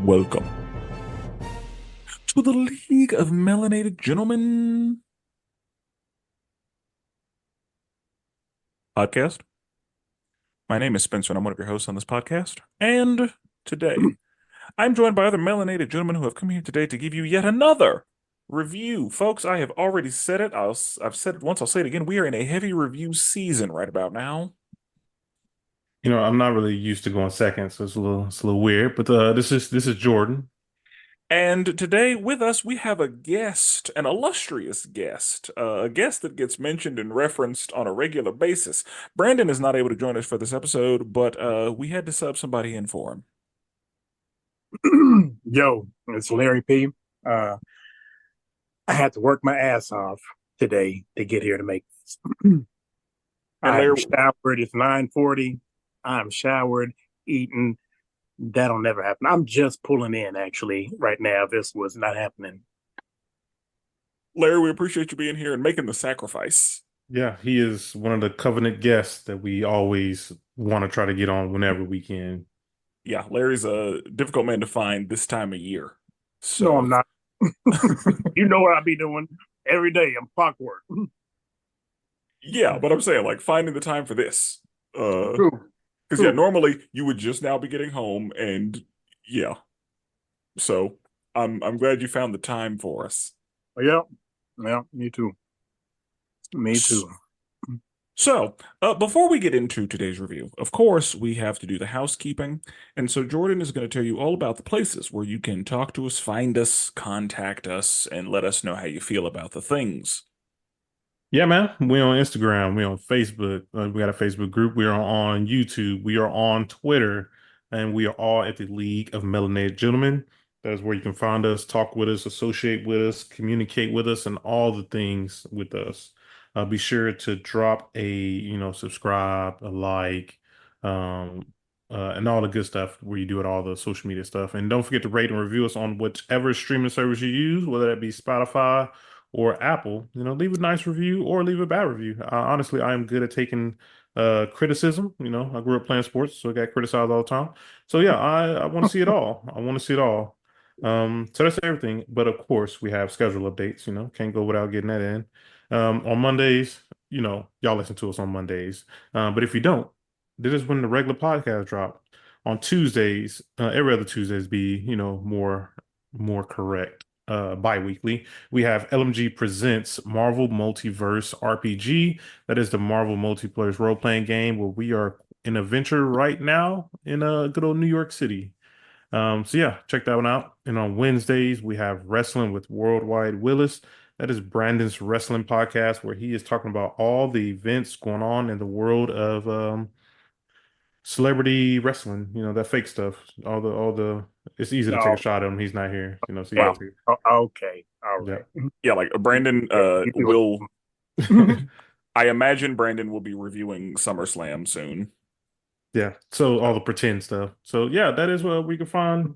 Welcome to the League of Melanated Gentlemen podcast. My name is Spencer, and I'm one of your hosts on this podcast. And today, I'm joined by other melanated gentlemen who have come here today to give you yet another review. Folks, I have already said it. I've said it once, I'll say it again. We are in a heavy review season right about now. I'm not really used to going second, so it's a little weird. But this is Jordan. And today with us, we have a guest, an illustrious guest, a guest that gets mentioned and referenced on a regular basis. Brandon is not able to join us for this episode, but we had to sub somebody in for him. Yo, it's Larry P. I had to work my ass off today to get here to make this. And I'm Larry, showered. It's 9:40. I'm showered, eating. That'll never happen. I'm just pulling in actually right now. This was not happening. Larry, we appreciate you being here and making the sacrifice. Yeah, he is one of the covenant guests that we always want to try to get on whenever we can. Yeah, Larry's a difficult man to find this time of year. No, I'm So, not. You know what I be doing every day. I'm clockwork. yeah, but I'm saying like finding the time for this. True. Because yeah, True. normally you would just now be getting home and yeah. So I'm glad you found the time for us. Yeah. Yeah. Me too. Me too. So, before we get into today's review, of course, we have to do the housekeeping. And so Jordan is going to tell you all about the places where you can talk to us, find us, contact us, and let us know how you feel about the things. Yeah, man. We on Instagram. We on Facebook. We got a Facebook group. We are on YouTube. We are on Twitter, and we are all at the League of Melanated Gentlemen. That is where you can find us, talk with us, associate with us, communicate with us, and all the things with us. Be sure to drop subscribe, a like, um, and all the good stuff where you do it, all the social media stuff. And don't forget to rate and review us on whichever streaming service you use, whether that be Spotify or Apple. Leave a nice review or leave a bad review. Honestly, I am good at taking criticism. I grew up playing sports, so I got criticized all the time. So yeah, I want to see it all. I want to see it all. So that's everything. But of course, we have schedule updates. Can't go without getting that in. On Mondays, y'all listen to us on Mondays. But if you don't, this is when the regular podcast drop. On Tuesdays, every other Tuesdays be, more correct. Bi-weekly. We have LMG Presents Marvel Multiverse RPG. That is the Marvel Multiplayer role-playing game where we are in a venture right now in good old New York City. So yeah, check that one out. And on Wednesdays, we have Wrestling with Worldwide Willis. That is Brandon's wrestling podcast where he is talking about all the events going on in the world of celebrity wrestling, that fake stuff. All the it's easy to take a No. shot at him. He's not here, so you Wow. gotta take Okay. All it. right. Yeah, like Brandon Yeah. You see what? will, I imagine Brandon will be reviewing SummerSlam soon. Yeah. So all the pretend stuff. So yeah, that is where we can find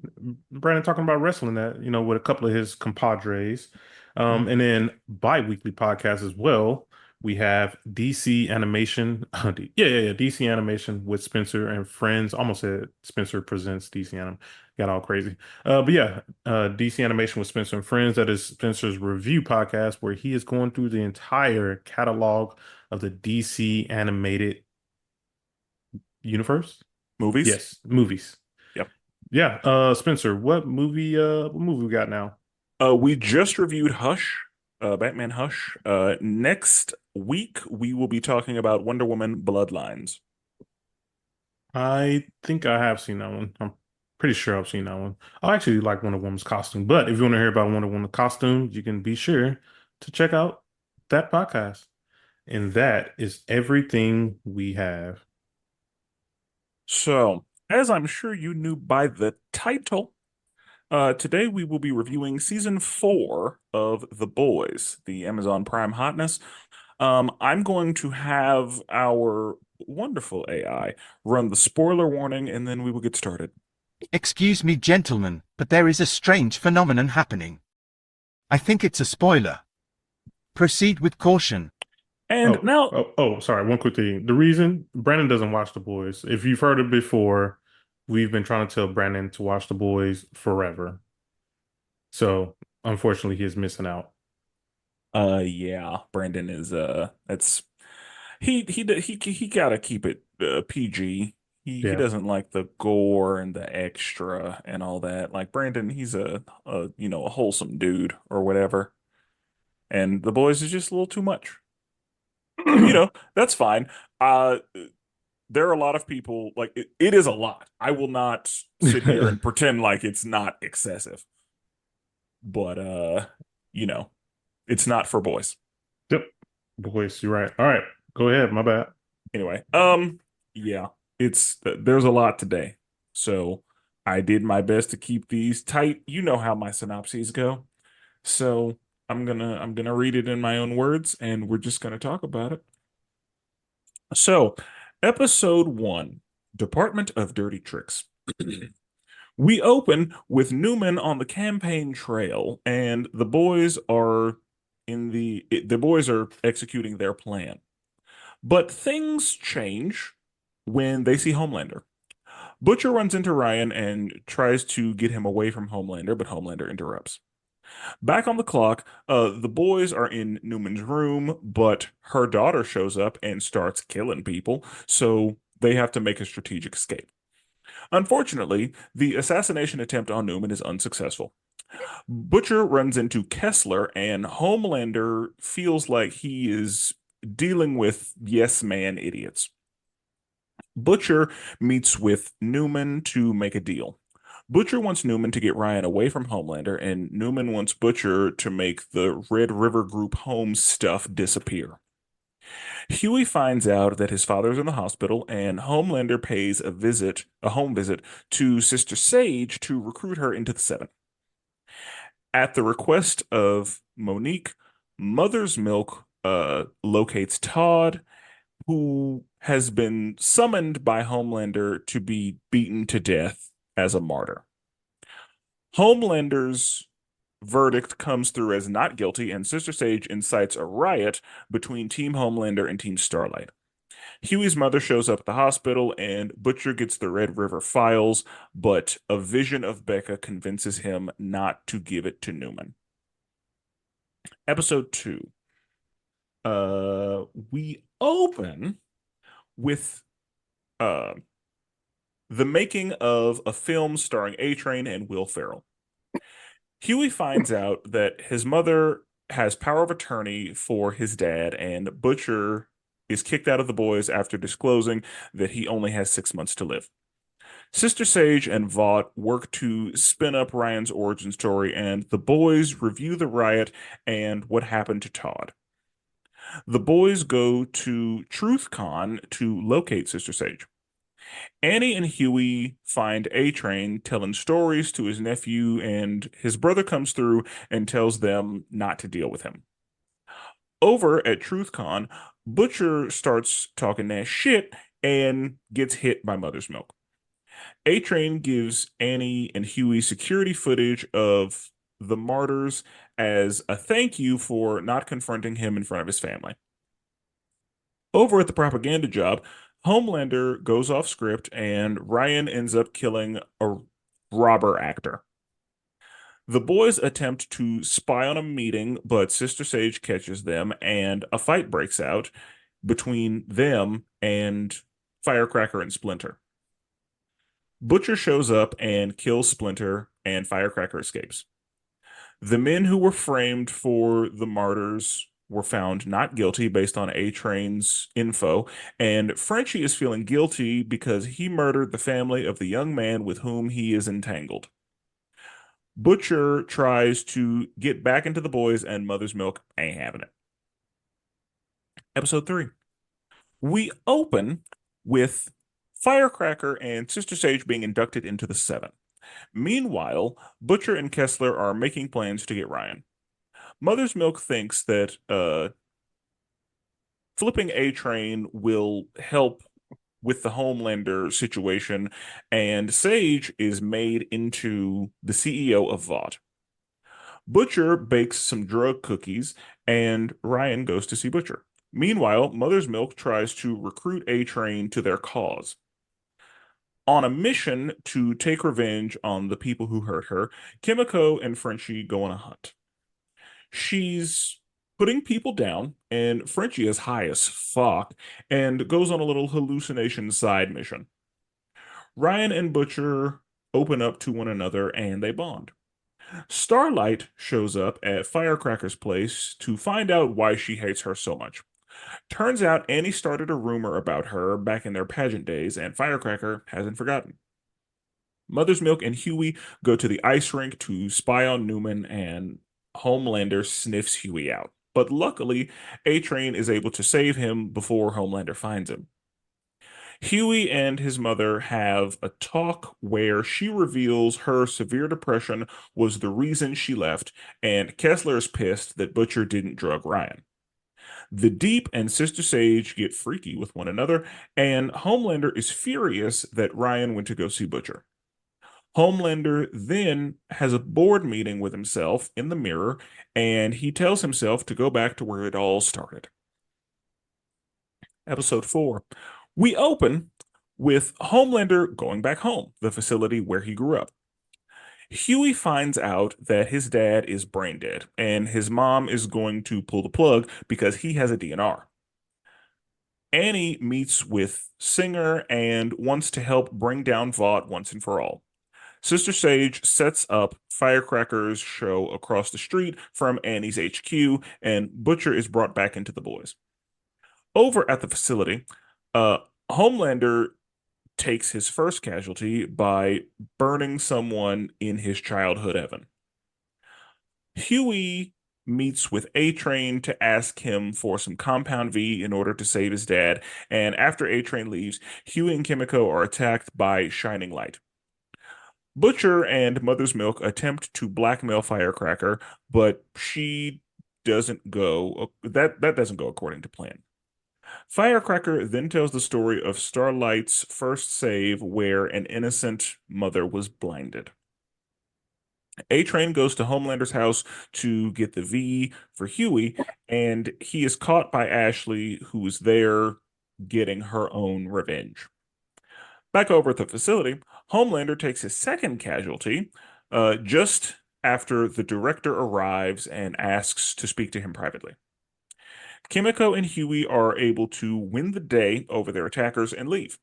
Brandon talking about wrestling that, with a couple of his compadres. And then bi-weekly podcast as well. We have DC Animation. Yeah. DC Animation with Spencer and Friends. Almost said Spencer presents DC Anim. Got all crazy. But yeah, DC Animation with Spencer and Friends. That is Spencer's review podcast where he is going through the entire catalog of the DC animated universe. Movies? Yes, movies. Yep. Yeah. Spencer, what movie we got now? We just reviewed Hush, Batman Hush. Next week we will be talking about Wonder Woman Bloodlines. I think I have seen that one. I'm pretty sure I've seen that one. I actually like Wonder Woman's costume, but if you want to hear about Wonder Woman costumes, you can be sure to check out that podcast. And that is everything we have. So, as I'm sure you knew by the title, today we will be reviewing season 4 of The Boys, the Amazon Prime hotness. I'm going to have our wonderful AI run the spoiler warning, and then we will get started. Excuse me, gentlemen, but there is a strange phenomenon happening. I think it's a spoiler. Proceed with caution. And now, Sorry. One quick thing. The reason Brandon doesn't watch The Boys, if you've heard it before, we've been trying to tell Brandon to watch The Boys forever. So unfortunately, he is missing out. Yeah, Brandon is that's he gotta keep it PG. He Yeah. doesn't like the gore and the extra and all that. Like Brandon, he's a a wholesome dude or whatever. And the boys is just a little too much. And that's fine. Uh there are a lot of people like it is a lot. I will not sit here and pretend like it's not excessive. But you know, it's not for boys. Yep. Boys, you're right. All right. Go ahead. My bad. Anyway, yeah, it's there's a lot today. So I did my best to keep these tight. You know how my synopses go. So I'm gonna read it in my own words and we're just gonna talk about it. So, episode 1, Department of Dirty Tricks. We open with Newman on the campaign trail, and the boys are executing their plan. But things change when they see Homelander. Butcher runs into Ryan and tries to get him away from Homelander, but Homelander interrupts. Back on the clock, the boys are in Newman's room, but her daughter shows up and starts killing people, so they have to make a strategic escape. Unfortunately, the assassination attempt on Newman is unsuccessful. Butcher runs into Kessler, and Homelander feels like he is dealing with yes man idiots. Butcher meets with Newman to make a deal. Butcher wants Newman to get Ryan away from Homelander, and Newman wants Butcher to make the Red River Group home stuff disappear. Huey finds out that his father's in the hospital, and Homelander pays a home visit to Sister Sage to recruit her into the Seven. At the request of Monique, Mother's Milk locates Todd, who has been summoned by Homelander to be beaten to death as a martyr. Homelander's verdict comes through as not guilty, and Sister Sage incites a riot between Team Homelander and Team Starlight. Huey's mother shows up at the hospital, and Butcher gets the Red River files, but a vision of Becca convinces him not to give it to Newman. Episode 2. We open with uh the making of a film starring A-Train and Will Ferrell. Huey finds out that his mother has power of attorney for his dad, and Butcher is kicked out of the boys after disclosing that he only has 6 months to live. Sister Sage and Vought work to spin up Ryan's origin story, and the boys review the riot and what happened to Todd. The boys go to TruthCon to locate Sister Sage. Annie and Huey find A-Train telling stories to his nephew, and his brother comes through and tells them not to deal with him. Over at TruthCon, Butcher starts talking that shit and gets hit by Mother's Milk. A-Train gives Annie and Huey security footage of the martyrs as a thank you for not confronting him in front of his family. Over at the propaganda job, Homelander goes off script and Ryan ends up killing a robber actor. The boys attempt to spy on a meeting, but Sister Sage catches them and a fight breaks out between them and Firecracker and Splinter. Butcher shows up and kills Splinter, and Firecracker escapes. The men who were framed for the martyrs were found not guilty based on A-Train's info, and Frenchie is feeling guilty because he murdered the family of the young man with whom he is entangled. Butcher tries to get back into the boys, and Mother's Milk ain't having it. Episode 3. We open with Firecracker and Sister Sage being inducted into the Seven. Meanwhile, Butcher and Kessler are making plans to get Ryan. Mother's Milk thinks that flipping A-Train will help with the Homelander situation, and Sage is made into the CEO of Vought. Butcher bakes some drug cookies, and Ryan goes to see Butcher. Meanwhile, Mother's Milk tries to recruit A-Train to their cause. On a mission to take revenge on the people who hurt her, Kimiko and Frenchie go on a hunt. She's putting people down, and Frenchie is high as fuck and goes on a little hallucination side mission. Ryan and Butcher open up to one another and they bond. Starlight shows up at Firecracker's place to find out why she hates her so much. Turns out Annie started a rumor about her back in their pageant days, and Firecracker hasn't forgotten. Mother's Milk and Huey go to the ice rink to spy on Newman, and Homelander sniffs Huey out. But luckily, A-Train is able to save him before Homelander finds him. Huey and his mother have a talk where she reveals her severe depression was the reason she left, and Kessler is pissed that Butcher didn't drug Ryan. The Deep and Sister Sage get freaky with one another, and Homelander is furious that Ryan went to go see Butcher. Homelander then has a board meeting with himself in the mirror, and he tells himself to go back to where it all started. Episode 4. We open with Homelander going back home, the facility where he grew up. Huey finds out that his dad is brain dead, and his mom is going to pull the plug because he has a DNR. Annie meets with Singer and wants to help bring down Vought once and for all. Sister Sage sets up Firecracker's show across the street from Annie's HQ, and Butcher is brought back into the boys. Over at the facility, Homelander takes his first casualty by burning someone in his childhood heaven. Huey meets with A-Train to ask him for some Compound V in order to save his dad, and after A-Train leaves, Huey and Kimiko are attacked by Shining Light. Butcher and Mother's Milk attempt to blackmail Firecracker, but she doesn't go that doesn't go according to plan. Firecracker then tells the story of Starlight's first save where an innocent mother was blinded. A-Train goes to Homelander's house to get the V for Huey, and he is caught by Ashley, who is there getting her own revenge. Back over at the facility, Homelander takes his second casualty just after the director arrives and asks to speak to him privately. Kimiko and Huey are able to win the day over their attackers and leave.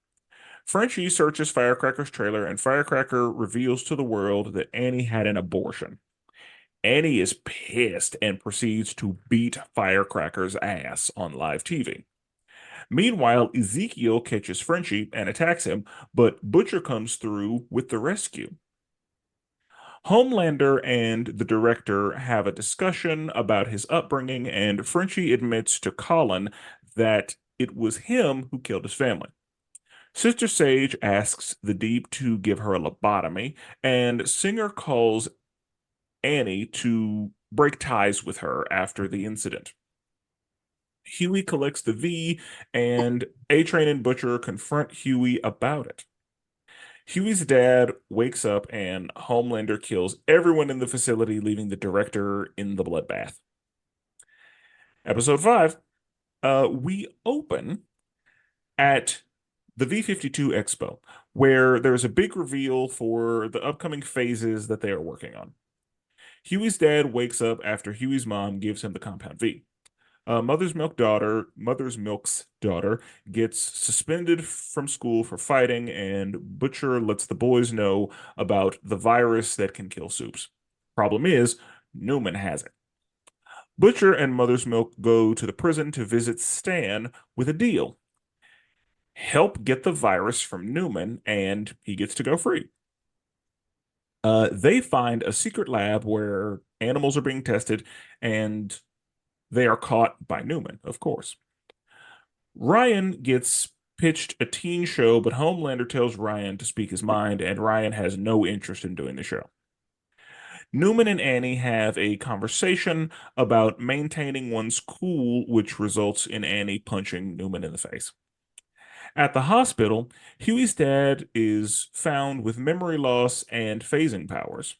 Frenchie searches Firecracker's trailer, and Firecracker reveals to the world that Annie had an abortion. Annie is pissed and proceeds to beat Firecracker's ass on live TV. Meanwhile, Ezekiel catches Frenchie and attacks him, but Butcher comes through with the rescue. Homelander and the director have a discussion about his upbringing, and Frenchie admits to Colin that it was him who killed his family. Sister Sage asks the Deep to give her a lobotomy, and Singer calls Annie to break ties with her after the incident. Huey collects the V, and A-Train and Butcher confront Huey about it. Huey's dad wakes up, and Homelander kills everyone in the facility, leaving the director in the bloodbath. Episode 5, we open at the V-52 Expo, where there's a big reveal for the upcoming phases that they are working on. Huey's dad wakes up after Huey's mom gives him the Compound V. Mother's Milk's daughter gets suspended from school for fighting, and Butcher lets the boys know about the virus that can kill Soups. Problem is, Newman has it. Butcher and Mother's Milk go to the prison to visit Stan with a deal. Help get the virus from Newman, and he gets to go free. They find a secret lab where animals are being tested, and they are caught by Newman, of course. Ryan gets pitched a teen show, but Homelander tells Ryan to speak his mind, and Ryan has no interest in doing the show. Newman and Annie have a conversation about maintaining one's cool, which results in Annie punching Newman in the face. At the hospital, Huey's dad is found with memory loss and phasing powers.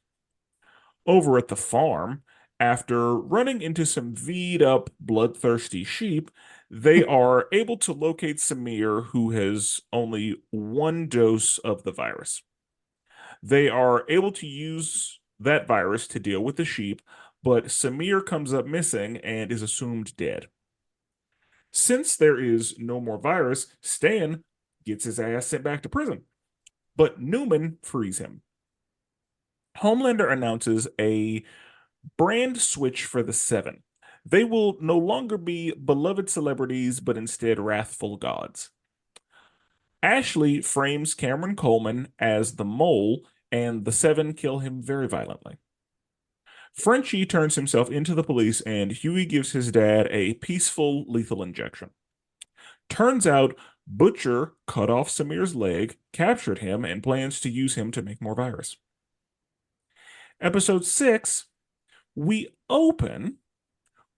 Over at the farm, After running into some V'd up, bloodthirsty sheep, they are able to locate Samir, who has only one dose of the virus. They are able to use that virus to deal with the sheep, but Samir comes up missing and is assumed dead. Since there is no more virus, Stan gets his ass sent back to prison, but Newman frees him. Homelander announces a brand switch for the Seven. They will no longer be beloved celebrities, but instead wrathful gods. Ashley frames Cameron Coleman as the mole, and the Seven kill him very violently. Frenchie turns himself into the police, and Huey gives his dad a peaceful, lethal injection. Turns out Butcher cut off Samir's leg, captured him, and plans to use him to make more virus. Episode 6, we open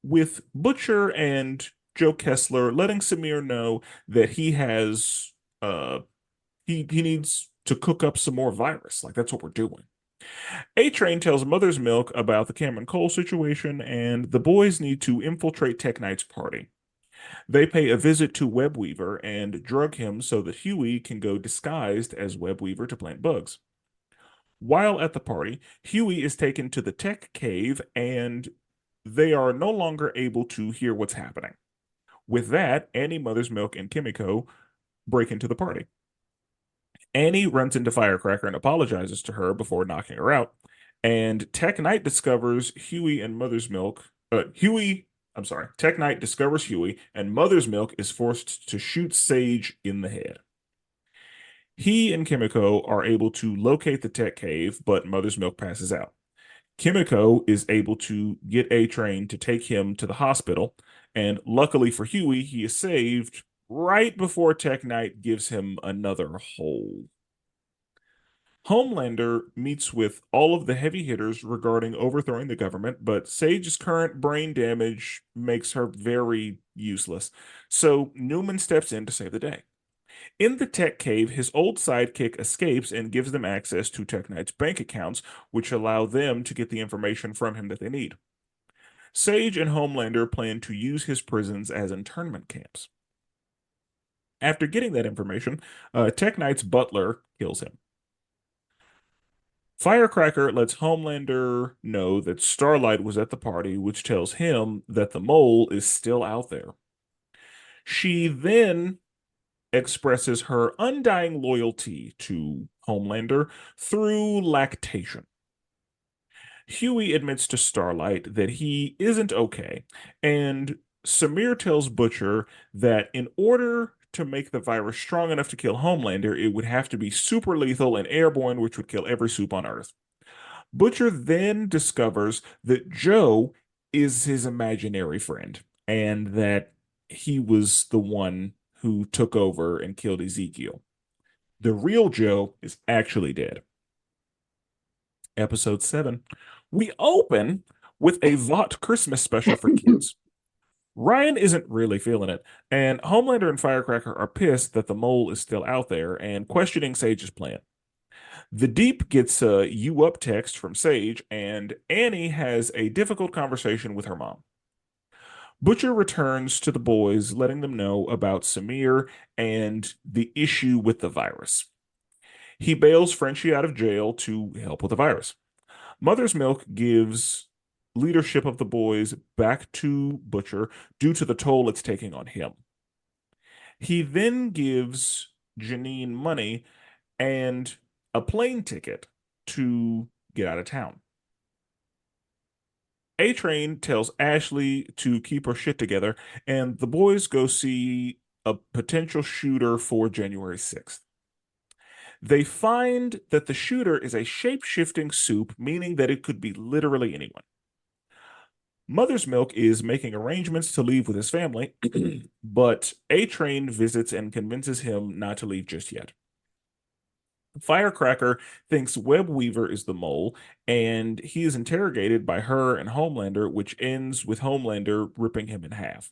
with Butcher and Joe Kessler letting Samir know that he has he needs to cook up some more virus. Like, that's what we're doing. A-Train tells Mother's Milk about the Cameron Cole situation, and the boys need to infiltrate Tech Knight's party. They pay a visit to Webweaver and drug him so that Huey can go disguised as Webweaver to plant bugs. While at the party, Huey is taken to the tech cave, and they are no longer able to hear what's happening. With that, Annie, Mother's Milk, and Kimiko break into the party. Annie runs into Firecracker and apologizes to her before knocking her out. And Tech Knight discovers Huey and Mother's Milk. Tech Knight discovers Huey, and Mother's Milk is forced to shoot Sage in the head. He and Kimiko are able to locate the tech cave, but Mother's Milk passes out. Kimiko is able to get A-Train to take him to the hospital, and luckily for Huey, he is saved right before Tech Knight gives him another hole. Homelander meets with all of the heavy hitters regarding overthrowing the government, but Sage's current brain damage makes her very useless, so Newman steps in to save the day. In the tech cave, his old sidekick escapes and gives them access to Tech Knight's bank accounts, which allow them to get the information from him that they need. Sage and Homelander plan to use his prisons as internment camps. After getting that information, Tech Knight's butler kills him. Firecracker lets Homelander know that Starlight was at the party, which tells him that the mole is still out there. She then expresses her undying loyalty to Homelander through lactation. Huey admits to Starlight that he isn't okay, and Samir tells Butcher that in order to make the virus strong enough to kill Homelander, it would have to be super lethal and airborne, which would kill every soup on Earth. Butcher then discovers that Joe is his imaginary friend, and that he was the one who took over and killed Ezekiel. The real Joe is actually dead. Episode 7. We open with a Vought Christmas special for kids. Ryan isn't really feeling it, and Homelander and Firecracker are pissed that the mole is still out there and questioning Sage's plan. The Deep gets a "you up" text from Sage, and Annie has a difficult conversation with her mom. Butcher returns to the boys, letting them know about Samir and the issue with the virus. He bails Frenchie out of jail to help with the virus. Mother's Milk gives leadership of the boys back to Butcher due to the toll it's taking on him. He then gives Janine money and a plane ticket to get out of town. A-Train tells Ashley to keep her shit together, and the boys go see a potential shooter for January 6th. They find that the shooter is a shape-shifting soup, meaning that it could be literally anyone. Mother's Milk is making arrangements to leave with his family, but A-Train visits and convinces him not to leave just yet. Firecracker thinks Webweaver is the mole, and he is interrogated by her and Homelander, which ends with Homelander ripping him in half.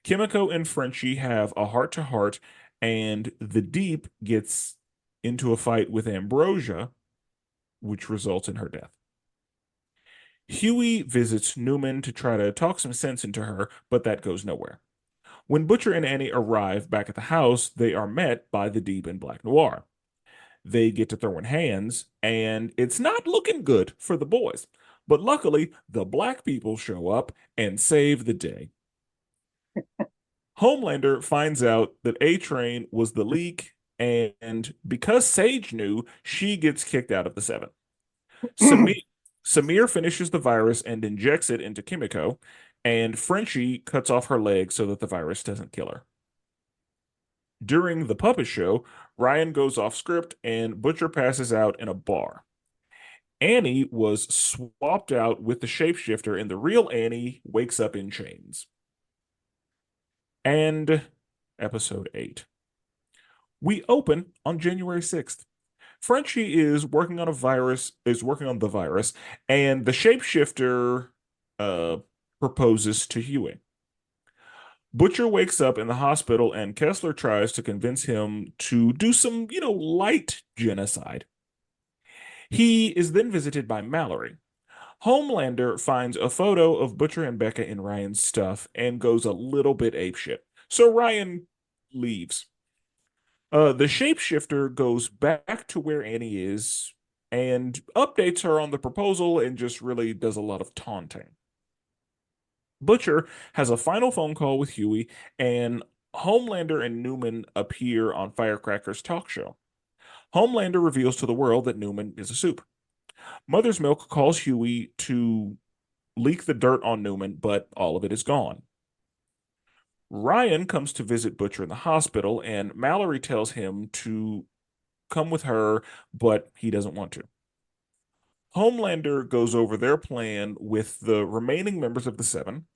Kimiko and Frenchie have a heart-to-heart, and the Deep gets into a fight with Ambrosia, which results in her death. Huey visits Newman to try to talk some sense into her, but that goes nowhere. When Butcher and Annie arrive back at the house, they are met by the Deep and Black Noir. They get to throwing hands, and it's not looking good for the boys. But luckily, the black people show up and save the day. Homelander finds out that A Train was the leak, and because Sage knew, she gets kicked out of the Seven. Samir, Samir finishes the virus and injects it into Kimiko, and Frenchie cuts off her leg so that the virus doesn't kill her. During the puppet show, Ryan goes off script and Butcher passes out in a bar. Annie was swapped out with the shapeshifter, and the real Annie wakes up in chains. And episode 8. We open on January 6th. Frenchie is working on the virus, and the shapeshifter uh, proposes to Huey. Butcher wakes up in the hospital, and Kessler tries to convince him to do some, light genocide. He is then visited by Mallory. Homelander finds a photo of Butcher and Becca in Ryan's stuff and goes a little bit apeshit. So Ryan leaves. The shapeshifter goes back to where Annie is and updates her on the proposal and just really does a lot of taunting. Butcher has a final phone call with Huey, and Homelander and Newman appear on Firecracker's talk show. Homelander reveals to the world that Newman is a soup. Mother's Milk calls Huey to leak the dirt on Newman, but all of it is gone. Ryan comes to visit Butcher in the hospital, and Mallory tells him to come with her, but he doesn't want to. Homelander goes over their plan with the remaining members of the Seven.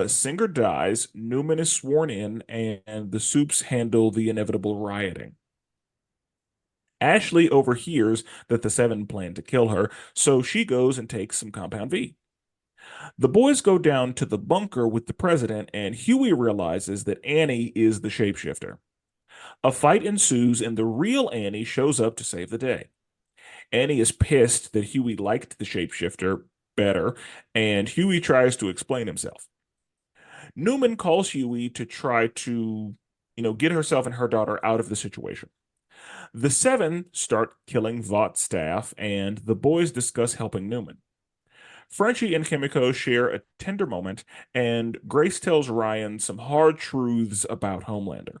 Singer dies, Newman is sworn in, and the Soups handle the inevitable rioting. Ashley overhears that the Seven plan to kill her, so she goes and takes some Compound V. The boys go down to the bunker with the president, and Huey realizes that Annie is the shapeshifter. A fight ensues, and the real Annie shows up to save the day. Annie is pissed that Huey liked the shapeshifter better, and Huey tries to explain himself. Newman calls Huey to try to, get herself and her daughter out of the situation. The Seven start killing Vought's staff, and the boys discuss helping Newman. Frenchie and Kimiko share a tender moment, and Grace tells Ryan some hard truths about Homelander.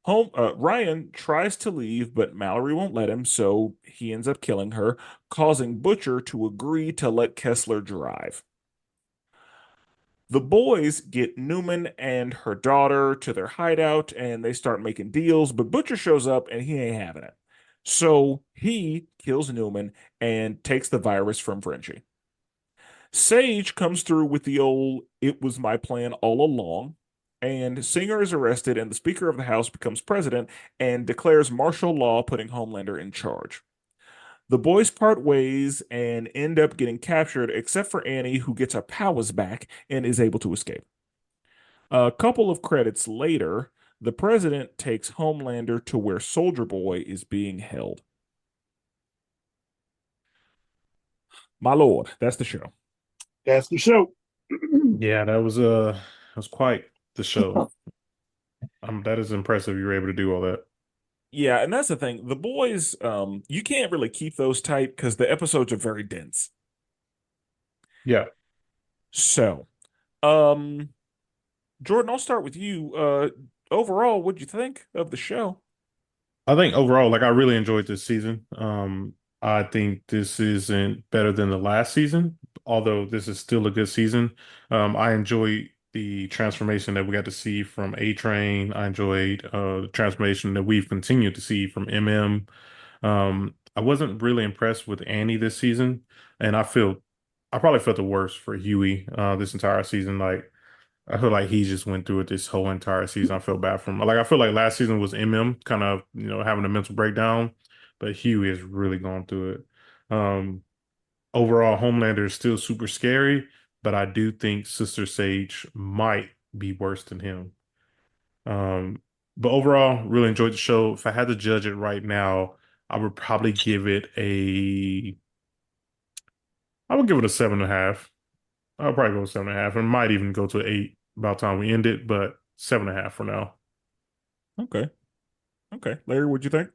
Ryan tries to leave, but Mallory won't let him, so he ends up killing her, causing Butcher to agree to let Kessler drive. The boys get Newman and her daughter to their hideout, and they start making deals, but Butcher shows up and he ain't having it. So he kills Newman and takes the virus from Frenchie. Sage comes through with the old "it was my plan all along," and Singer is arrested, and the Speaker of the House becomes president and declares martial law, putting Homelander in charge. The boys part ways and end up getting captured, except for Annie, who gets her powers back and is able to escape. A couple of credits later, the president takes Homelander to where Soldier Boy is being held. My lord, that's the show. That's the show. Yeah, that was quite the show. That is impressive. You were able to do all that. Yeah, and that's the thing. The boys, you can't really keep those tight because the episodes are very dense. Yeah. So, Jordan, I'll start with you. Overall, what'd you think of the show? I think overall, like I really enjoyed this season. I think this isn't better than the last season, although this is still a good season. I enjoyed the transformation that we got to see from A Train. I enjoyed the transformation that we've continued to see from MM. I wasn't really impressed with Annie this season, and I probably felt the worst for Huey this entire season. Like I feel like he just went through it this whole entire season. I feel bad for him. Like I feel like last season was MM kind of, having a mental breakdown, but Huey is really going through it. Overall, Homelander is still super scary, but I do think Sister Sage might be worse than him. But overall, really enjoyed the show. If I had to judge it right now, I would probably give it I would give it a 7.5. I'll probably go 7.5, and might even go to an 8 about time we end it, but 7.5 for now. Okay. Okay. Larry, what'd you think?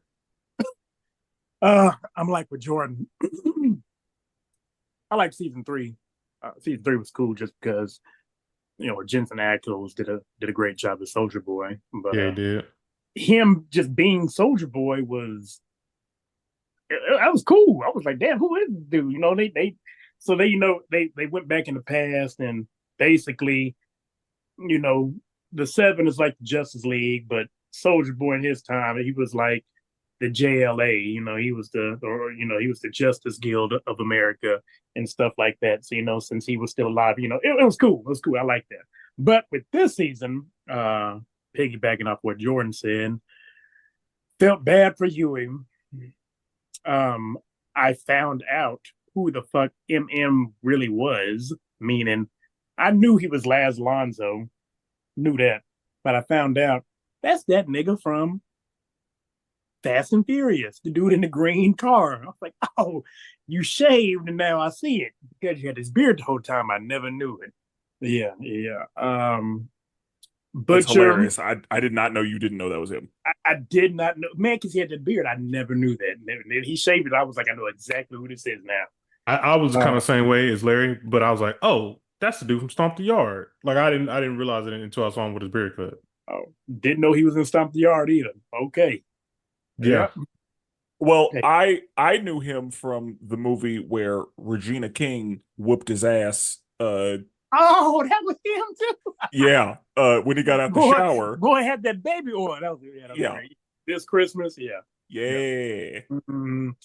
I'm like with Jordan. I like season three. Season three was cool just because Jensen Ackles did a great job as Soldier Boy, but Yeah, he did. him just being Soldier Boy was that was cool. I was like, damn, who is this dude? They went back in the past and basically, you know, the Seven is like the Justice League, but Soldier Boy in his time, he was like the JLA. He was the Justice Guild of America and stuff like that. So since he was still alive, it was cool. It was cool. I like that. But with this season, piggybacking off what Jordan said, felt bad for Ewing. Um, I found out who the fuck MM really was, meaning I knew he was Laz Lonzo, knew that, but I found out that's that nigga from Fast and Furious, the dude in the green car. I was like, oh, you shaved and now I see it because you had this beard the whole time. I never knew it. Yeah, yeah. That's Butcher, hilarious. I did not know you didn't know that was him. I did not know, man, because he had the beard. I never knew that. And he shaved it. I was like, I know exactly who this is now. I was kind of the same way as Larry, but I was like, oh, that's the dude from Stomp the Yard. Like I didn't realize it until I saw him with his beard cut. Oh, didn't know he was in Stomp the Yard either. Okay. Yeah. Well, Hey. I knew him from the movie where Regina King whooped his ass. Oh, that was him too. Yeah. When he got out the Boy, shower. boy had that baby oil. That was Yeah. great. This Christmas, yeah. Yeah. Mm,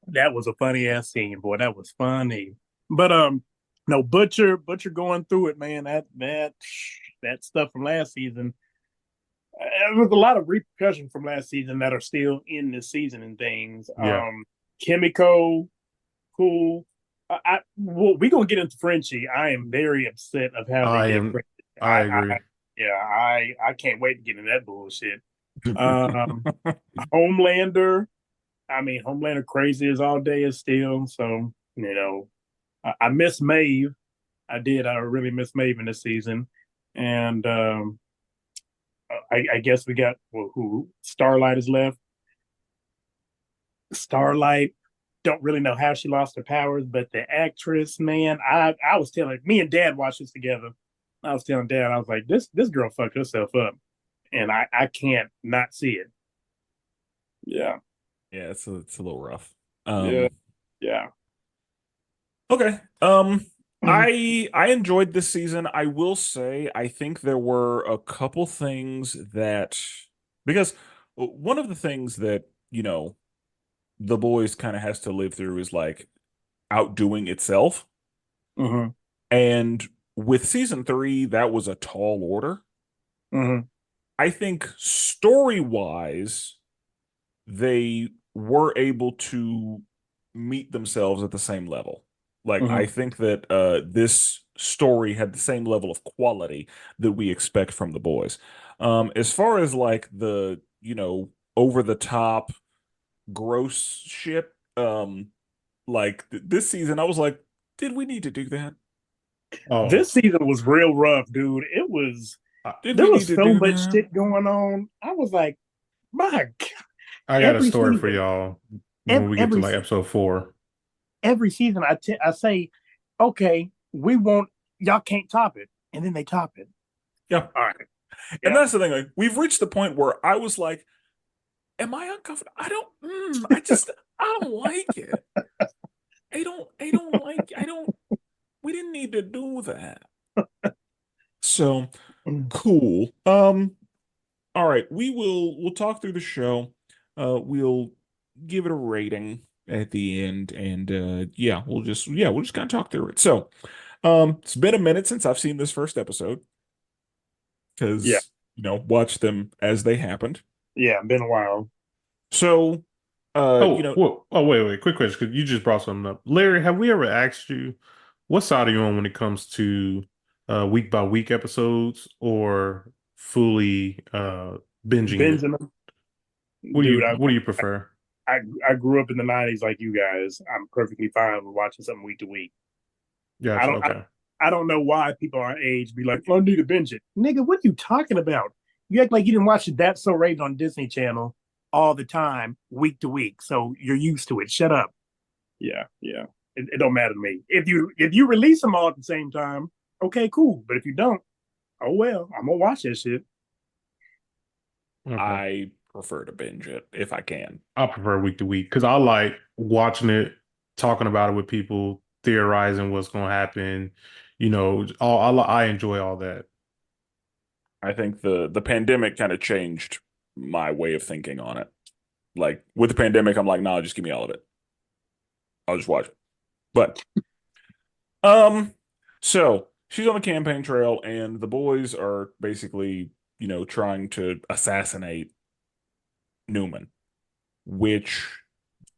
that was a funny ass scene, boy. That was funny. But no, Butcher going through it, man. That stuff from last season. There was a lot of repercussion from last season that are still in this season and things. Yeah. Kimiko, cool. We're gonna get into Frenchie. I am very upset of how they did Frenchie. I agree. I can't wait to get into that bullshit. Homelander. I mean, Homelander crazy as all day is still. So I miss Maeve. I did. I really miss Maeve in this season, and I guess we got who Starlight is left. Starlight, don't really know how she lost her powers, but the actress, man, I was telling me and Dad watched this together. I was telling Dad, I was like, this girl fucked herself up, and I can't not see it. Yeah, Yeah, it's a little rough. yeah. Okay. I enjoyed this season. I will say I think there were a couple things that because one of the things that, the boys kind of has to live through is like outdoing itself. Mm-hmm. And with season 3, that was a tall order. Mm-hmm. I think story-wise, they were able to meet themselves at the same level. Like, I think that this story had the same level of quality that we expect from the boys. As far as like the, over the top gross shit, like this season, I was like, did we need to do that? Oh, This season was real rough, dude. It was Did there we was need to so do much that? shit going on. I was like, my God. I got a Every story for season, y'all when we get to every like episode 4. every season, I say, okay, we won't. Y'all can't top it, and then they top it. Yeah. All right. And Yeah. that's the thing. Like, we've reached the point where I was like, am I uncomfortable? I don't like it. We didn't need to do that. So cool. All right, we'll talk through the show. We'll give it a rating at the end, and we'll just kind of talk through it. So, it's been a minute since I've seen this first episode Yeah. because watch them as they happened. Yeah, been a while. So, Wait, quick question, because you just brought something up. Larry, have we ever asked you what side are you on when it comes to week by week episodes or fully binging it? Benjamin, What do dude, you prefer? I grew up in the '90s like you guys. I'm perfectly fine with watching something week to week. I Gotcha. don't Okay. I don't know why people our age be like, "Oh, I need to binge it." Nigga, what are you talking about? You act like you didn't watch That's So Raven on Disney Channel all the time, week to week. So you're used to it. Shut up. Yeah, yeah. It don't matter to me. If you release them all at the same time, okay, cool. But if you don't, oh well, I'm gonna watch that shit. Okay. I prefer to binge it if I can. I prefer week to week because I like watching it, talking about it with people, theorizing what's going to happen. I enjoy all that. I think the pandemic kind of changed my way of thinking on it. Like with the pandemic, I'm like, nah, just give me all of it. I'll just watch it. But um, so she's on the campaign trail, and the boys are basically, trying to assassinate Newman, which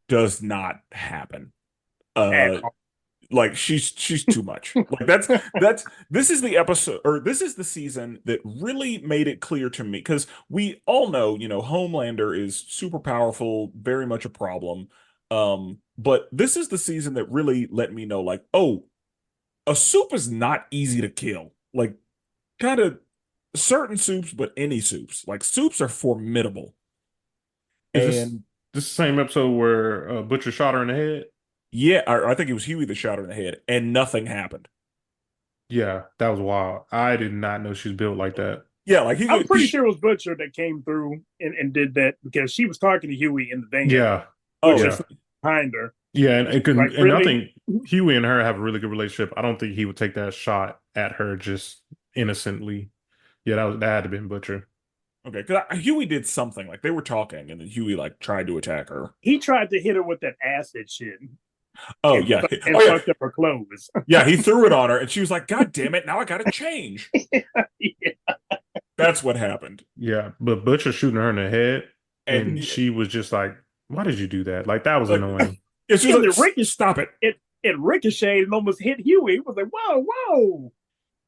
does not happen. At Uh, like she's too much. Like that's this is the episode, or this is the season that really made it clear to me, because we all know, Homelander is super powerful, very much a problem. But this is the season that really let me know, like, oh, a soup is not easy to kill. Like, kind of certain soups, but any soups. Like soups are formidable. Is this And the same episode where Butcher shot her in the head? yeah, I think it was Huey that shot her in the head, and nothing happened. Yeah, that was wild. I did not know she's built like that. Yeah, like I'm pretty sure it was Butcher that came through and did that because she was talking to Huey in the van. Yeah, Oh Butcher yeah, yeah. behind her. yeah, Like, and I really? think Huey and her have a really good relationship. I don't think he would take that shot at her just innocently. Yeah, that had to been Butcher. Okay, because Huey did something, like they were talking, and then Huey like tried to attack her. He tried to hit her with that acid shit Oh and yeah, and oh yeah, fucked up her clothes. yeah. He threw it on her, and she was like, "God damn it! Now I gotta change." Yeah. That's what happened. Yeah, but Butcher shooting her in the head, and And she was just like, "Why did you do that?" Like that was like, annoying. yeah, she was And like, the ricochet, "Stop it!" it ricocheted and almost hit Huey. It was like, whoa, whoa.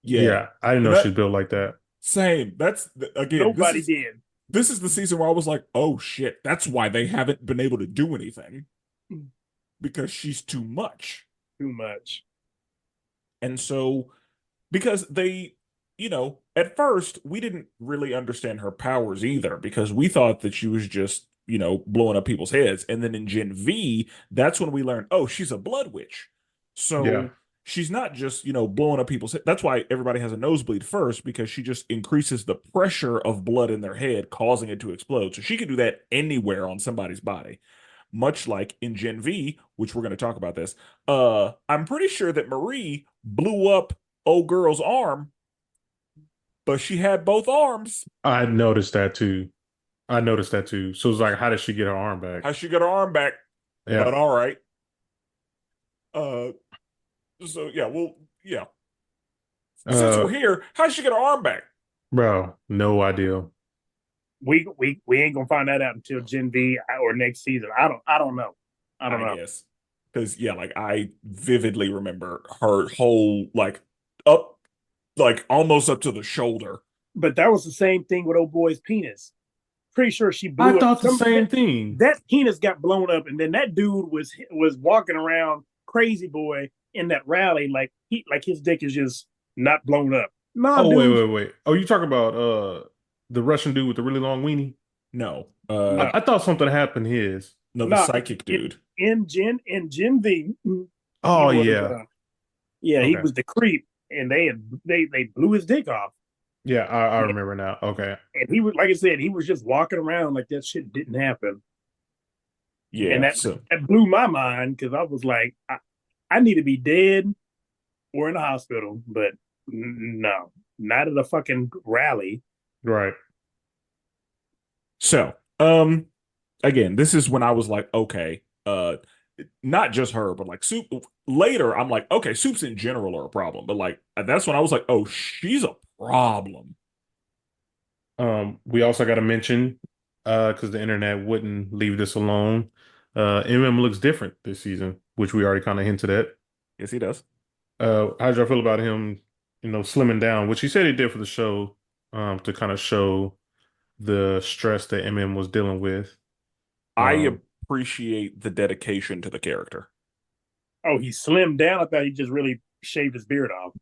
Yeah, Yeah, I didn't and know she's that built like that. same. That's again. This Nobody is did. this is the season where I was like, "Oh shit!" That's why they haven't been able to do anything, because she's too much. Too much. And so, because they, at first we didn't really understand her powers either, because we thought that she was just, blowing up people's heads. And then in Gen V, that's when we learned, oh, she's a blood witch. Yeah, So she's not just, blowing up people's head. That's why everybody has a nosebleed first, because she just increases the pressure of blood in their head, causing it to explode. So she can do that anywhere on somebody's body, much like in Gen V, which we're going to talk about this. I'm pretty sure that Marie blew up old girl's arm, but she had both arms. I noticed that too. I noticed that too. So it's like, how did she get her arm back? How she got her arm back? Yeah. But all right. Uh, so yeah, well, yeah. Since Uh, we're here, how did she get her arm back? bro, no idea. We ain't gonna find that out until Gen V or next season. I don't know. I don't I know. guess because yeah, like I vividly remember her whole like up, like almost up to the shoulder. But that was the same thing with old boy's penis. Pretty sure she I blew it. thought the same thing. That penis got blown up, and then that dude was walking around crazy boy in that rally like his dick is just not blown up. Nah, Oh, dude. wait. Oh, you talking about the Russian dude with the really long weenie? No, No, I thought something happened to his. no, the no. psychic dude. In Gen V, he Oh was yeah. yeah, he Okay. was the creep, and they blew his dick off. Yeah, I remember now. Okay. And he was, like I said, he was just walking around like that shit didn't happen. And Yeah, so that blew my mind because I was like, I need to be dead or in the hospital, but no, not at a fucking rally. Right. so again, this is when I was like, okay, not just her, but like Soup. Later, I'm like, okay, Soups in general are a problem, but like that's when I was like, oh, she's a problem. We also got to mention, because the internet wouldn't leave this alone. MM looks different this season, which we already kind of hinted at. Yes, he does. How did y'all feel about him, slimming down, which he said he did for the show, to kind of show the stress that MM was dealing with. I Um, appreciate the dedication to the character. Oh, he slimmed down. I thought he just really shaved his beard off.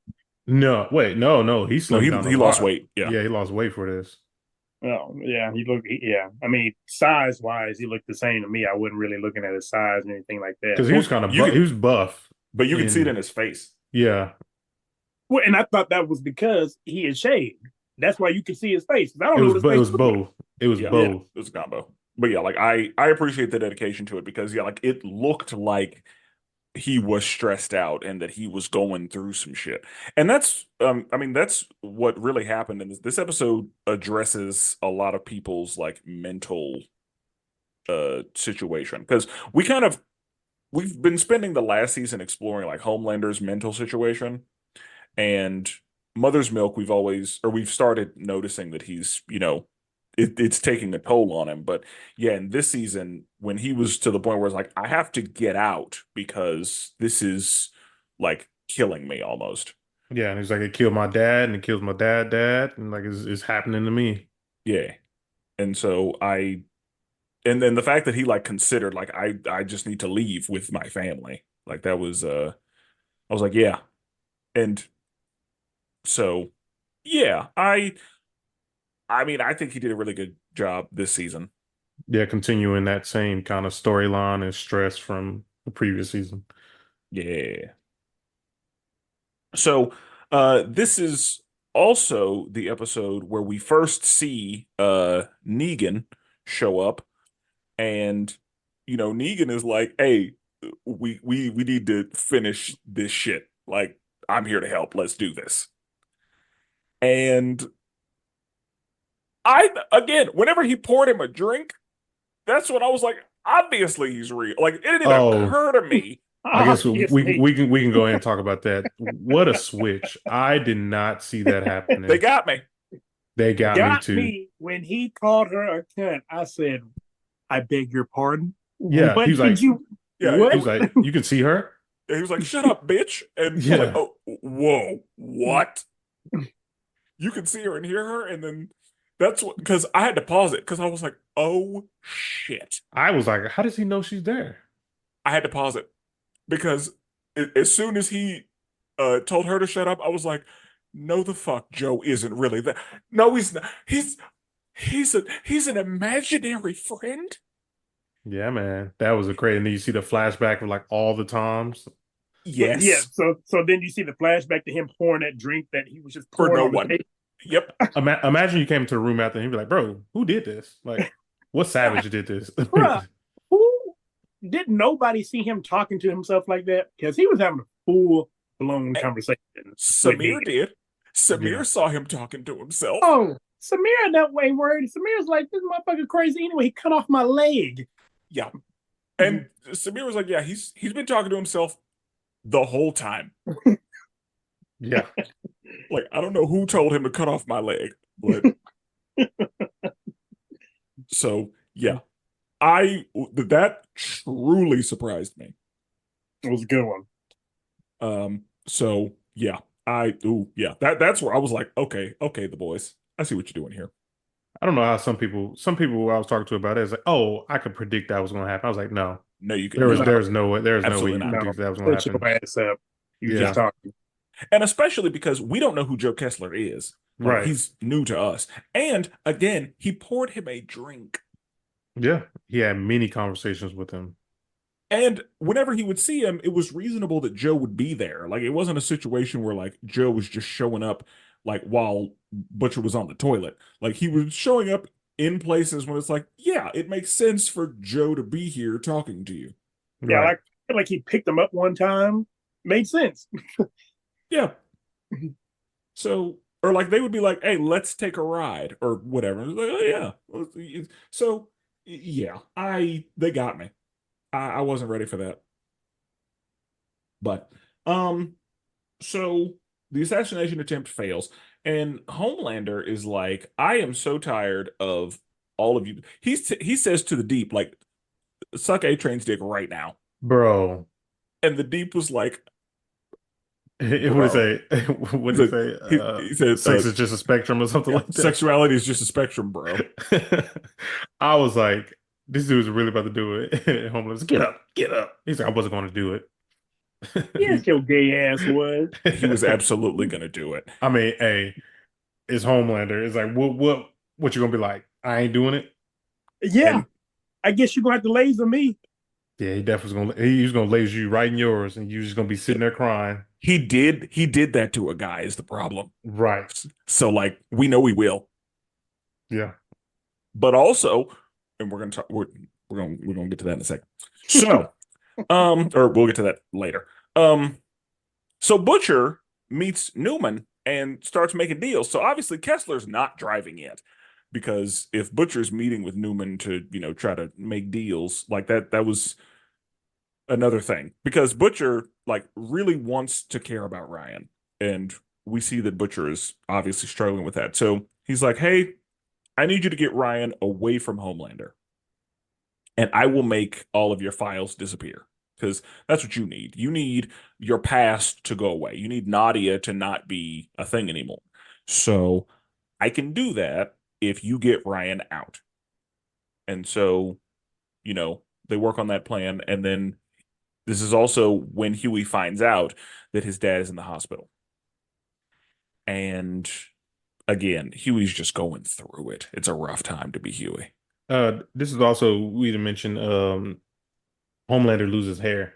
No, wait, no, he No, slimmed down a he lost lot. weight. Yeah. Yeah, he lost weight for this. Oh, yeah, yeah. I mean, size wise, he looked the same to me. I wasn't really looking at his size or anything like that. Because he was kind of You he was buff. But you can see it in his face. Yeah. Well, and I thought that was because he had shaved. That's why you could see his face. I don't It know was what his face it was looked like. both. It was Yeah. both. It was a combo. But yeah, like I appreciate the dedication to it because yeah, like it looked like he was stressed out and that he was going through some shit. And that's I mean that's what really happened in this episode addresses a lot of people's like mental situation because we've been spending the last season exploring like Homelander's mental situation and Mother's Milk we've started noticing that he's, it's taking a toll on him. But yeah, in this season, when he was to the point where it's like, I have to get out because this is like killing me almost. Yeah, and he's like, it killed my dad, and it kills my dad, and like it's happening to me. Yeah. And so and then the fact that he like considered like I just need to leave with my family. Like that was I was like, yeah. And so yeah, I mean, I think he did a really good job this season. Yeah, continuing that same kind of storyline and stress from the previous season. Yeah. So, this is also the episode where we first see Negan show up, and Negan is like, "Hey, we need to finish this shit. Like, I'm here to help. Let's do this." And again, whenever he poured him a drink, that's when I was like, obviously he's real. Like, it didn't even occur to me. I guess Obviously. we can go ahead and talk about that. What a switch. I did not see that happening. They got me. They got me too. me when he called her a cunt. I said, "I beg your pardon." Yeah, What he was did like, you? Yeah, What? he was like, you can see her? he was like, "Shut up, bitch!" And Yeah. like, oh, whoa, what? You can see her and hear her, and then that's what because I had to pause it because I was like, "Oh shit!" I was like, how does he know she's there? I had to pause it because as soon as he told her to shut up, I was like, "No, the fuck, Joe isn't really there. No, he's not. He's an imaginary friend." Yeah, man. That was a crazy. And then you see the flashback of like all the times. Yes. Yeah. So then you see the flashback to him pouring that drink that he was just For pouring no on the one. table. Yep. Imagine you came into the room after and he'd be like, bro, who did this? Like, what savage did this? Bruh, who did nobody see him talking to himself like that? Because he was having a full blown conversation. Samir did. Samir Yeah. saw him talking to himself. Oh, Samir that way worried. Samir's like, this motherfucker crazy anyway. He cut off my leg. Yeah. And Samir was like, yeah, he's been talking to himself the whole time. Yeah. Like, I don't know who told him to cut off my leg, but so yeah. That truly surprised me. It was a good one. So yeah. That's where I was like, okay, the boys. I see what you're doing here. I don't know how some people I was talking to about it is like, oh, I could predict that was going to happen. I was like, no, No, you can there's no way Absolutely you not. can predict that was going to Put happen. your ass up. You Yeah. just talking. And especially because we don't know who Joe Kessler is. Like, Right. he's new to us. And again, he poured him a drink. Yeah. He had many conversations with him. And whenever he would see him, it was reasonable that Joe would be there. Like, it wasn't a situation where like Joe was just showing up like while Butcher was on the toilet. Like, he was showing up in places when it's like, yeah, it makes sense for Joe to be here talking to you. Yeah, Right. like he picked him up one time. Made sense. Yeah. So, or like they would be like, hey, let's take a ride or whatever. It's like, oh, yeah. So, yeah, they got me. I wasn't ready for that. But, so the assassination attempt fails, and Homelander is like, I am so tired of all of you. He says to the Deep, like, suck A-Train's dick right now. Bro. And the Deep was like, What did he say? What did he say? He said, sex is just a spectrum or something like that. Sexuality is just a spectrum, bro. I was like, This dude's really about to do it. Homeless, get up, get up. He's like, I wasn't going to do it. Yes, your gay ass was. He was absolutely going to do it. I mean, hey, it's Homelander. It's like, what you gonna be like? I ain't doing it. Yeah, And I guess you're gonna have to laser me. Yeah, he definitely was gonna. He was gonna laser you right in yours, and you just gonna be sitting there crying. he did that to a guy is the problem. Right. So like we know he will. Yeah. But also, and we're gonna talk we're gonna get to that in a second. So, or we'll get to that later. So Butcher meets Newman and starts making deals. So obviously Kessler's not driving yet. Because if Butcher's meeting with Newman to, try to make deals, like that was another thing. Because Butcher like really wants to care about Ryan. And we see that Butcher is obviously struggling with that. So he's like, hey, I need you to get Ryan away from Homelander. And I will make all of your files disappear. Because that's what you need. You need your past to go away. You need Nadia to not be a thing anymore. So I can do that if you get Ryan out. And so, they work on that plan. And then this is also when Huey finds out that his dad is in the hospital. And again, Huey's just going through it. It's a rough time to be Huey. This is also we didn't mention Homelander loses hair,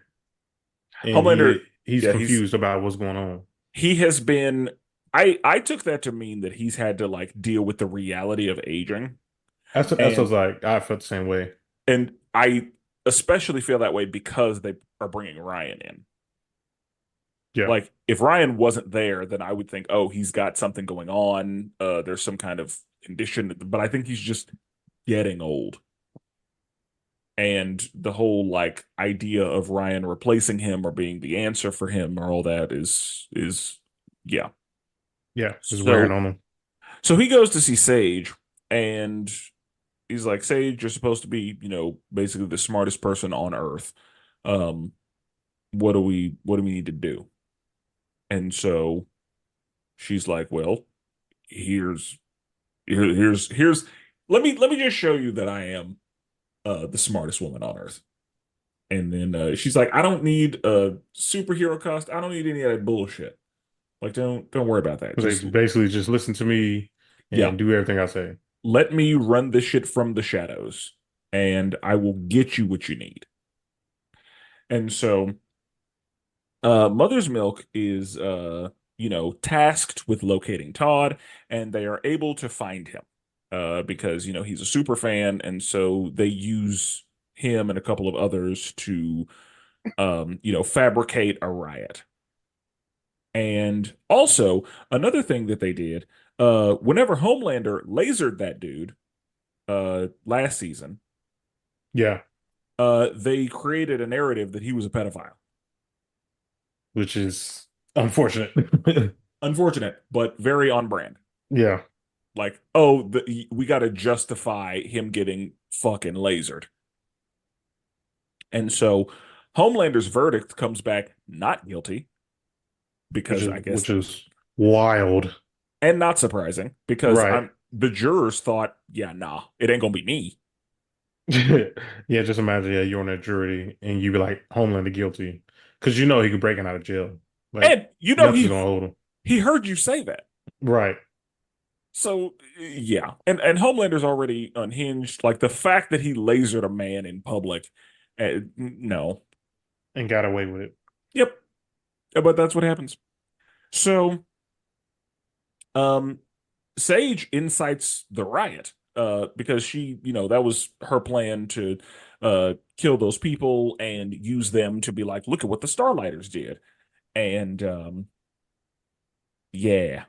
and Homelander, he's yeah, confused about what's going on. he has been I took that to mean that he's had to like deal with the reality of aging. That's what I was And like. I felt the same way. and I especially feel that way because they are bringing Ryan in. Yeah, Like if Ryan wasn't there, then I would think, oh, he's got something going on. There's some kind of condition, but I think he's just getting old. And the whole like idea of Ryan replacing him or being the answer for him or all that is yeah. yeah, just wearing So on him. so he goes to see Sage and he's like, Sage, you're supposed to be, basically the smartest person on Earth. Um, what do we need to do? And so she's like, well, here's let me just show you that I am the smartest woman on Earth. And then she's like, I don't need a superhero cost. I don't need any of that bullshit. Like, don't worry about that. They Just basically just listen to me yeah, and do everything I say. let me run this shit from the shadows, and I will get you what you need. And so Mother's Milk is tasked with locating Todd, and they are able to find him because he's a super fan, and so they use him and a couple of others to fabricate a riot. And also another thing that they did, whenever Homelander lasered that dude last season, Yeah, they created a narrative that he was a pedophile. which is unfortunate. Unfortunate, but very on brand. Yeah, Like, oh, we got to justify him getting fucking lasered. And so Homelander's verdict comes back not guilty which because is I guess, which is wild. and not surprising because Right. the jurors thought, yeah, nah, it ain't gonna be me. Yeah, just imagine, yeah, you're on that jury and you be like Homelander guilty. Because you know he could break out of jail. Like And nothing's gonna hold him. he heard you say that. Right. So yeah, and Homelander's already unhinged. Like the fact that he lasered a man in public, no, And got away with it. yep, but that's what happens. So, um, Sage incites the riot, because she, that was her plan to, kill those people and use them to be like, look at what the Starlighters did, and yeah,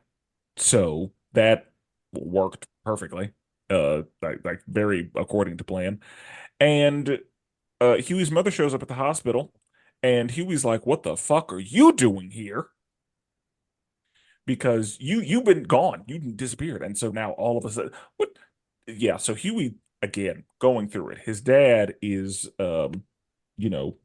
so that worked perfectly, like very according to plan, and Huey's mother shows up at the hospital, and Huey's like, "What the fuck are you doing here?" Because you've been gone, you disappeared, and so now all of a sudden, what? Yeah, so Huey again going through it. His dad is, you know,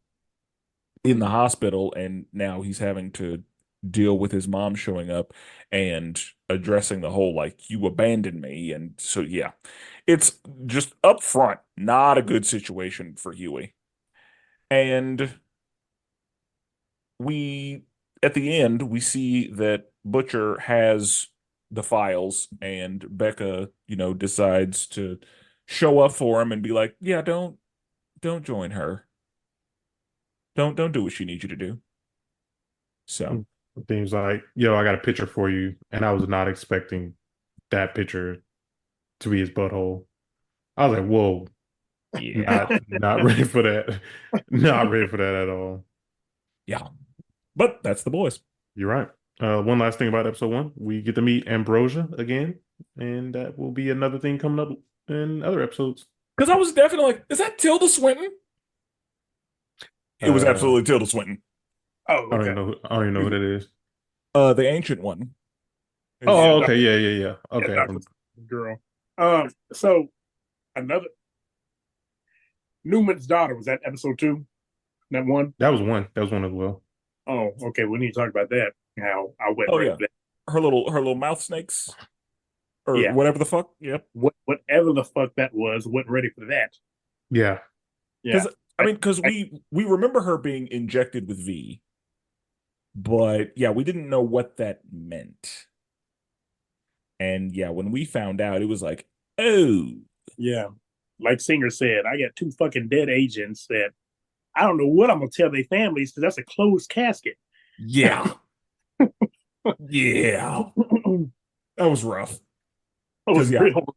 in the hospital, and now he's having to deal with his mom showing up and addressing the whole like you abandoned me. And so yeah, it's just up front, not a good situation for Huey. And we at the end we see that Butcher has the files and Becca, decides to show up for him and be like, "Yeah, don't join her. Don't do what she needs you to do." So, Things like, yo, I got a picture for you, and I was not expecting that picture to be his butthole. I was like, whoa, yeah. not ready for that. Not ready for that at all. Yeah. But that's the boys. You're right. One last thing about episode one, we get to meet Ambrosia again, and that will be another thing coming up in other episodes. Because I was definitely like, is that Tilda Swinton? It was Uh, absolutely Tilda Swinton. Oh, I don't okay. even know. I don't even know who that is. The ancient one. Yeah, Oh, okay, yeah. yeah, Okay, Dr. Girl. So another Newman's daughter was that episode 2? That one? that was one. That was one as well. Oh, okay. We need to talk about that. How I went Oh ready yeah. for that. Her little mouth snakes or Yeah. whatever the fuck. Yep. Whatever the fuck that was, wasn't ready for that. Yeah, Yeah. Because we remember her being injected with V, but yeah, we didn't know what that meant. And yeah, when we found out, it was like, oh, Yeah. Like Singer said, I got 2 fucking dead agents that I don't know what I'm gonna tell their families because that's a closed casket. yeah, yeah, That that was rough. was Because yeah, real.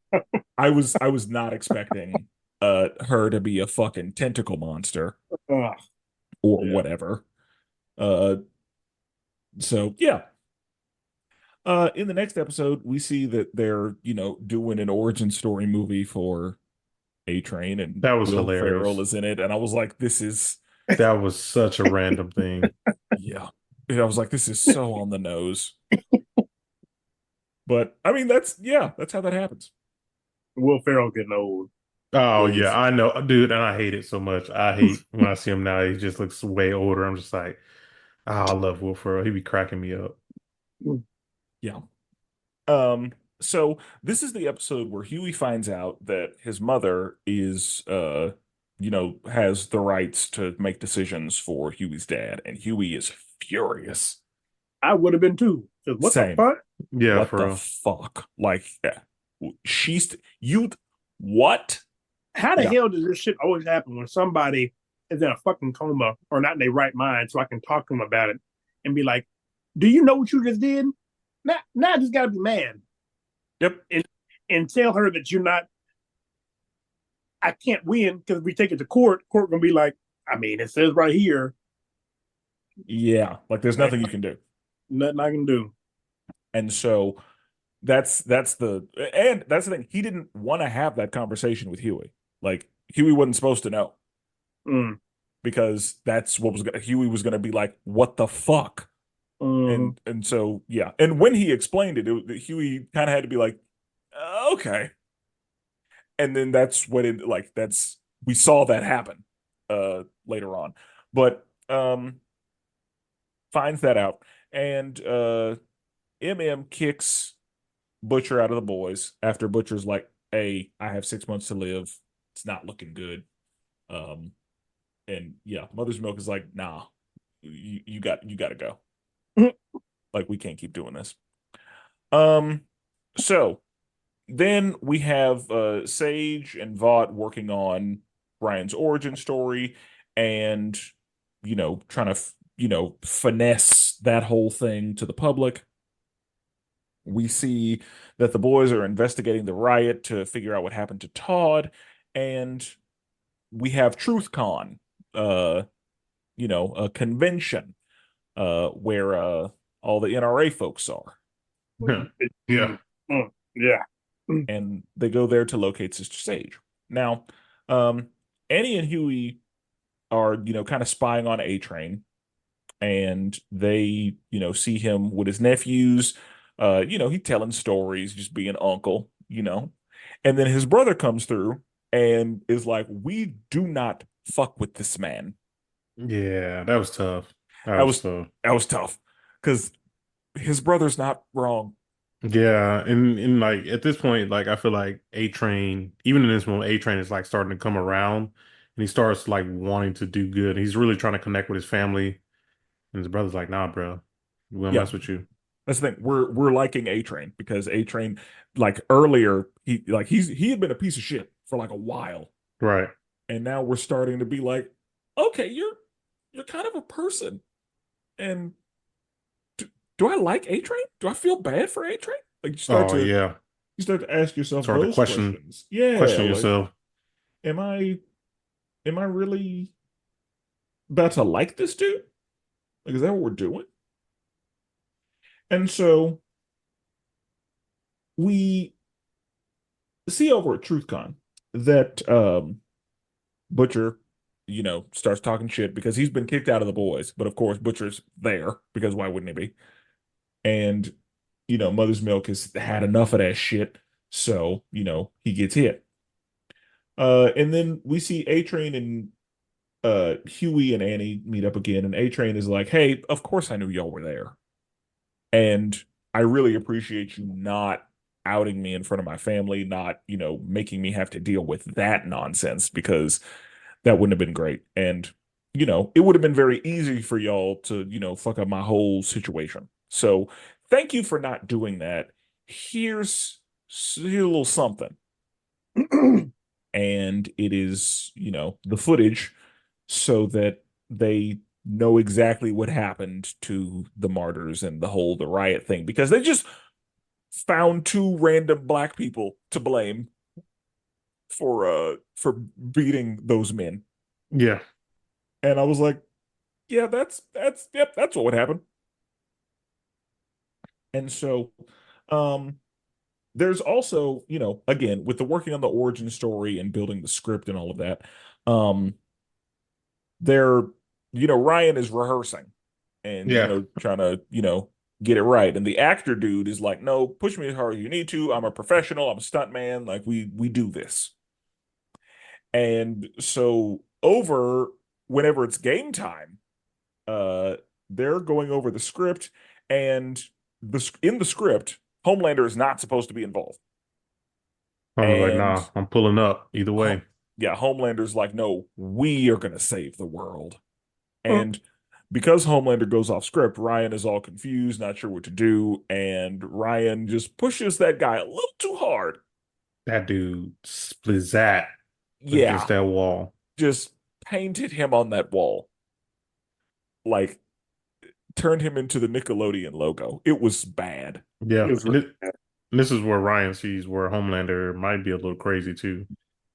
I was not expecting her to be a fucking tentacle monster Uh, or yeah. whatever. Uh, so yeah. In the next episode, we see that they're, doing an origin story movie for A Train, and that was Will Ferrell hilarious. is in it, and I was like, this is That was such a random thing. yeah. And I was like, this is so on the nose. But I mean, that's how that happens. Will Ferrell getting old. Oh yeah, Please. I know, dude, and I hate it so much. I hate when I see him now. He just looks way older. I'm just like, oh, I love Will Ferrell. He be cracking me up. Yeah. So this is the episode where Huey finds out that his mother is has the rights to make decisions for Huey's dad, and Huey is furious. I would have been too. 'Cause what the Same. fuck? Yeah, What for the real. fuck? Like, she's you what? How the Yeah. hell does this shit always happen when somebody is in a fucking coma or not in their right mind so I can talk to them about it and be like, do you know what you just did? Now I just gotta be mad Yep. and tell her that you're not I can't win because if we take it to court gonna be like, I mean, it says right here, Yeah. Like there's nothing you can do. nothing I can do. And so that's the thing. He didn't want to have that conversation with Huey. Like Huey wasn't supposed to know Mm, because that's what Huey was gonna be like, what the fuck? mm, And so yeah. And when he explained it, Huey kind of had to be like, okay. And then that's what it like that's we saw that happen later on. But finds that out and MM kicks Butcher out of the boys after Butcher's like, hey, I have 6 months to live. It's not looking good. Um, and yeah, Mother's Milk is like, nah, you got to go. mm. Like we can't keep doing this. Um, so then we have Sage and Vought working on Brian's origin story and trying to finesse that whole thing to the public. We see that the boys are investigating the riot to figure out what happened to Todd, and we have TruthCon, uh, a convention where all the NRA folks are, Yeah. Yeah. and they go there to locate Sister Sage. Now, um, Annie and Huey are, kind of spying on A Train, and they, see him with his nephews. He telling stories, just being uncle. And then his brother comes through and is like, we do not fuck with this man. Yeah, that was tough. That That was was tough. that was tough. Because his brother's not wrong. Yeah, and like at this point, like I feel like A Train, even in this moment, A Train is like starting to come around, and he starts like wanting to do good. He's really trying to connect with his family, and his brother's like, "Nah, bro, we gonna Yeah, mess with you." that's the thing. We're liking A Train because A Train, like earlier, he had been a piece of shit for like a while, Right. and now we're starting to be like, okay, you're kind of a person, and do I like A Train? Do I feel bad for A Train? Like Oh yeah. you start to ask yourself Start to those questions. Yeah, question like yourself. am I am I really about to like this dude? Like, is that what we're doing? And so we see over at TruthCon that Butcher, starts talking shit because he's been kicked out of the boys. But of course, Butcher's there because why wouldn't he be? And Mother's Milk has had enough of that shit, so he gets hit. And then we see A Train and Huey and Annie meet up again, and A Train is like, "Hey, of course I knew y'all were there, and I really appreciate you not outing me in front of my family, not making me have to deal with that nonsense because that wouldn't have been great, and it would have been very easy for y'all to fuck up my whole situation. So thank you for not doing that. Here's a little something." And it is the footage so that they know exactly what happened to the martyrs and the riot thing because they just found two random black people to blame for beating those men. Yeah. And I was like, yeah, yep, that's what would happen. And so there's also, again, with the working on the origin story and building the script and all of that, um they're Ryan is rehearsing and Yeah. trying to get it right, and the actor dude is like, no, push me as hard as you need to, I'm a professional, I'm a stunt man, like we do this. And so over whenever it's game time, uh they're going over the script, and in the script Homelander is not supposed to be involved. I'm like, And nah, I'm pulling up either way. yeah, Homelander's like, no, we are going to save the world. And because Homelander goes off script, Ryan is all confused, not sure what to do, and Ryan just pushes that guy a little too hard. That dude splizzat against Yeah, that wall. just painted him on that wall, like turned him into the Nickelodeon logo. It was bad. Yeah. It was And this is where Ryan sees where Homelander might be a little crazy too.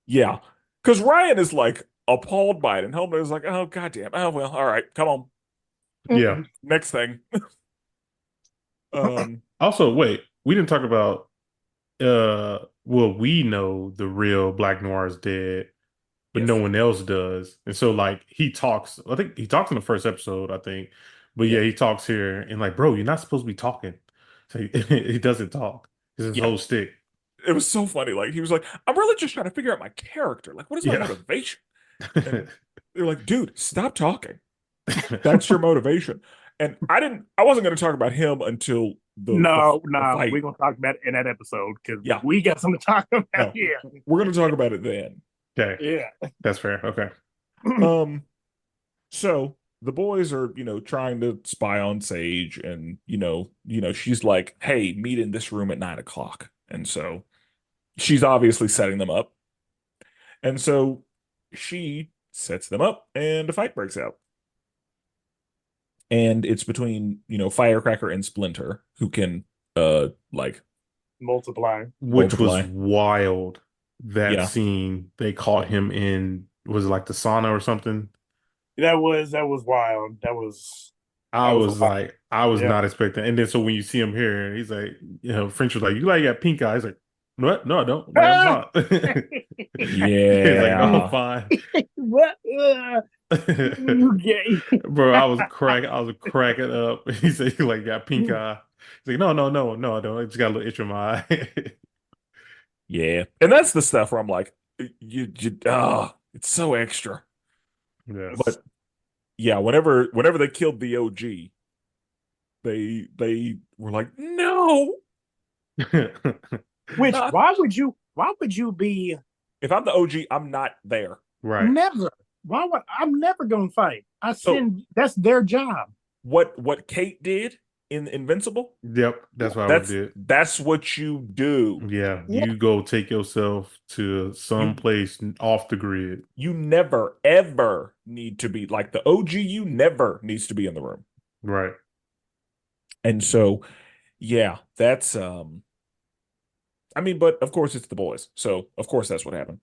Yeah, because Ryan is like appalled by it, and Homelander's like, oh goddamn, oh well, all right, come on, Yeah. next thing. Um, Also, wait, we didn't talk about well, we know the real Black Noir is dead, but no yes, one else does. And so like he talks, I think he talks in the first episode, I think. But yeah, yeah, he talks here and like, bro, you're not supposed to be talking. So he doesn't talk. It's his yeah. whole stick. It was so funny. Like he was like, I'm really just trying to figure out my character. Like, what is my Yeah. motivation? And they're like, dude, stop talking. That's your motivation. And I wasn't going to talk about him until no, the no, fight. we're gonna talk about it in that episode because Yeah, we got something to talk about no, here. we're going to talk about it then. Okay. Yeah. That's fair. Okay. Um, so the boys are, trying to spy on Sage, and she's like, "Hey, meet in this room at 9 o'clock." And so she's obviously setting them up, and so she sets them up, and a fight breaks out, and it's between Firecracker and Splinter, who can like Multiply. Which was multiply. wild. That Yeah, scene, they caught him in, was it like the sauna or something? That was wild. I That was was wild. like, I was Yeah. not expecting. And then so when you see him here, he's like, French was like, you like got pink eye. He's like, what? No, I don't. Like, I'm hot. He's like, no, I'm yeah. fine. What? Okay. Bro, I was cracking up. He said, you like got pink eye. He's like, no, no, no, no, I don't. I just got a little itch in my eye. Yeah, and that's the stuff where I'm like, it's so extra. Yeah. But yeah, whenever they killed the OG, They were like, no, Which not why would you be if I'm the OG, I'm not there. Right. never? Why would I'm never gonna fight? So That's their job. what Kate did in Invincible, Yep. That's what I would that's do. that's what you do. Yeah. Yeah. You go take yourself to some You place off the grid. you never ever need to be like the OG, you never needs to be in the room. Right. And so yeah, that's I mean, but of course it's the boys. So of course that's what happened.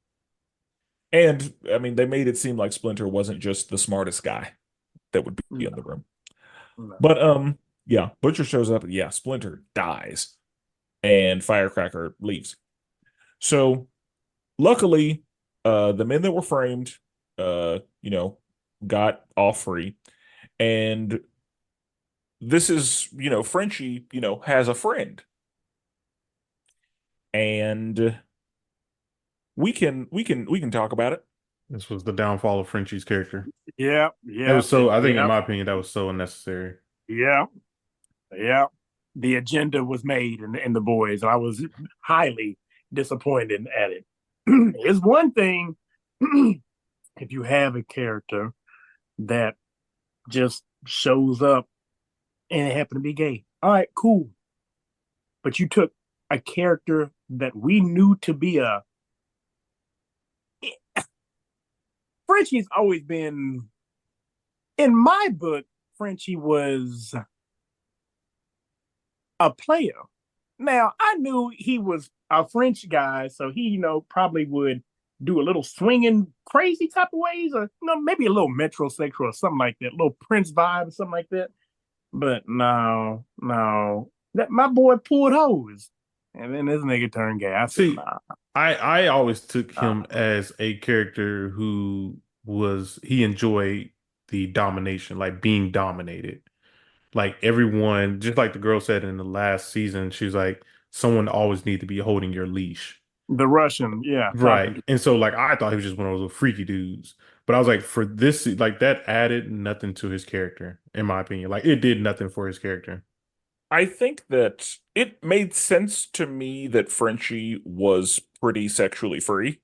And I mean, they made it seem like Splinter wasn't just the smartest guy that would be in the room. No. But yeah, Butcher shows up, and yeah, Splinter dies and Firecracker leaves. So luckily, the men that were framed got off free. And this is, Frenchie, has a friend. And we can talk about it. This was the downfall of Frenchie's character. Yeah, That yeah, was so, I think, in yeah, my opinion, that was so unnecessary. yeah, yeah. The agenda was made in the boys, and I was highly disappointed at it. It's one thing if you have a character that just shows up and it happened to be gay. All right, cool. But you took a character that we knew to be a Frenchie's always been in my book, Frenchie was a player. Now, I knew he was a French guy, so he, probably would do a little swinging crazy type of ways, or maybe a little metrosexual or something like that, a little Prince vibe or something like that. But no, that my boy pulled hose, and then this nigga turned gay. I said, See, nah. I always took him as a character who he enjoyed the domination, like being dominated. Like everyone, just like the girl said in the last season, she's like, someone always need to be holding your leash. The Russian, yeah, Right. talking. And so like I thought he was just one of those little freaky dudes. But I was like, for this, like that added nothing to his character, in my opinion. Like it did nothing for his character. I think that it made sense to me that Frenchie was pretty sexually free.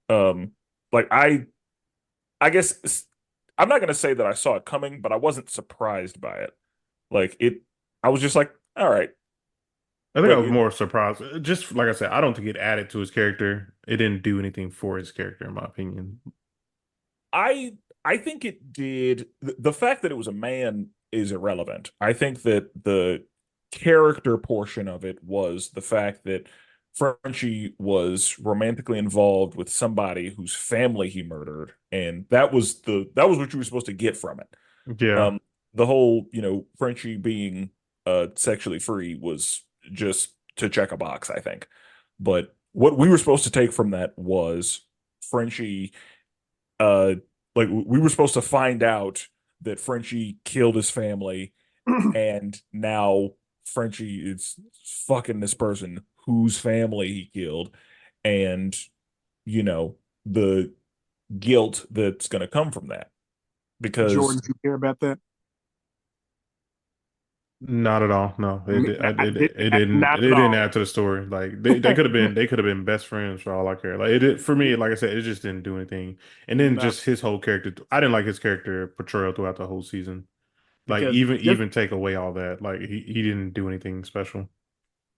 Um, like I guess I'm not gonna say that I saw it coming, but I wasn't surprised by it. Like I was just like, all right. I think I But was more surprised. Just like I said, I don't think it added to his character. It didn't do anything for his character, in my opinion. I I think it did. The fact that it was a man is irrelevant. I think that the character portion of it was the fact that Frenchie was romantically involved with somebody whose family he murdered, and that was what you were supposed to get from it. Yeah. Um, the whole, Frenchie being sexually free was just to check a box, I think. But what we were supposed to take from that was Frenchie uh like we were supposed to find out that Frenchie killed his family, and now Frenchie is fucking this person whose family he killed, and the guilt that's going to come from that because Jordan, you care about that? Not at all. No, it Not at didn't all. add to the story. Like they could have been best friends for all I care. Like it did for me, like I said, it just didn't do anything. And then No, just his whole character, I didn't like his character portrayal throughout the whole season. Like because even take away all that, like he didn't do anything special.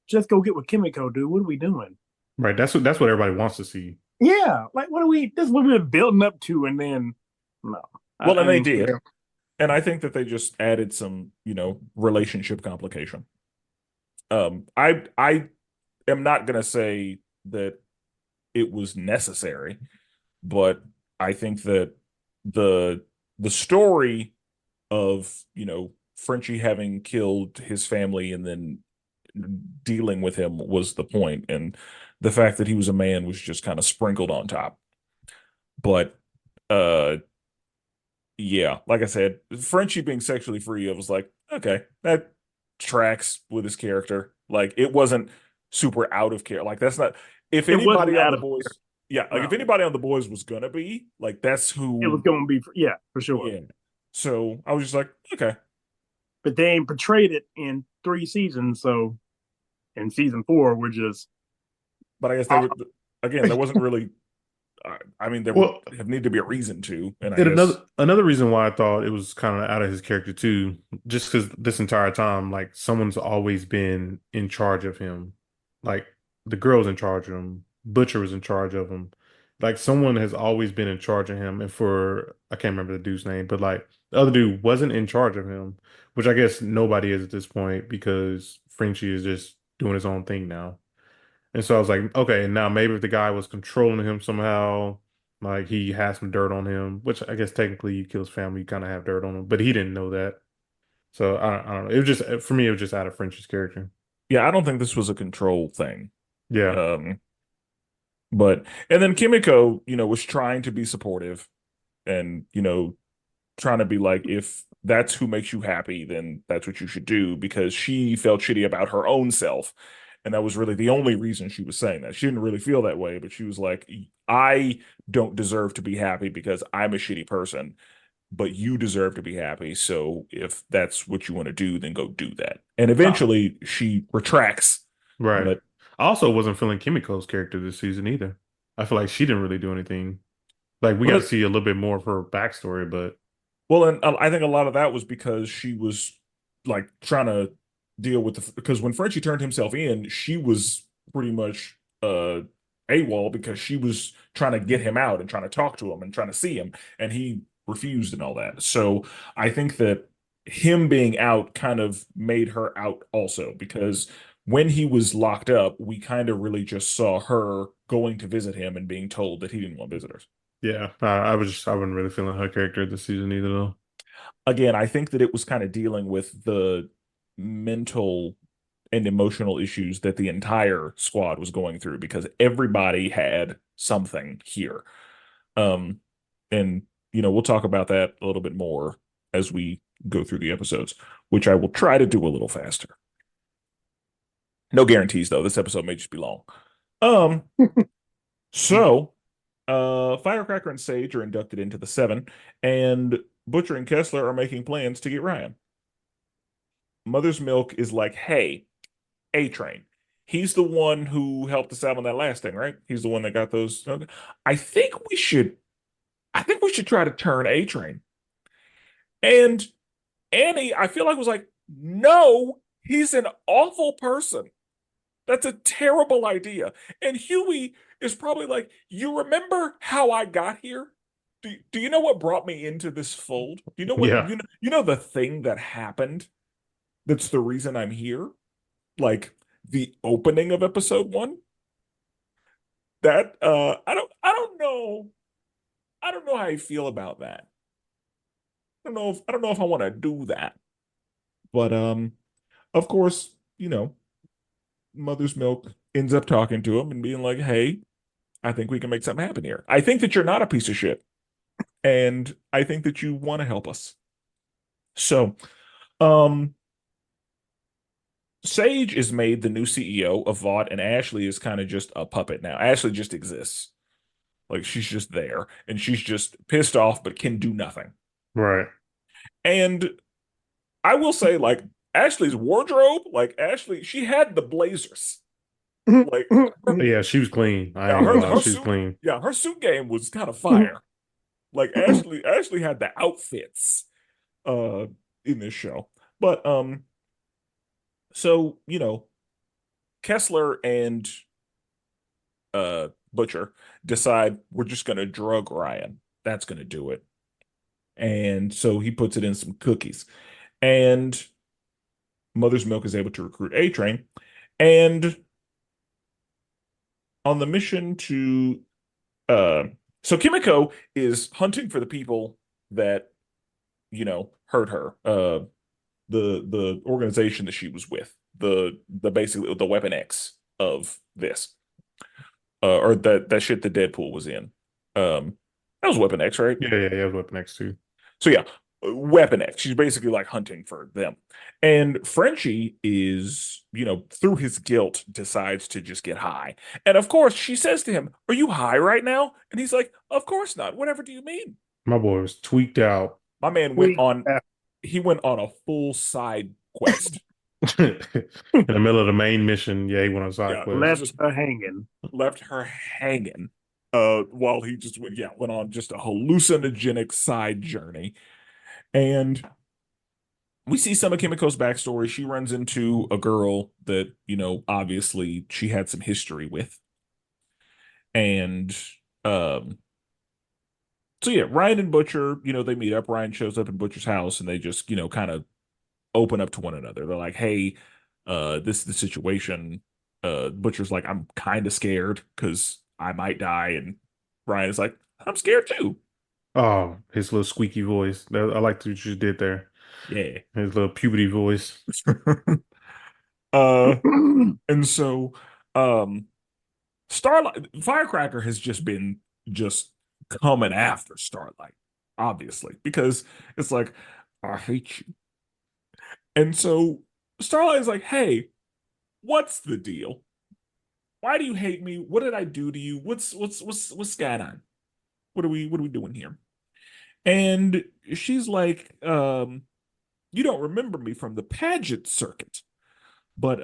just go get with Kimiko, dude. What are we doing? Right. That's what everybody wants to see. Yeah, like what are we? This is what we've been building up to, and then no, well, and I they didn't did. care. And I think that they just added some, relationship complication. I am not gonna say that it was necessary, but I think that the the story of, Frenchie having killed his family and then dealing with him was the point, and the fact that he was a man was just kind of sprinkled on top. But uh yeah, like I said, Frenchie being sexually free, I was like, okay, that tracks with his character. Like it wasn't super out of care. Like that's not if It wasn't anybody on out the of boys, yeah, like if no. anybody on the boys was gonna be, like that's It was who, going to be yeah, for sure. yeah. So I was just like, okay. but they ain't portrayed it in 3 seasons. So in season 4, we're just But I guess they were again. There wasn't really. I mean, there would Well, have needed to be a reason to, and I and guess. another reason why I thought it was kind of out of his character too, just because this entire time, like someone's always been in charge of him, like the girl's in charge of him, Butcher was in charge of him, like someone has always been in charge of him. And for I can't remember the dude's name, but like the other dude wasn't in charge of him, which I guess nobody is at this point because Frenchie is just doing his own thing now. And so I was like, okay, now maybe if the guy was controlling him somehow, like he has some dirt on him, which I guess technically you kill his family, you kind of have dirt on him, but he didn't know that. So I don't know. It was just for me, it was just out of French's character. Yeah, I don't think this was a control thing. Yeah, Um, but and then Kimiko, was trying to be supportive and trying to be like, if that's who makes you happy, then that's what you should do because she felt shitty about her own self. And that was really the only reason she was saying that. She didn't really feel that way, but she was like, I don't deserve to be happy because I'm a shitty person, but you deserve to be happy. So if that's what you want to do, then go do that. And Ah, eventually she retracts, right. but I also wasn't feeling Kimiko's character this season either. I feel like she didn't really do anything. Like we got to well, see a little bit more of her backstory, but Well, and I think a lot of that was because she was like trying to deal with because when Frenchie turned himself in, she was pretty much AWOL because she was trying to get him out and trying to talk to him and trying to see him, and he refused and all that. So I think that him being out kind of made her out also because when he was locked up, we kind of really just saw her going to visit him and being told that he didn't want visitors. yeah, I wasn't really feeling her character this season either though. Again, I think that it was kind of dealing with the mental and emotional issues that the entire squad was going through because everybody had something here. Um, and we'll talk about that a little bit more as we go through the episodes, which I will try to do a little faster. No guarantees though. This episode may just be long. Um, so Firecracker and Sage are inducted into the Seven, and Butcher and Kessler are making plans to get Ryan. Mother's Milk is like, hey, A Train. He's the one who helped us out on that last thing, right? He's the one that got those. Okay. I think we should. I think we should try to turn A Train. And Annie, I feel like was like, no, he's an awful person. That's a terrible idea. And Huey is probably like, you remember how I got here? Do you know what brought me into this fold? Do you know what Yeah, you know the thing that happened that's the reason I'm here? Like the opening of episode 1? That I don't know how I feel about that. I don't know if I want to do that. But of course, Mother's Milk ends up talking to him and being like, "Hey, I think we can make something happen here. I think that you're not a piece of shit, and I think that you want to help us." So, um, Sage is made the new CEO of Vought, and Ashley is kind of just a puppet now. Ashley just exists. Like she's just there, and she's just pissed off, but can do nothing. right. And I will say, like, Ashley's wardrobe, like Ashley, she had the blazers. Like her, Yeah, she was clean. I yeah, ain't gonna lie, her she was suit, clean. yeah, her suit game was kind of fire. Like Ashley had the outfits uh in this show. But so, Kessler and Butcher decide we're just gonna drug Ryan. That's gonna do it. And so he puts it in some cookies. And Mother's Milk is able to recruit A Train. And on the mission to uh so Kimiko is hunting for the people that, hurt her. The organization that she was with, the basically the Weapon X of this. Or that shit that Deadpool was in. That was Weapon X, right? Yeah, it was Weapon X too. So yeah, Weapon X. She's basically like hunting for them. And Frenchie is, through his guilt, decides to just get high. And of course, she says to him, "Are you high right now?" And he's like, "Of course not. Whatever do you mean?" My boy was tweaked out. My man went Week on after. he went on a full side quest. In the middle of the main mission, yeah, he went on a side Yeah, quest. Left just her hanging. left her hanging. While he just went on just a hallucinogenic side journey. And we see some of Kimiko's backstory. She runs into a girl that, obviously she had some history with. And um, so yeah, Ryan and Butcher, they meet up. Ryan shows up in Butcher's house and they just, kind of open up to one another. They're like, hey, this is the situation. Butcher's like, I'm kind of scared because I might die. And Ryan is like, I'm scared too. Oh, his little squeaky voice. I liked what you did there. Yeah. His little puberty voice. uh, and so, um, Starlight Firecracker has just coming after Starlight, obviously, because it's like, I hate you. And so Starlight is like, hey, what's the deal? Why do you hate me? What did I do to you? What's going on? What are we doing here? And she's like, you don't remember me from the pageant circuit, but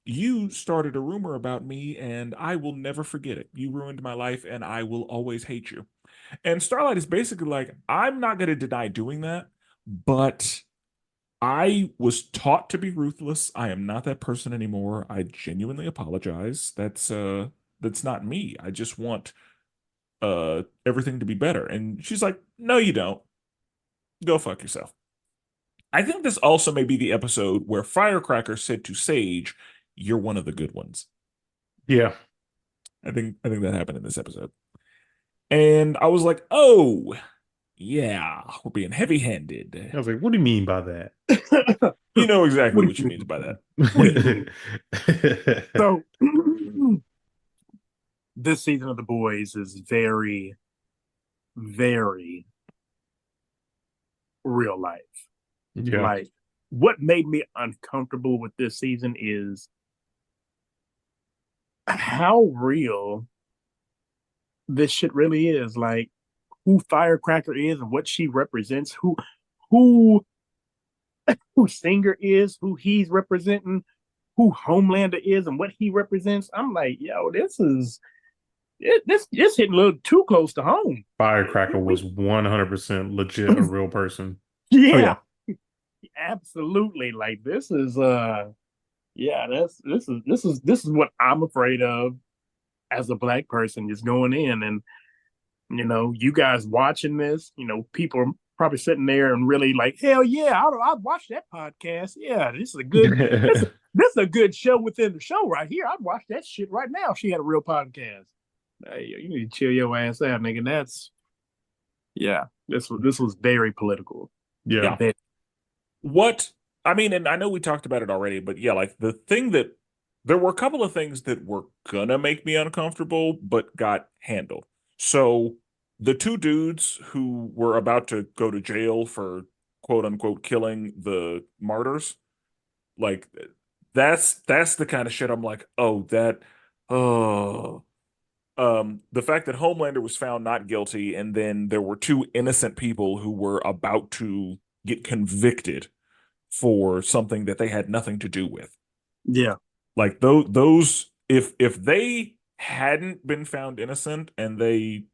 you started a rumor about me and I will never forget it. You ruined my life and I will always hate you. And Starlight is basically like, I'm not going to deny doing that, but I was taught to be ruthless. I am not that person anymore. I genuinely apologize. That's not me. I just want everything to be better. And she's like, "No, you don't. Go fuck yourself." I think this also may be the episode where Firecracker said to Sage, "You're one of the good ones." Yeah. I think that happened in this episode. And I was like, "Oh, yeah, we're being heavy-handed." I was like, what do you mean by that? You know exactly What what do she you means by that. What do you mean? So this season of The Boys is very, very real life. Yeah. Like, what made me uncomfortable with this season is how real this shit really is. Like, who Firecracker is and what she represents, who who Singer is, who he's representing, who Homelander is and what he represents. I'm like, yo, this hitting a little too close to home. Firecracker was 100% legit a real person. Oh Yeah, yeah. absolutely. Like this is yeah, this is what I'm afraid of as a black person just going in. And you guys watching this, people are probably sitting there and really like, hell yeah, I'd watch that podcast. Yeah, this is a good show within the show right here. I'd watch that shit right now if she had a real podcast. Hey, you need to chill your ass out, nigga. Yeah, this was very political. Yeah. Yeah. What I mean, and I know we talked about it already, but yeah, like the thing that there were a couple of things that were gonna make me uncomfortable, but got handled. So the two dudes who were about to go to jail for quote unquote killing the martyrs, like that's the kind of shit I'm like, oh, oh. The fact that Homelander was found not guilty, and then there were two innocent people who were about to get convicted for something that they had nothing to do with. Yeah, Like those if they hadn't been found innocent and they,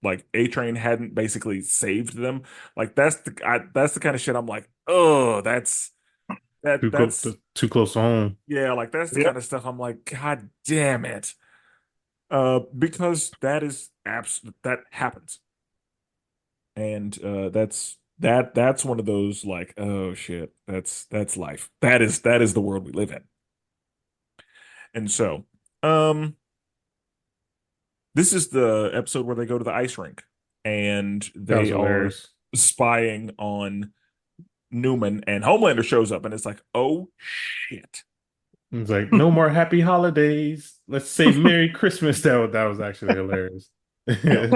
like A Train hadn't basically saved them, like that's the kind of shit I'm like, oh, that's Too close to home. yeah, like that's the yeah, kind of stuff I'm like, God damn it. Because that happens. And that's one of those like, oh shit, that's life. That is the world we live in. And so, um, this is the episode where they go to the ice rink and That was they are hilarious. spying on Newman, and Homelander shows up and it's like, oh shit. It's like, no more happy holidays. Let's say Merry Christmas. That was actually hilarious. Yeah. When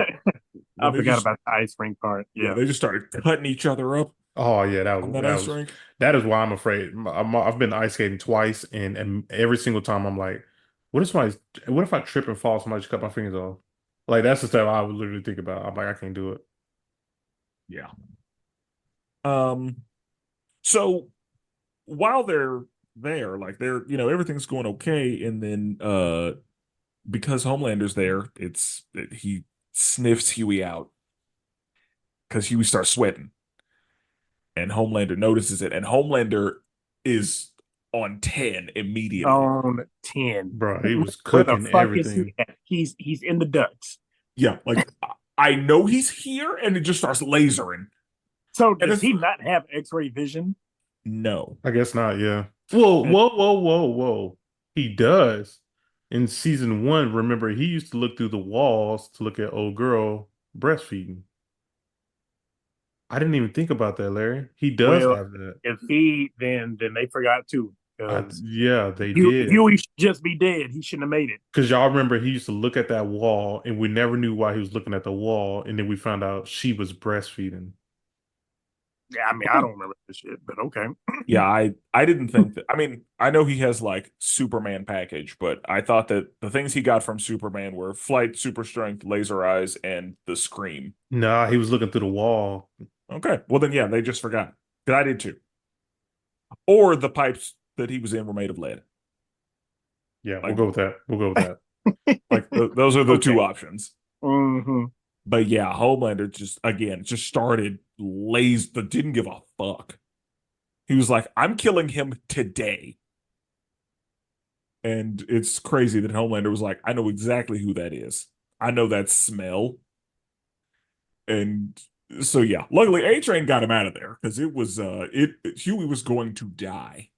I they forgot just about the ice rink part. yeah, Yeah, they just started cutting each other up Oh yeah, on that ice rink. that is why I'm afraid. I've been ice skating twice, and every single time I'm like, what if I trip and fall? Somebody just cut my fingers off. Like that's the stuff I would literally think about. I'm like, I can't do it. Yeah. Um, So while they're there, like everything's going okay, and then because Homelander's there, he sniffs Huey out because Huey starts sweating, and Homelander notices it, and Homelander is on 10 immediately. On 10. Bro, he was Where the cooking fuck is he everything. at? He's in the ducks. Yeah, like I know he's here, and it just starts lasering. So And does it's he not have X-ray vision? no. I guess not, yeah. Whoa. He does. In season 1, remember, he used to look through the walls to look at old girl breastfeeding. I didn't even think about that, Larry. He does Well, have that. if he then they forgot too. Because Yeah, they did. Huey should just be dead. He shouldn't have made it. Because y'all remember he used to look at that wall and we never knew why he was looking at the wall. And then we found out she was breastfeeding. Yeah, I mean, I don't remember this shit, but okay. Yeah, I didn't think that. I mean, I know he has like Superman package, but I thought that the things he got from Superman were flight, super strength, laser eyes, and the scream. Nah, he was looking through the wall. Okay, well then, yeah, they just forgot. That I did too. Or the pipes that he was in were made of lead. Yeah, Like- we'll go with that. We'll go with that. Like those are the two Okay. options. Mm-hmm. But yeah, Homelander just started didn't give a fuck. He was like, I'm killing him today. And it's crazy that Homelander was like, I know exactly who that is. I know that smell. And so yeah, luckily A-Train got him out of there because it was Huey was going to die.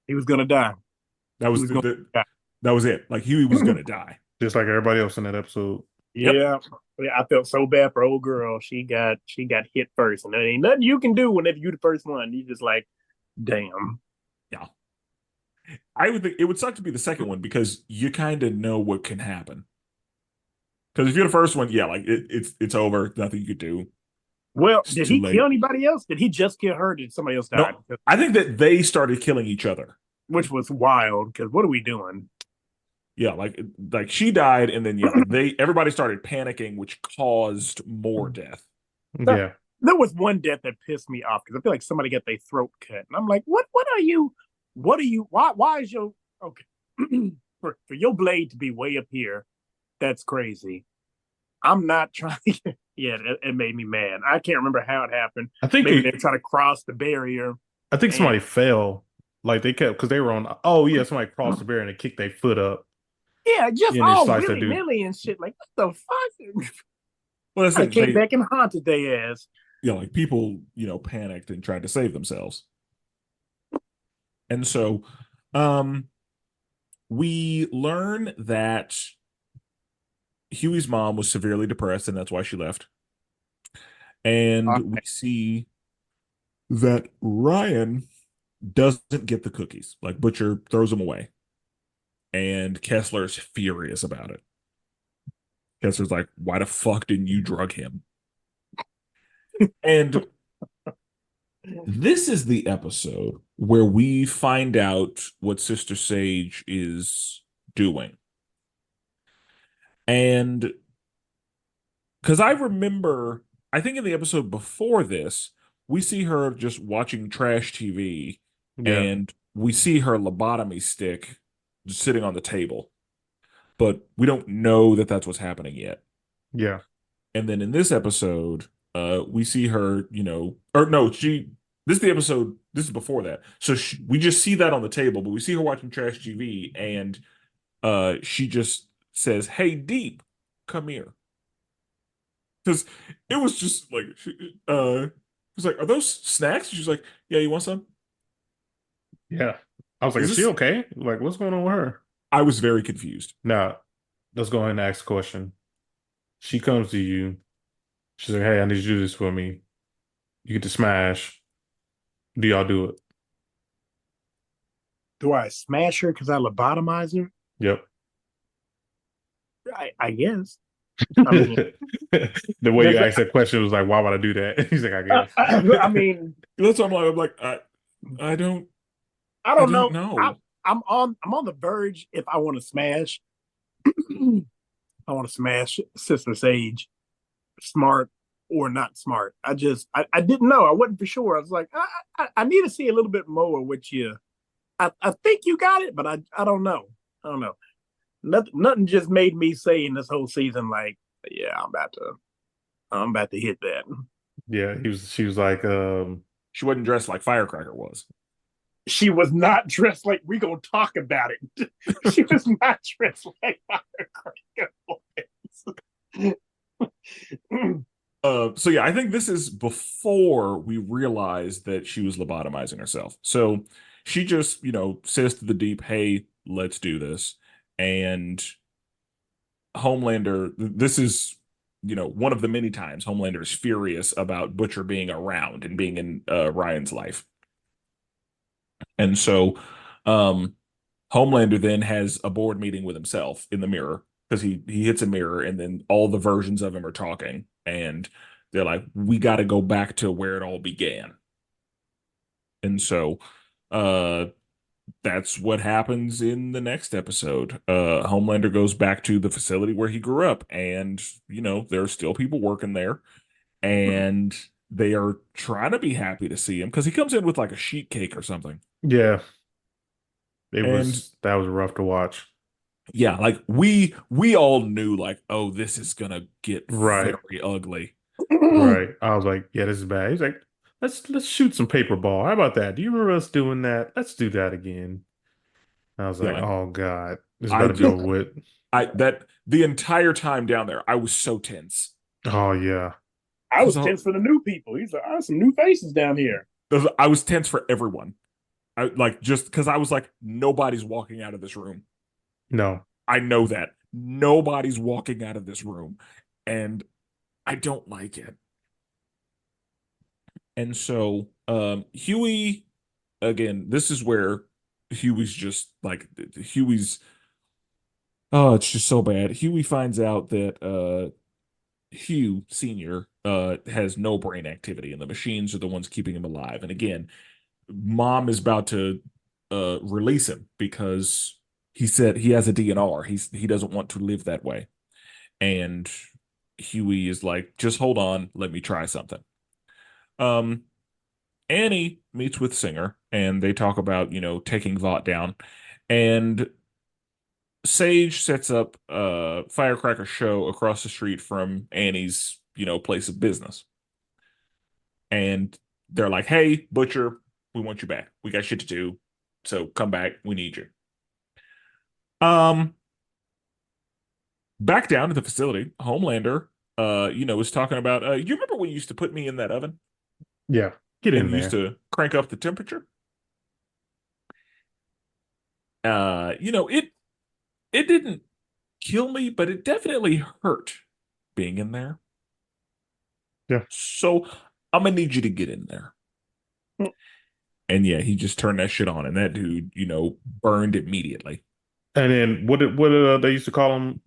He was gonna die. That was He was gonna die. that was it. Like Huey was gonna die. Just like everybody else in that episode. Yep. Yeah. I felt so bad for old girl. She got hit first, and there ain't nothing you can do whenever you the first one. You just like, damn. Yeah. I would think it would suck to be the second one because you kind of know what can happen. Because if you're the first one, yeah, like it's over. Nothing you could do. Well, It's did too he late. kill anybody else? Did he just kill her? Did somebody else die? No, I think that they started killing each other. Which was wild. Because what are we doing? Yeah, like she died, and then yeah, like everybody started panicking, which caused more death. Yeah. There was one death that pissed me off because I feel like somebody got their throat cut, and I'm like, what are you? What are you? Why is your okay for your blade to be way up here? That's crazy. I'm not trying. Yeah, it made me mad. I can't remember how it happened. I think Maybe they're trying to cross the barrier. somebody fell. Like they kept because they were on. Oh yeah, somebody crossed the barrier and they kicked their foot up. Yeah, just Yeah, and they all sliced that willy dude. nilly and shit. Like what the fuck? Well, that's I it. came back and haunted their ass. Like people, panicked and tried to save themselves. And so, we learn that Huey's mom was severely depressed, and that's why she left. And we see that Ryan doesn't get the cookies. Like Butcher throws them away. And Kessler's furious about it. Kessler's like, why the fuck didn't you drug him? And this is the episode where we find out what Sister Sage is doing. And because I remember, I think in the episode before this, we see her just watching trash TV Yeah. and we see her lobotomy stick just sitting on the table. But we don't know that that's what's happening yet. Yeah. And then in this episode, we see her, this is the episode, this is before that. So we just see that on the table, but we see her watching trash TV and she just says, hey, Deep, come here. Because it was just like, it was like, are those snacks? She's like, yeah, you want some? Yeah. I was like, Is is she this- okay? Like, what's going on with her? I was very confused. Now, let's go ahead and ask a question. She comes to you. She's like, hey, I need you to do this for me. You get to smash. Do y'all do it? Do I smash her because I lobotomize her? Yep. I guess. I mean, The way you asked that question was like, why would I do that? He's like, I guess. I mean, That's what I'm like, I don't I don't know. know. I'm on the verge if I want to smash. I want to smash Sister Sage, smart or not smart. I didn't know. I wasn't for sure. I was like, I need to see a little bit more of what you. I think you got it, but I don't know. I don't know. Nothing just made me say in this whole season like, yeah, I'm about to hit that. Yeah, she was like, She wasn't dressed like Firecracker was. She was not dressed like we gonna talk about it. She was not dressed like Firecracker. So yeah, I think this is before we realized that she was lobotomizing herself. So she just, says to the Deep, "Hey, let's do this." And Homelander, this is, one of the many times Homelander is furious about Butcher being around and being in Ryan's life. And so Homelander then has a board meeting with himself in the mirror because he hits a mirror and then all the versions of him are talking and they're like, we got to go back to where it all began. And so that's what happens in the next episode. Homelander goes back to the facility where he grew up and, there are still people working there and they are trying to be happy to see him because he comes in with like a sheet cake or something. yeah, And that was rough to watch. yeah, like we all knew like, oh, this is gonna get Right. very ugly. Right. I was like, yeah, this is bad. He's like, let's shoot some paper ball. How about that? Do you remember us doing that? Let's do that again. I was Yeah, like, like oh God, this is I about to be just over with. I that the entire time down there, I was so tense. Oh yeah. I was tense for the new people. He's like, some new faces down here. I was tense for everyone. I like just because I was like, nobody's walking out of this room. No. I know that. Nobody's walking out of this room. And I don't like it. And so Huey, again, this is where Huey's just like Huey's oh, it's just so bad. Huey finds out that Hugh Sr. Has no brain activity and the machines are the ones keeping him alive. And again, Mom is about to release him because he said he has a DNR. He doesn't want to live that way. And Huey is like, just hold on, let me try something. Um, Annie meets with Singer and they talk about, taking Vought down. And Sage sets up a firecracker show across the street from Annie's, place of business. And they're like, hey, Butcher, we want you back. We got shit to do. So come back. We need you. Um, Back down to the facility, Homelander, was talking about, you remember when you used to put me in that oven Yeah. Get in and you used there. to crank up the temperature? It didn't kill me, but it definitely hurt being in there. Yeah. So I'm gonna need you to get in there. And yeah, he just turned that shit on, and that dude, burned immediately. And then what they used to call him?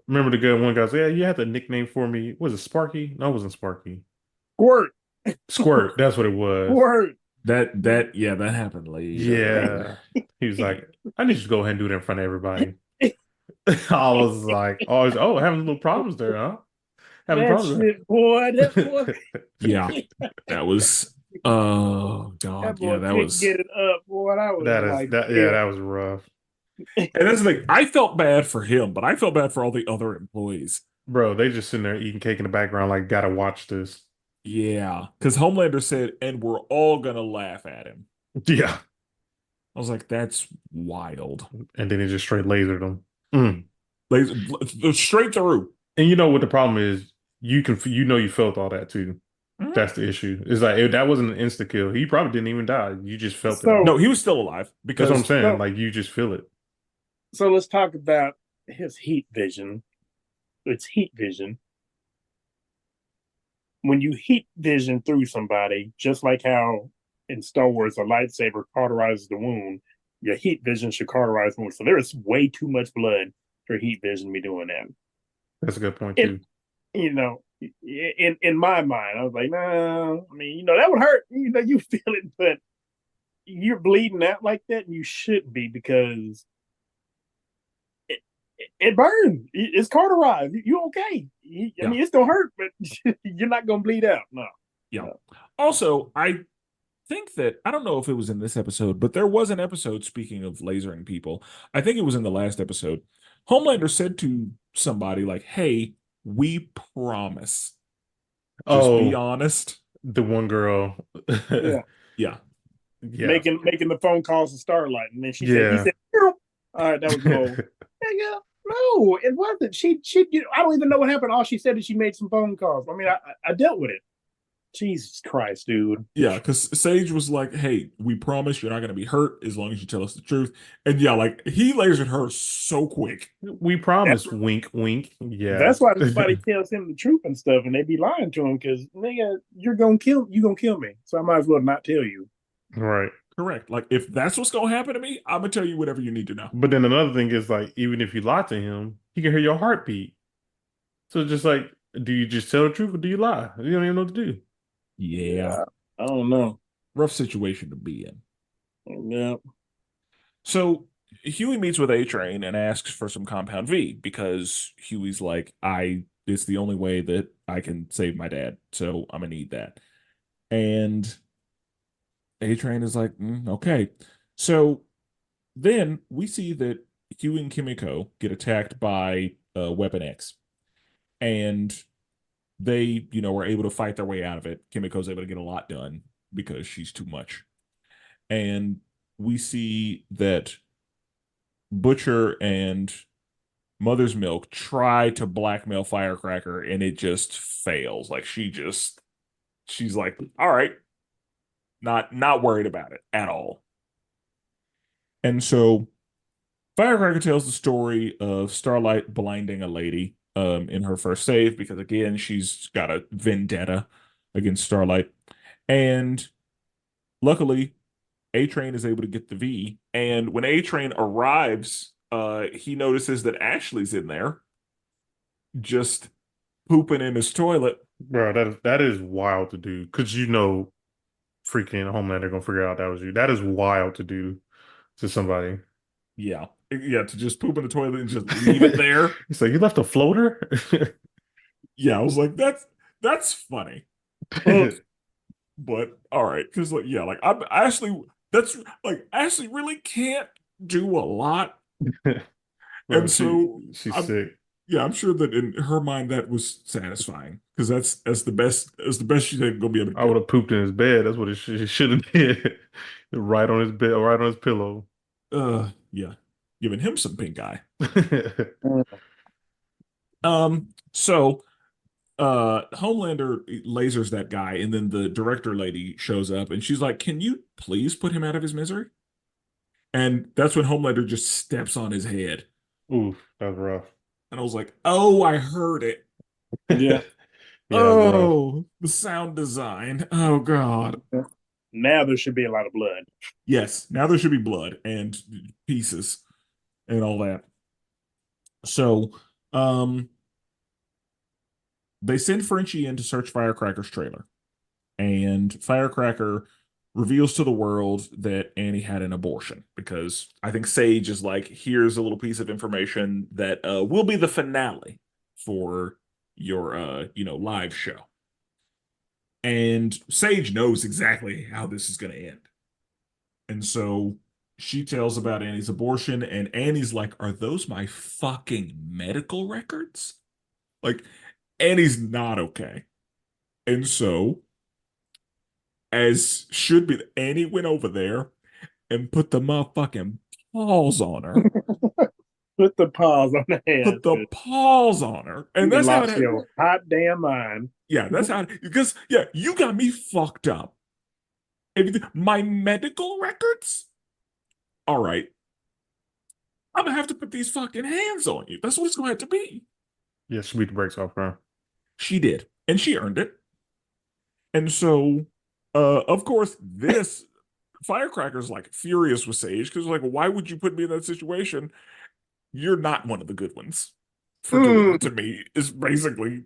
Remember the guy? One guy said, "Yeah, you had the nickname for me. Was it Sparky? No, it wasn't Sparky. Squirt. Squirt. That's what it was. Squirt. That happened later. Yeah. He was like, I need you to go ahead and do it in front of everybody. I was like, oh, having little problems there, huh? Having That problems. shit, boy. That boy. Yeah, that was. Oh That God, boy yeah, that couldn't was. get it up, boy. I was like, Yeah, that was rough. And that's the thing. I felt bad for him, but I felt bad for all the other employees. Bro, they just sitting there eating cake in the background, like, gotta watch this. Yeah, because Homelander said, and we're all gonna laugh at him. Yeah. I was like, that's wild. And then he just straight lasered them. Mm. Like, straight through. And you know what the problem is? You felt all that too. Mhm. That's the issue. It's like that wasn't an insta kill. He probably didn't even die. You just felt it. No, he was still alive That's what I'm because saying. Like you just feel it. So let's talk about his heat vision. It's heat vision. When you heat vision through somebody, just like how in Star Wars a lightsaber cauterizes the wound, your heat vision should cauterize the wound. So there is way too much blood for heat vision to be doing that. That's a good point too. In my mind, I was like, no, I mean, that would hurt. You feel it, but you're bleeding out like that, and you shouldn't be because It burned. It's cauterized. You okay? I Yeah. mean, it's gonna hurt, but you're not gonna bleed out. No, Yeah. no. Also, I think that I don't know if it was in this episode, but there was an episode, speaking of lasering people. I think it was in the last episode. Homelander said to somebody like, "Hey, we promise. Just be Oh, honest." the one girl. Yeah, Yeah. Yeah. making the phone calls to Starlight, and then he Yeah. said, "No." All right, that was gold. Nigga, no, it wasn't. I don't even know what happened. All she said is she made some phone calls. I mean, I dealt with it. Jesus Christ, dude. Yeah, because Sage was like, "Hey, we promise you're not going to be hurt as long as you tell us the truth." And yeah, like he lasered her so quick. We That's promise. Wink, wink. Yeah. that's why nobody tells him the truth and stuff, and they be lying to him because nigga, you gonna kill me, so I might as well not tell you. Right. Correct. Like if that's what's going to happen to me, I'm gonna tell you whatever you need to know. But then another thing is like, even if you lie to him, he can hear your heartbeat. So it's just like, do you just tell the truth or do you lie? You don't even know what to do. Yeah, Yeah, I don't know. rough situation to be in. Yeah, So Huey meets with A Train and asks for some Compound V because Huey's like, it's the only way that I can save my dad, so I'm gonna need that. And A Train is like, okay. So then we see that Huey and Kimiko get attacked by Weapon X, and they, were able to fight their way out of it. Kimiko's able to get a lot done because she's too much. And we see that Butcher and Mother's Milk try to blackmail Firecracker and it just fails. Like she's like, all right, not worried about it at all. And so Firecracker tells the story of Starlight blinding a lady in her first save because again she's got a vendetta against Starlight. And luckily A Train is able to get the V. And when A Train arrives, he notices that Ashley's in there, just pooping in his toilet. Bro, that is wild to do. Cause freaking Homelander gonna figure out that was you. That is wild to do to somebody. Yeah, yeah, to just poop in the toilet and just leave it there. He's like, you left a floater? Yeah, I was like, that's funny, but all right, because like, yeah, like I'm Ashley. That's like Ashley really can't do a lot, Bro, and so she's I'm sick. yeah, I'm sure that in her mind that was satisfying because that's the best she's gonna be able to I would do. have pooped in his bed. That's what it should have did. Right on his bed, right on his pillow. Yeah, giving him some pink eye. mm, So Homelander lasers that guy, and then the director lady shows up and she's like, "Can you please put him out of his misery?" And that's when Homelander just steps on his head. Oof, that was rough. And I was like, "Oh, I heard it. yeah. Yeah, that was rough. Oh, the sound design. Oh God." Now there should be a lot of blood. Yes, now there should be blood and pieces and all that. So, they send Frenchie in to search Firecracker's trailer. And Firecracker reveals to the world that Annie had an abortion because I think Sage is like, here's a little piece of information that will be the finale for your live show. And Sage knows exactly how this is going to end. And so she tells about Annie's abortion, and Annie's like, "Are those my fucking medical records?" Like, Annie's not okay. And so as should be. Annie went over there and put the motherfucking paws on her. Put the paws on the Put hands. the paws on her. And You that's how lost your hot damn mind. yeah, that's how because yeah, you got me fucked up. My medical records? All right. I'm gonna have to put these fucking hands on you. That's what it's gonna have to be. Yeah, she beat the brakes off her. She did. And she earned it. And so of course this Firecracker's like furious with Sage because like, why would you put me in that situation? You're not one of the good ones for doing that to me, is basically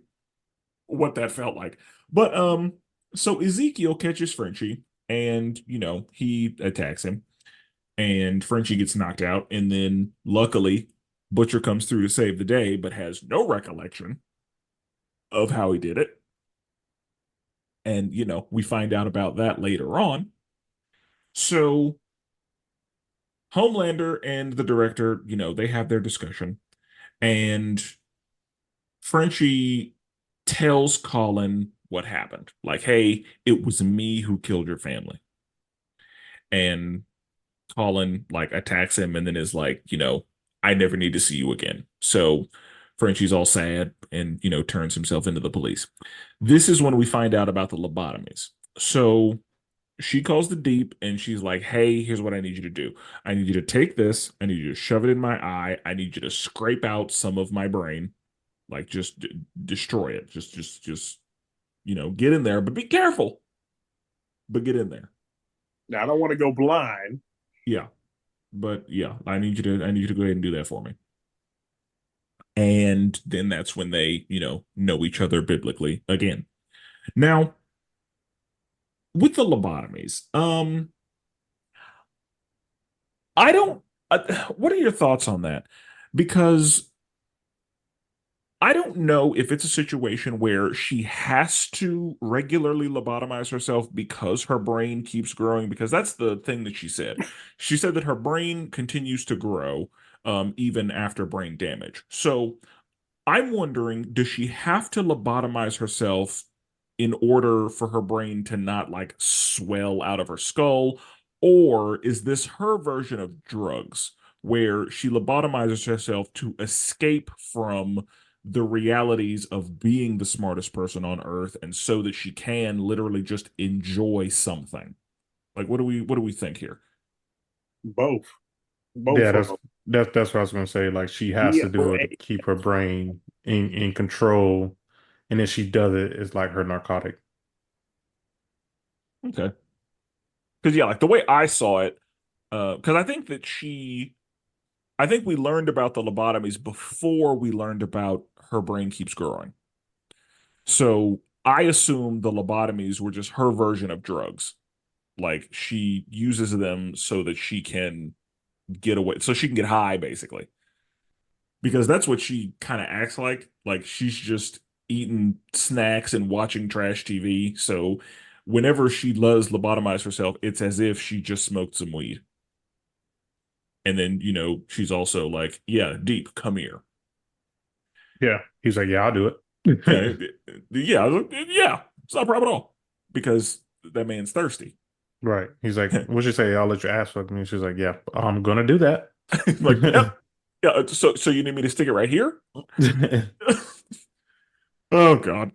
what that felt like. But so Ezekiel catches Frenchie and he attacks him and Frenchie gets knocked out, and then luckily Butcher comes through to save the day, but has no recollection of how he did it. And, we find out about that later on. So Homelander and the director, they have their discussion. And Frenchie tells Colin what happened. Like, hey, it was me who killed your family. And Colin like attacks him and then is like, I never need to see you again. So Frenchie's all sad and, turns himself into the police. This is when we find out about the lobotomies. So she calls the deep and she's like, hey, here's what I need you to do. I need you to take this. I need you to shove it in my eye. I need you to scrape out some of my brain. Like just destroy it. Just, get in there, but be careful. But get in there. Now I don't want to go blind. Yeah. But yeah, I need you to go ahead and do that for me. And then that's when they, know each other biblically again. Now, with the lobotomies, I don't what are your thoughts on that? Because I don't know if it's a situation where she has to regularly lobotomize herself because her brain keeps growing, because that's the thing that she said. She said that her brain continues to grow even after brain damage. So I'm wondering, does she have to lobotomize herself in order for her brain to not like swell out of her skull? Or is this her version of drugs where she lobotomizes herself to escape from the realities of being the smartest person on earth and so that she can literally just enjoy something? Like what do we think here? Both. Yeah, Both of that's them. that's what I was gonna say. Like she has to do it to DOA. keep her brain in control, and then she does it. It's like her narcotic. Okay. Because yeah, like the way I saw it, because I think we learned about the lobotomies before we learned about her brain keeps growing. So I assume the lobotomies were just her version of drugs. Like she uses them so that she can get away, so she can get high, basically. Because that's what she kind of acts like. Like she's just eating snacks and watching trash TV. So whenever she does lobotomize herself, it's as if she just smoked some weed. And then, she's also like, yeah, Deep, come here. Yeah, he's like, yeah, I'll do Yeah, it. yeah, I was like, yeah, it's not a problem at all because that man's thirsty. Right. He's like, what'd you say? I'll let your ass fuck me. She's like, yeah, I'm gonna do that. Like, yep, yeah. So you need me to stick it right here? Oh God.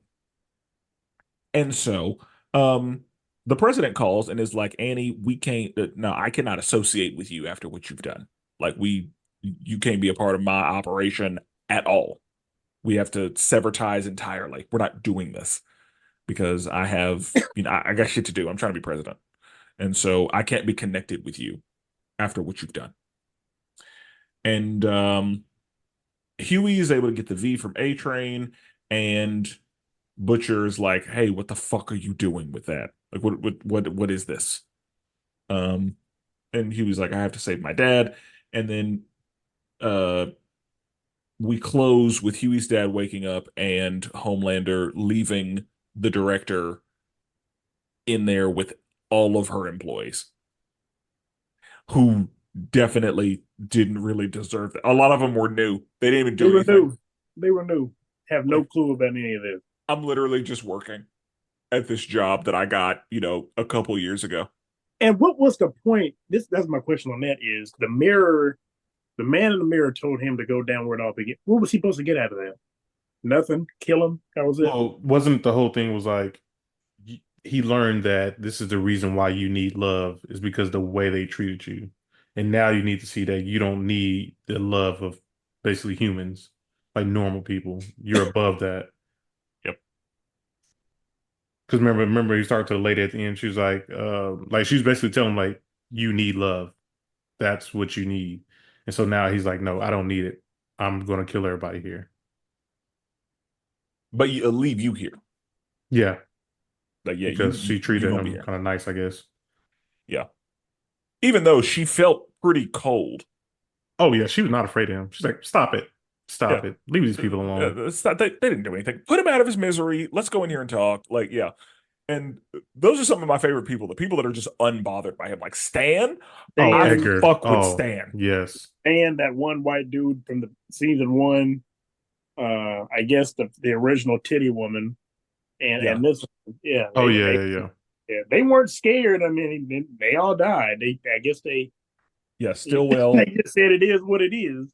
And so, um, the president calls and is like, Annie, we can't. No, I cannot associate with you after what you've done. Like, you can't be a part of my operation at all. We have to sever ties entirely. We're not doing this because I have, I got shit to do. I'm trying to be president. And so I can't be connected with you after what you've done. And Huey is able to get the V from A Train, and Butcher's like, "Hey, what the fuck are you doing with that? Like, what is this?" Um, and Huey's like, "I have to save my dad." And then uh, we close with Huey's dad waking up and Homelander leaving the director in there with all of her employees, who definitely didn't really deserve that. A lot of them were new. They didn't even They do were anything. new. They were new. Have no Like, clue about any of this. I'm literally just working at this job that I got, a couple years ago. And what was the point? That's my question on that is the mirror, the man in the mirror told him to go downward all begin. What was he supposed to get out of that? Nothing. Kill him. That was it. Well, wasn't the whole thing was like he learned that this is the reason why you need love is because the way they treated you. And now you need to see that you don't need the love of basically humans, like normal people. You're above that. Yep. Because remember, he started to the lady at the end. She was like she was basically telling him like, you need love. That's what you need. And so now he's like, no, I don't need it. I'm gonna kill everybody here. But leave you here. Yeah, Like, yeah, because she you treated gonna be him here. kind of nice, I guess. Yeah. Even though she felt pretty cold. Oh yeah, she was not afraid of him. She's like, "Stop it, Yeah. stop it, leave these people alone." It's not, they didn't do anything. Put him out of his misery. Let's go in here and talk. Like, yeah. And those are some of my favorite people, the people that are just unbothered by him. Like Stan, Oh, I Dan Edgar. fuck with Oh Stan. yes, and that one white dude from the season one, I guess the original titty woman, Yeah. and this, yeah, oh yeah, yeah, yeah. they weren't scared. I mean, they all died. I guess they Yeah. they Stillwell. just said it is what it is.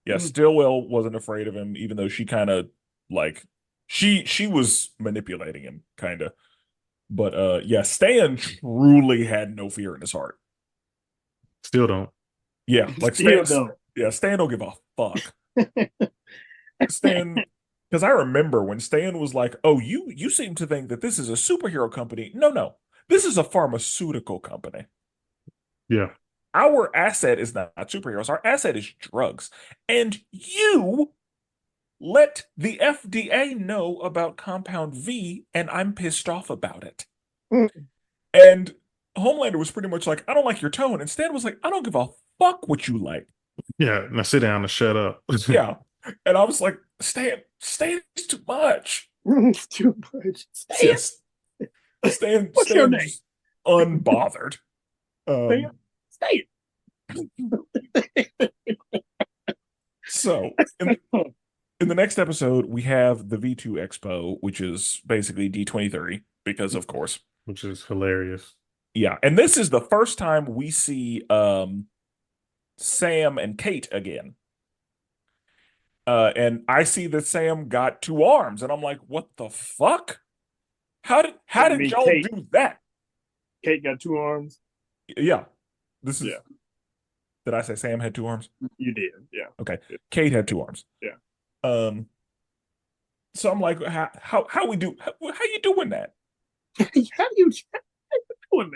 Yeah. Stillwell wasn't afraid of him, even though she kind of like she was manipulating him, kind of. But yeah, Stan truly had no fear in his heart. Still don't. Yeah, like Still Stan's don't. yeah, Stan don't give a fuck. Stan, because I remember when Stan was like, "Oh, you seem to think that this is a superhero company. No, no, this is a pharmaceutical company. Yeah, Our asset is not superheroes. Our asset is drugs. And you let the FDA know about Compound V, and I'm pissed off about it." And Homelander was pretty much like, "I don't like your tone." And Stan was like, "I don't give a fuck what you like." yeah. Now sit down and shut up. Yeah. And I was like, Stan is too much. It's too much. Stan, Yes. Stan what's your name? Stan's unbothered. Stan, Stan. So in the next episode, we have the V2 Expo, which is basically D23, because of course. Which is hilarious. Yeah. And this is the first time we see Sam and Kate again. And I see that Sam got two arms, and I'm like, what the fuck? How did y'all do that? Kate got two arms. Yeah. This is Yeah. Did I say Sam had two arms? You did, yeah. Okay. Kate had two arms. Yeah. So I'm like, how we do how you doing that? How you doing that? Doing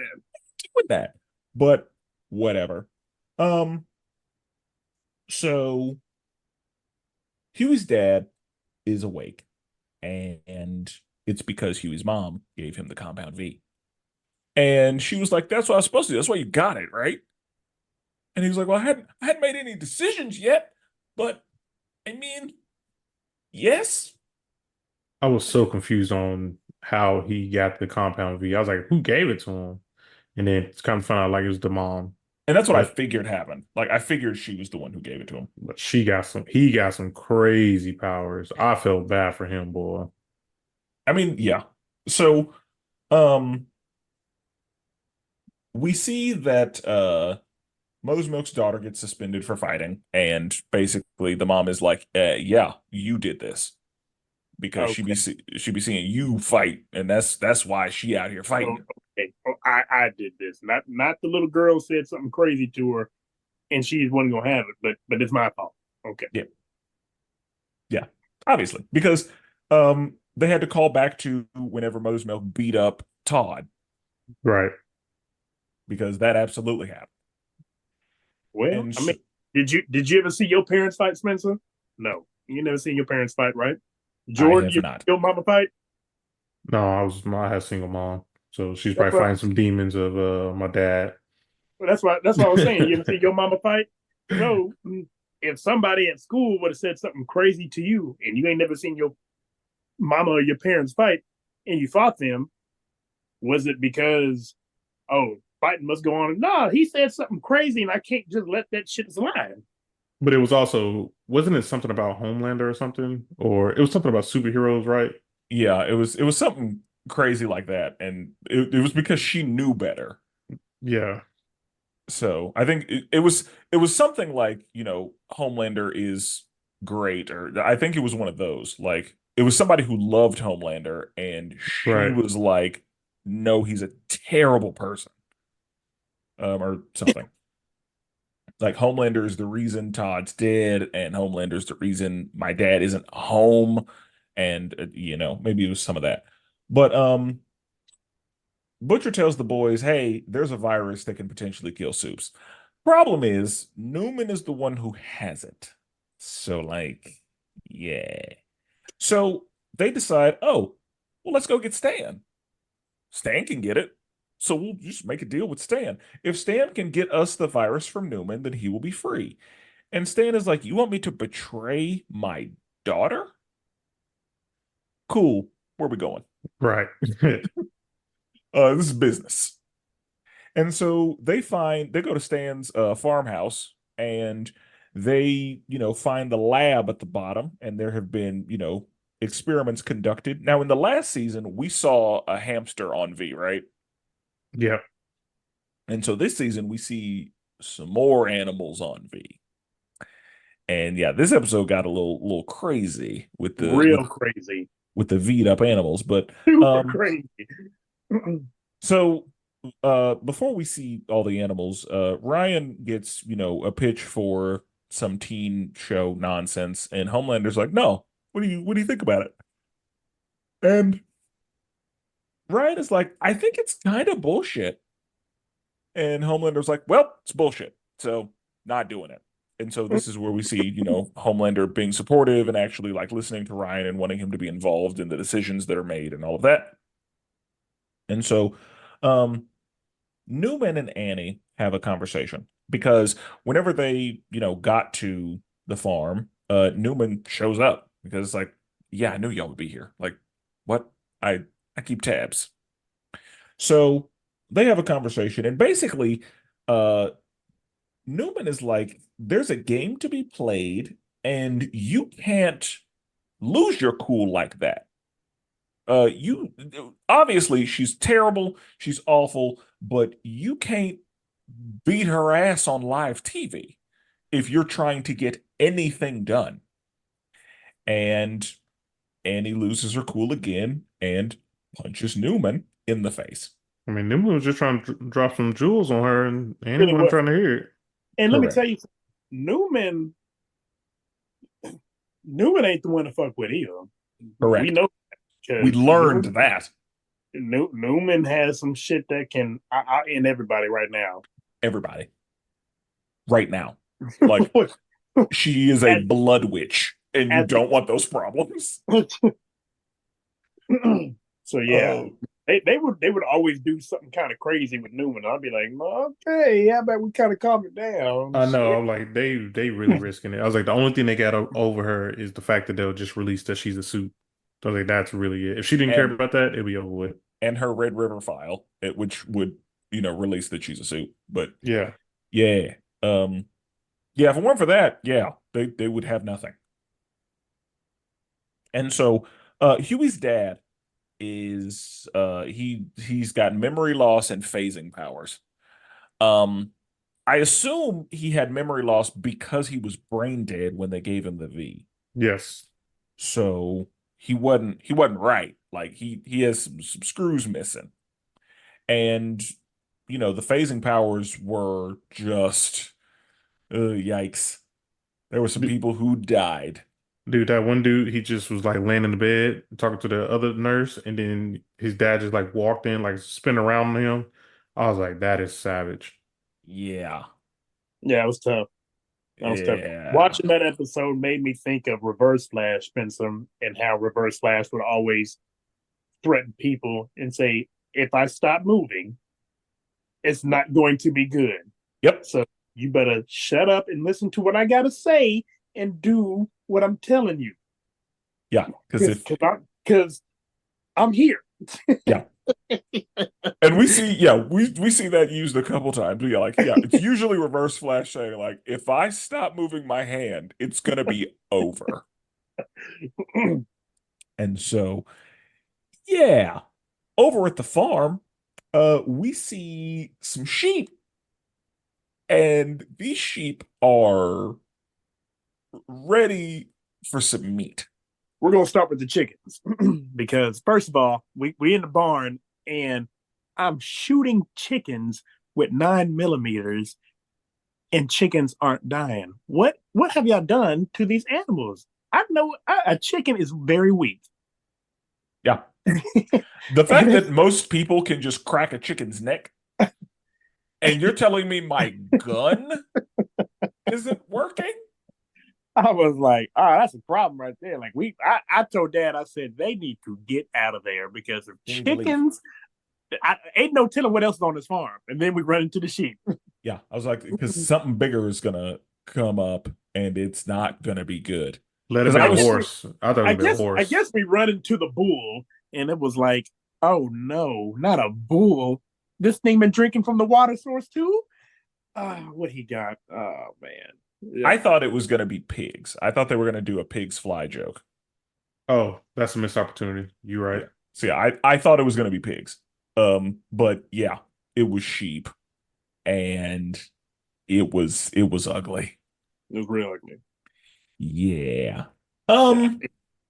that. But whatever. So Huey's dad is awake, and it's because Huey's mom gave him the compound V. And she was like, "That's what I was supposed to do. That's why you got it, right?" And he was like, "Well, I hadn't made any decisions yet, but I mean, yes." I was so confused on how he got the compound V. I was like, who gave it to him? And then it's kind of found out like it was the mom. And that's what I But figured happened. Like I figured she was the one who gave it to him. but he got some crazy powers. I felt bad for him, boy. I mean, yeah. So, um, we see that Mother's Milk's daughter gets suspended for fighting, and basically the mom is like, "Yeah, you did this because Okay. she be seeing you fight, and that's why she out here fighting." Okay. Oh, I did this. Not the little girl said something crazy to her and she wasn't gonna have it, but it's my fault. Okay. Yeah, yeah, obviously because they had to call back to whenever Mother's Milk beat up Todd Right. because that absolutely happened. Well, And I mean, did you ever see your parents fight, Spencer? No. You never seen your parents fight, right? Jordan, have you not. your mama fight? No, I had a single mom. So she's That's probably right. fighting some demons of my dad. Well, that's what I was saying. You ever see your mama fight? So if somebody at school would have said something crazy to you and you ain't never seen your mama or your parents fight and you fought them, was it because fighting must go on? No, he said something crazy and I can't just let that shit slide. But it was also, wasn't it something about Homelander or something? Or it was something about superheroes, right? Yeah, it was something crazy like that, and it was because she knew better. Yeah. So I think it was something like, Homelander is great, or I think it was one of those. Like it was somebody who loved Homelander, and she Right. was like, "No, he's a terrible person," or something. Like Homelander is the reason Todd's dead, and Homelander's the reason my dad isn't home, and maybe it was some of that. But Butcher tells the boys, "Hey, there's a virus that can potentially kill Soups." Problem is, Newman is the one who has it. So, like, yeah. So they decide, oh, well, let's go get Stan. Stan can get it. So we'll just make a deal with Stan. If Stan can get us the virus from Newman, then he will be free. And Stan is like, "You want me to betray my daughter? Cool. Where we going? Right. This is business." And so they go to Stan's farmhouse, and they, find the lab at the bottom, and there have been, experiments conducted. Now, in the last season, we saw a hamster on V, right? Yeah. And so this season, we see some more animals on V. And yeah, this episode got a little crazy with Real crazy. with the V'd up animals. But Super crazy. so before we see all the animals, Ryan gets, a pitch for some teen show nonsense, and Homelander's like, "No, what do you think about it?" And Ryan is like, "I think it's kind of bullshit." And Homelander's like, "Well, it's bullshit, so not doing it." And so this is where we see, Homelander being supportive and actually like listening to Ryan and wanting him to be involved in the decisions that are made and all of that. And so Newman and Annie have a conversation because whenever they, got to the farm, Newman shows up because it's like, "Yeah, I knew y'all would be here. Like, what? I keep tabs." So they have a conversation, and basically, Newman is like, "There's a game to be played, and you can't lose your cool like that. You obviously she's terrible, she's awful, but you can't beat her ass on live TV if you're trying to get anything done." And Annie loses her cool again and punches Newman in the face. I mean, Newman was just trying to drop some jewels on her, and Annie Really wasn't was. trying to hear it. And let me Correct. tell you, Newman ain't the one to fuck with either. Correct. We know We learned that. Newman has some shit that can end everybody right now. Everybody. Right now. Like, she is a blood witch, and you don't want those problems. So yeah, they would always do something kind of crazy with Newman. I'd be like, "Okay, how about we kind of calm it down?" I know, I'm like they really risking it. I was like, the only thing they got over her is the fact that they'll just release that she's a suit. So I was like, that's really it. If she didn't care about that, it'd be over with. And her Red River file, which would, release that she's a suit. But Yeah. yeah. Yeah, if it weren't for that, yeah, they would have nothing. And so Huey's dad is he's got memory loss and phasing powers. I assume he had memory loss because he was brain dead when they gave him the V. Yes. So he wasn't right. Like he has some screws missing. And the phasing powers were just yikes. There were some people who died. Dude, that one dude, he just was like laying in the bed talking to the other nurse, and then his dad just like walked in, like spin around him. I was like, that is savage. Yeah. Yeah, it was tough. Yeah. Watching that episode made me think of Reverse Flash, Spencer, and how Reverse Flash would always threaten people and say, "If I stop moving, it's not going to be good. Yep. So you better shut up and listen to what I gotta say and do what I'm telling you." Yeah, because I'm here. Yeah. And we see that used a couple times. It's usually Reverse Flash saying like, "If I stop moving my hand, it's gonna be over." And so, yeah, over at the farm, we see some sheep, and these sheep are ready for some meat. We're gonna start with the chickens because first of all, we in the barn and I'm shooting chickens with 9mm, and chickens aren't dying. What have y'all done to these animals? I know a chicken is very weak. Yeah. The fact that most people can just crack a chicken's neck, and you're telling me my gun isn't working? I was like, "Oh, that's a problem right there." Like I told Dad, I said they need to get out of there because of chickens. Ain't no telling what else is on this farm. And then we run into the sheep. Yeah, I was like, because something bigger is gonna come up, and it's not going to be good. Let it Because been I a guess was, we, horse. I thought it I would be a guess, I horse. guess we run into the bull, and it was like, oh no, not a bull. This thing been drinking from the water source too. What he got? Oh man, yeah. I thought it was going to be pigs. I thought they were going to do a pigs fly joke. Oh, that's a missed opportunity. You're right. Yeah. So yeah, I thought it was going to be pigs. But yeah, it was sheep, and it was ugly. It was real ugly. Yeah. Yeah, Um.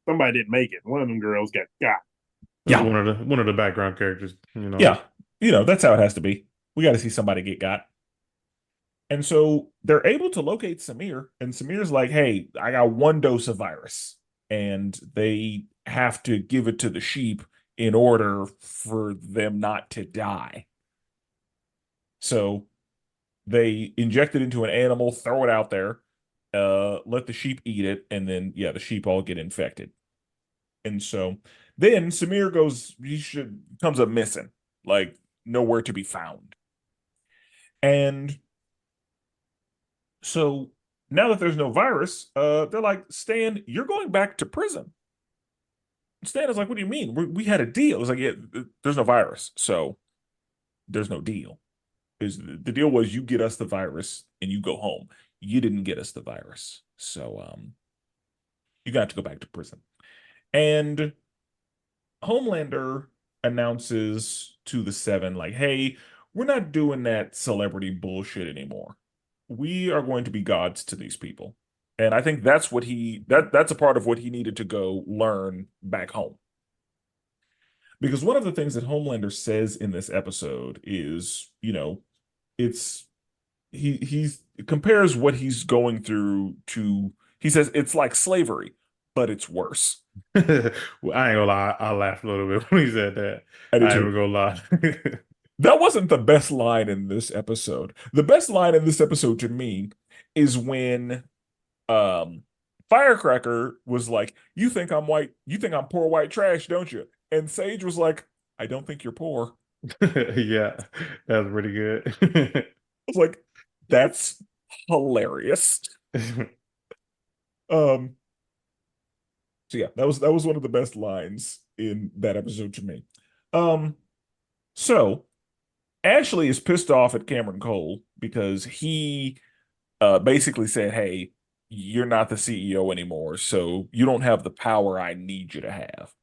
somebody didn't make it. One of them girls got. Yeah. One of the background characters, you know. Yeah. That's how it has to be. We got to see somebody get got. And so they're able to locate Samir, and Samir's like, "Hey, I got one dose of virus," and they have to give it to the sheep in order for them not to die. So they inject it into an animal, throw it out there, let the sheep eat it, and then yeah, the sheep all get infected. And so then Samir comes up missing, like nowhere to be found. And so now that there's no virus, they're like, Stan, you're going back to prison. Stan is like, what do you mean? We had a deal. It's like, yeah, there's no virus, so there's no deal. Is the deal was you get us the virus and you go home. You didn't get us the virus, so you got to go back to prison. And Homelander announces to the Seven, like, hey, we're not doing that celebrity bullshit anymore. We are going to be gods to these people. And I think that's what that's a part of what he needed to go learn back home. Because one of the things that Homelander says in this episode is, it's he compares what he's going through to he says it's like slavery, but it's worse. Well, I ain't gonna lie, I laughed a little bit when he said that. I did I ain't too. even gonna lie. That wasn't the best line in this episode. The best line in this episode to me is when um Firecracker was like, "You think I'm white? You think I'm poor white trash, don't you?" And Sage was like, "I don't think you're poor." Yeah, that's pretty good. I was like, "That's hilarious." Um, so yeah, that was one of the best lines in that episode to me. Um, so Ashley is pissed off at Cameron Cole because he basically said, "Hey, you're not the CEO anymore, so you don't have the power I need you to have."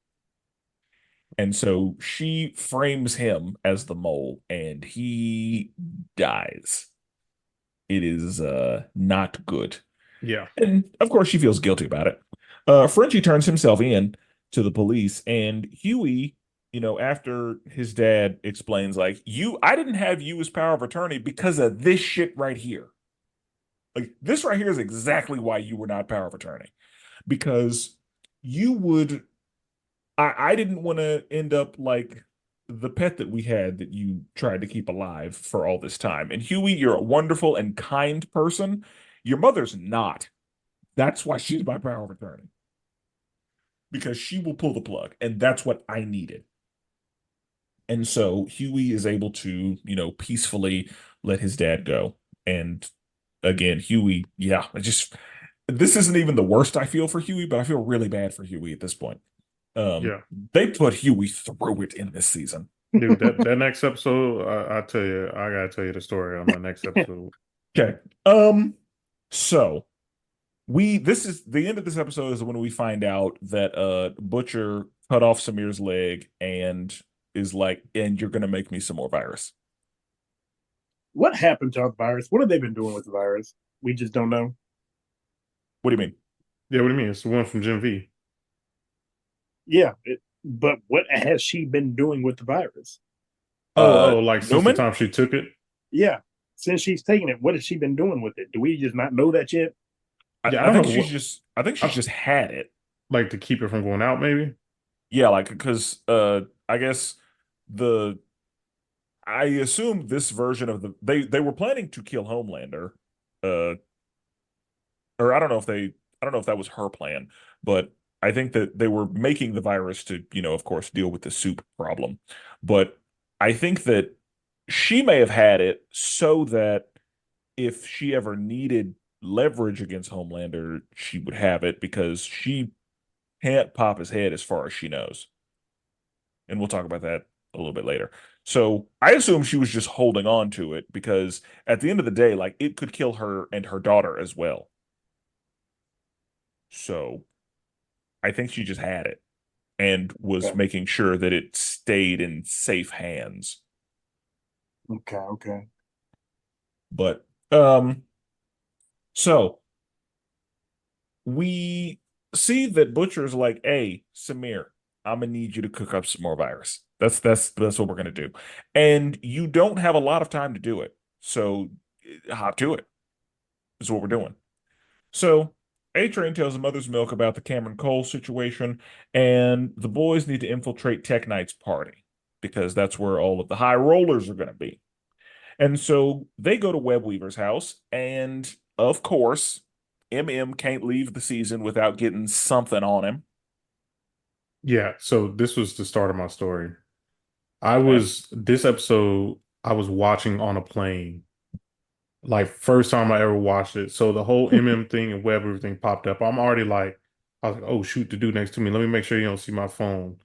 And so she frames him as the mole, and he dies. It is not good. Yeah. And of course, she feels guilty about it. Frenchie turns himself in to the police, and Huey, after his dad explains, like, I didn't have you as power of attorney because of this shit right here. Like, this right here is exactly why you were not power of attorney. Because you would, I didn't want to end up like the pet that we had that you tried to keep alive for all this time. And Huey, you're a wonderful and kind person. Your mother's not. That's why she's my power of attorney. Because she will pull the plug. And that's what I needed. And so Huey is able to, peacefully let his dad go. And again, Huey, yeah, this isn't even the worst I feel for Huey, but I feel really bad for Huey at this point. Yeah. They put Huey through it in this season. Dude, that next episode, I tell you, I gotta tell you the story on the next episode. Okay. So this is the end of this episode is when we find out that Butcher cut off Samir's leg and is like, and you're gonna make me some more virus. What happened to the virus? What have they been doing with the virus? We just don't know. What do you mean? Yeah, what do you mean? It's the one from Gen V. Yeah, but what has she been doing with the virus? Like since the Newman? time she took it? Yeah, since she's taken it, what has she been doing with it? Do we just not know that yet? Yeah, I I don't think know I think she's just had it. like to keep it from going out, maybe. Yeah, like because I guess the I assume this version of they were planning to kill Homelander, uh, or I don't know if that was her plan, but I think that they were making the virus to of course deal with the soup problem, but I think that she may have had it so that if she ever needed leverage against Homelander, she would have it because she can't pop his head as far as she knows. And we'll talk about that a little bit later. So I assume she was just holding on to it because at the end of the day, like it could kill her and her daughter as well. So I think she just had it and was Okay. making sure that it stayed in safe hands. Okay. But so we see that Butcher's like, "Hey, Samir, I'm gonna need you to cook up some more virus. That's what we're gonna do, and you don't have a lot of time to do it. So hop to it. Is what we're doing." So A-Train tells Mother's Milk about the Cameron Cole situation, and the boys need to infiltrate Tech Knight's party because that's where all of the high rollers are gonna be. And so they go to Webweaver's house, and of course, MM can't leave the season without getting something on him. Yeah, so this was the start of my story. Okay. This episode, I was watching on a plane. Like, first time I ever watched it. So the whole MM thing and web everything popped up. I was like, oh, shoot, the dude next to me. Let me make sure you don't see my phone.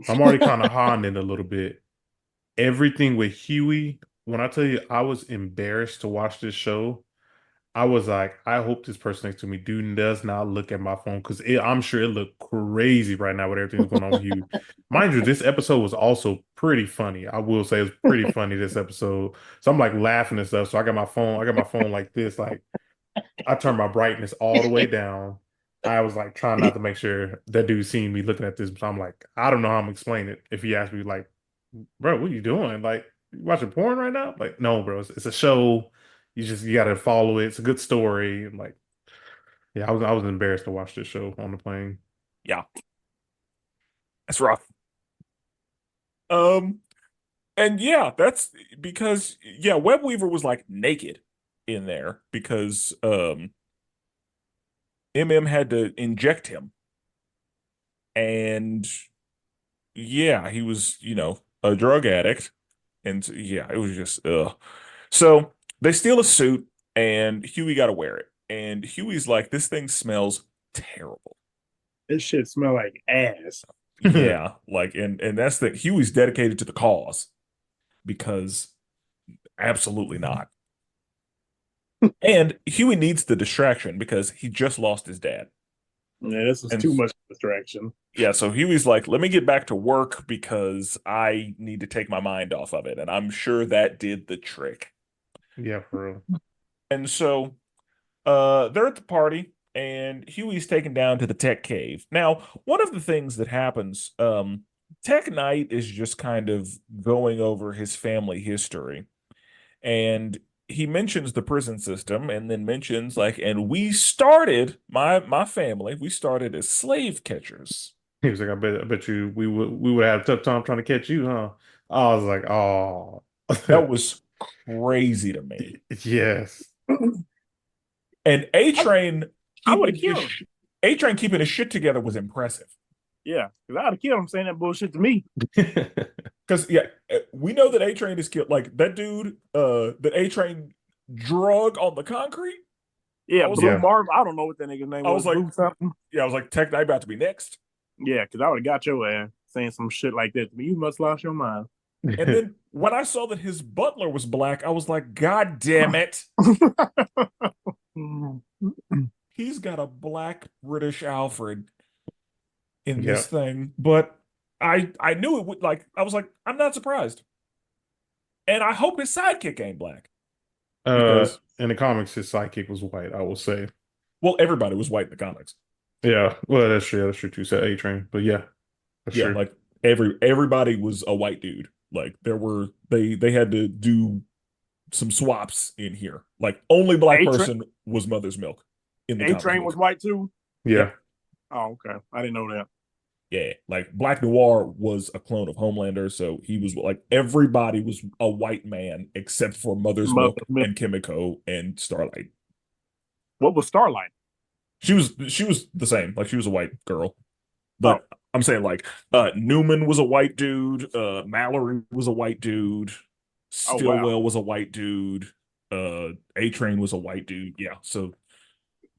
I'm already kind of hiding it a little bit. Everything with Huey, when I tell you I was embarrassed to watch this show, I was like, I hope this person next to me does not look at my phone because I'm sure it looked crazy right now with everything that's going on with you. Mind you, this episode was also pretty funny. I will say it was pretty funny this episode. So I'm like laughing and stuff. So I got my phone like this. Like I turned my brightness all the way down. I was like trying not to make sure that dude seen me looking at this. So I'm like, I don't know how I'm explaining it. If he asked me like, bro, what are you doing? Like, you watching porn right now? Like, no, bro, it's a show. You got to follow it. It's a good story. I'm like, yeah, I was embarrassed to watch this show on the plane. Yeah, that's rough. Um, and yeah, that's because yeah, Webweaver was like naked in there because MM had to inject him. And yeah, he was, a drug addict. And yeah, it was just ugh. So they steal a suit and Huey got to wear it. And Huey's like, this thing smells terrible. This shit smell like ass. Yeah, like and that's the Huey's dedicated to the cause because absolutely not. And Huey needs the distraction because he just lost his dad. Yeah, this is And too much distraction. yeah, so Huey's like, let me get back to work because I need to take my mind off of it. And I'm sure that did the trick. Yeah, for real. And so they're at the party and Huey's taken down to the tech cave. Now, one of the things that happens, Tech Knight is just kind of going over his family history. And he mentions the prison system and then mentions like, and we started my family, we started as slave catchers. He was like, I bet you we would have a tough time trying to catch you, huh? I was like, oh, That was crazy to me. yes. And I would have killed him. A Train keeping his shit together was impressive. Yeah, because I would have killed him saying that bullshit to me. Because yeah, we know that A Train is killed. Like that dude, that A Train drug on the concrete. Yeah, I was Blue like, Marv. I don't know what that nigga's name I was. was like, Blue something. yeah, I was like, Tech Knight about to be next. Yeah, because I would have got your ass saying some shit like that to me. You must lost your mind. And then when I saw that his butler was black, I was like, God damn it. He's got a black British Alfred in Yeah. this thing. But I knew it would like I was like, I'm not surprised. And I hope his sidekick ain't black. Because In the comics, his sidekick was white, I will say. well, everybody was white in the comics. Yeah, well, that's true. That's true too. Said A-Train, but yeah, that's Yeah, true. like everybody was a white dude. Like there were they had to do some swaps in here. Like only black A-Train- person was Mother's Milk in the A comic Train book. was white too. Yeah, Oh, okay. I didn't know that. Yeah, like Black Noir was a clone of Homelander, so he was like everybody was a white man except for Mother's Milk and Kimiko and Starlight. What was Starlight? She was the same, like she was a white girl. Oh, But I'm saying like Newman was a white dude, Mallory was a white dude, Oh, wow. Stillwell was a white dude, A Train was a white dude. Yeah, so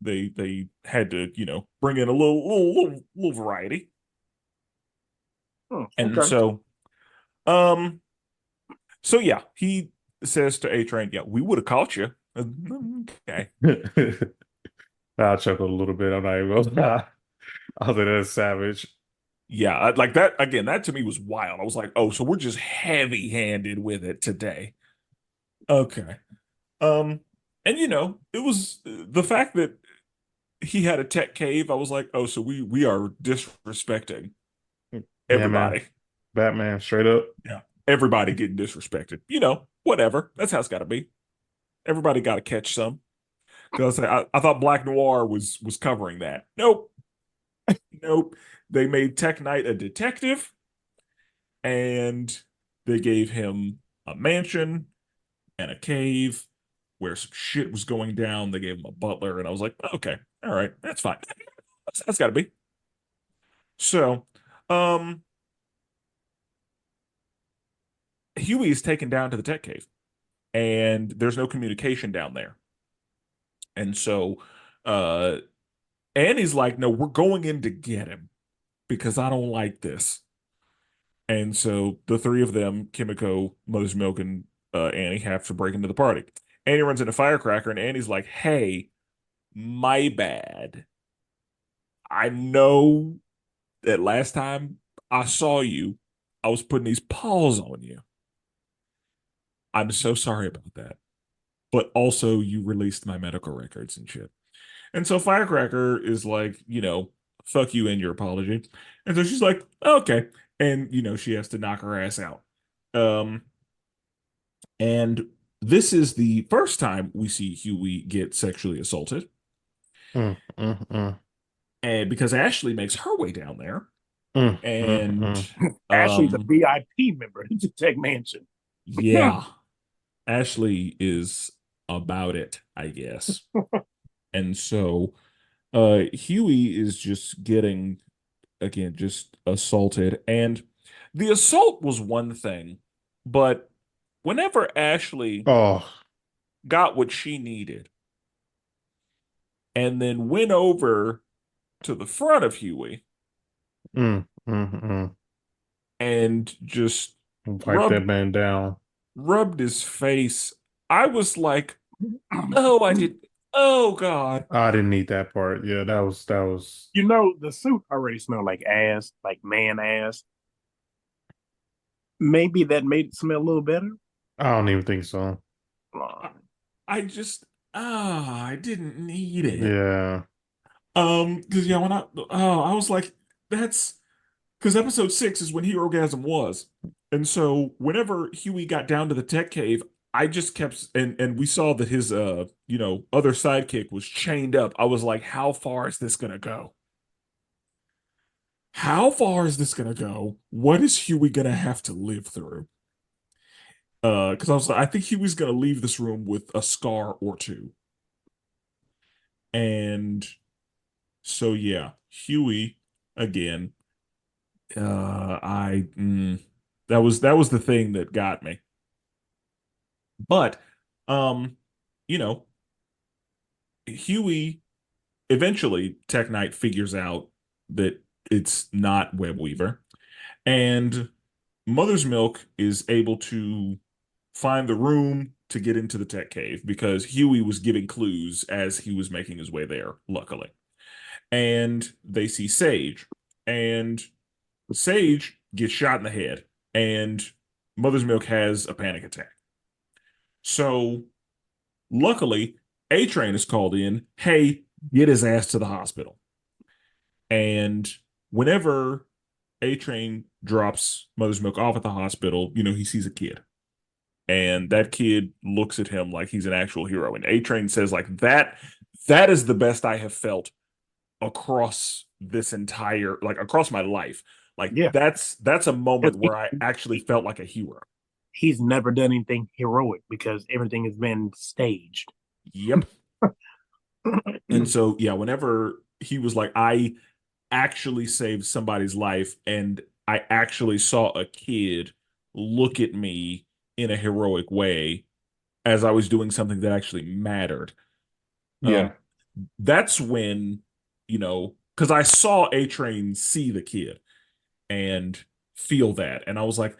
They had to, bring in a little variety. Hmm, And okay. um, so yeah, he says to A Train, "Yeah, we would have caught you." Okay. I chuckled a little bit. I'm not even gonna lie. I was like, that's savage. Yeah, like that again, that to me was wild. I was like, "Oh, so we're just heavy-handed with it today." Okay. Um, and it was the fact that he had a tech cave. I was like, "Oh, so we are disrespecting Yeah, man. everybody." Batman, straight up. Yeah. Everybody getting disrespected. Whatever. That's how it's got to be. Everybody got to catch some. Because I thought Black Noir was covering that. Nope. Nope. They made Tech Knight a detective and they gave him a mansion and a cave where some shit was going down. They gave him a butler, and I was like, okay, all right, that's fine. That's got to be. So, um, Huey is taken down to the tech cave, and there's no communication down there. And so, uh, Annie's like, no, we're going in to get him because I don't like this. And so the three of them, Kimiko, Mother's Milk, and Annie, have to break into the party. Annie runs into Firecracker, and Annie's like, hey, my bad. I know that last time I saw you, I was putting these paws on you. I'm so sorry about that. But also, you released my medical records and shit. And so Firecracker is like, fuck you and your apology. And so she's like, okay. And, she has to knock her ass out. Um, and this is the first time we see Huey get sexually assaulted. Mm, mm, mm, And because Ashley makes her way down there. mm, mm, And mm. Ashley's a um, VIP member to Tech Mansion. yeah, Ashley is about it, I guess. And so Huey is just getting, again, just assaulted. And the assault was one thing, but whenever Ashley Oh, got what she needed and then went over to the front of Huey mm, mm, mm. and just Wipe that rubbed man down. rubbed his face, I was like, oh, I did. Oh God. I didn't need that part. Yeah, that was. The suit already smelled like ass, like man ass. Maybe that made it smell a little better. I don't even think so. I, I just I didn't need it. Yeah. Because yeah, when I was like, that's because episode 6 is when Herogasm was. And so whenever Huey got down to the tech cave, I just kept and we saw that his other sidekick was chained up. I was like, how far is this gonna go? How far is this gonna go? What is Huey gonna have to live through? Because I was like, I think Huey's gonna leave this room with a scar or two. And so yeah, Huey again. I that was the thing that got me. But um, you know, Huey eventually Tech Knight figures out that it's not Webweaver, and Mother's Milk is able to find the room to get into the tech cave because Huey was giving clues as he was making his way there, luckily. And they see Sage, and Sage gets shot in the head, and Mother's Milk has a panic attack. So, luckily, A Train is called in. Hey, get his ass to the hospital. And whenever A Train drops Mother's Milk off at the hospital, he sees a kid. And that kid looks at him like he's an actual hero. And A Train says, like, that is the best I have felt across this entire, like, across my life. Like, Yeah, that's a moment because where I actually felt like a hero. he's never done anything heroic because everything has been staged. Yep. And so, yeah, whenever he was like, I actually saved somebody's life and I actually saw a kid look at me in a heroic way as I was doing something that actually mattered. Yeah. that's when, because I saw A Train see the kid and feel that. And I was like,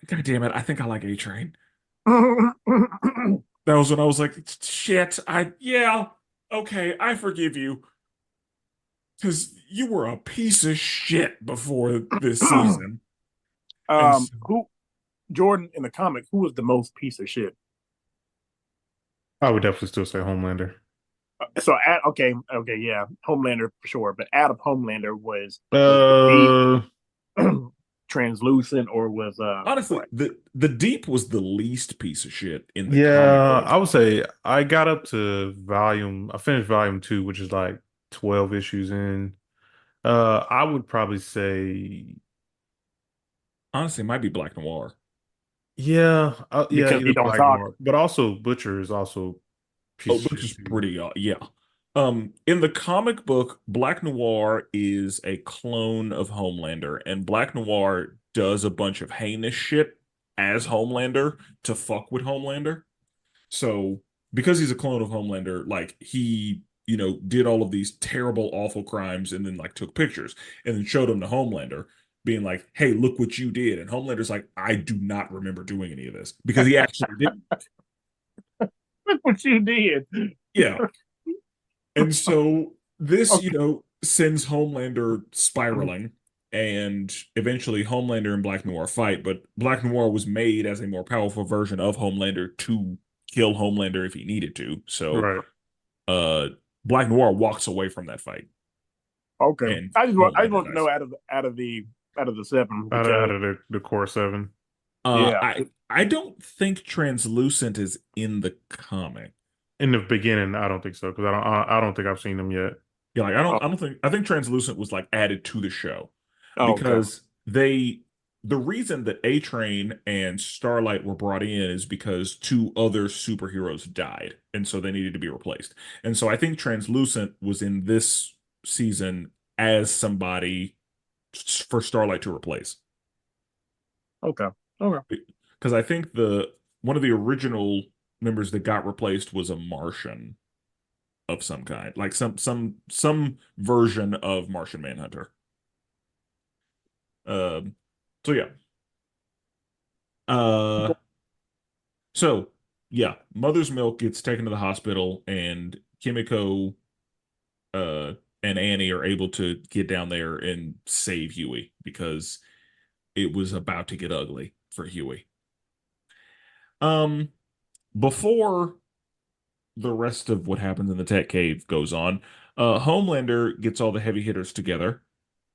God damn it, I think I like A Train. That was when I was like, shit, yeah, okay, I forgive you. Because you were a piece of shit before this season. And so, Who Jordan in the comic? Who was the most piece of shit? I would definitely still say Homelander. Okay, yeah, Homelander for sure. But out of Homelander was the deep Uh, translucent or was honestly, what? the Deep was the least piece of shit in the comic yeah, book. I would say I got up to I finished volume 2, which is like 12 issues in. I would probably say, Honestly, it might be Black Noir. yeah, Because he either don't Black talk. Noir, but also Butcher is also a piece Oh, of which shit is too. pretty, yeah. In the comic book, Black Noir is a clone of Homelander, and Black Noir does a bunch of heinous shit as Homelander to fuck with Homelander. So, because he's a clone of Homelander, like he, did all of these terrible, awful crimes and then like took pictures and then showed them to Homelander, being like, "Hey, look what you did." And Homelander's like, "I do not remember doing any of this," because he actually did. Look what you did. Yeah. And so this, Okay. sends Homelander spiraling, and eventually Homelander and Black Noir fight, but Black Noir was made as a more powerful version of Homelander to kill Homelander if he needed to. So Right. uh Black Noir walks away from that fight Okay. and I just Homelander want to know dies. out of the seven Out because of the core seven. yeah. I don't think Translucent is in the comic. In the beginning, I don't think so because I don't think I've seen them yet. Yeah, like Oh, I don't think I think Translucent was like added to the show okay. because the reason that A Train and Starlight were brought in is because two other superheroes died, and so they needed to be replaced. And so I think Translucent was in this season as somebody for Starlight to replace. Okay. Okay. Because I think the one of the original members that got replaced was a Martian of some kind, like some version of Martian Manhunter. Um, so yeah. Uh, so yeah, Mother's Milk gets taken to the hospital, and Kimiko uh and Annie are able to get down there and save Huey because it was about to get ugly for Huey. Um, before the rest of what happens in the tech cave goes on, Homelander gets all the heavy hitters together,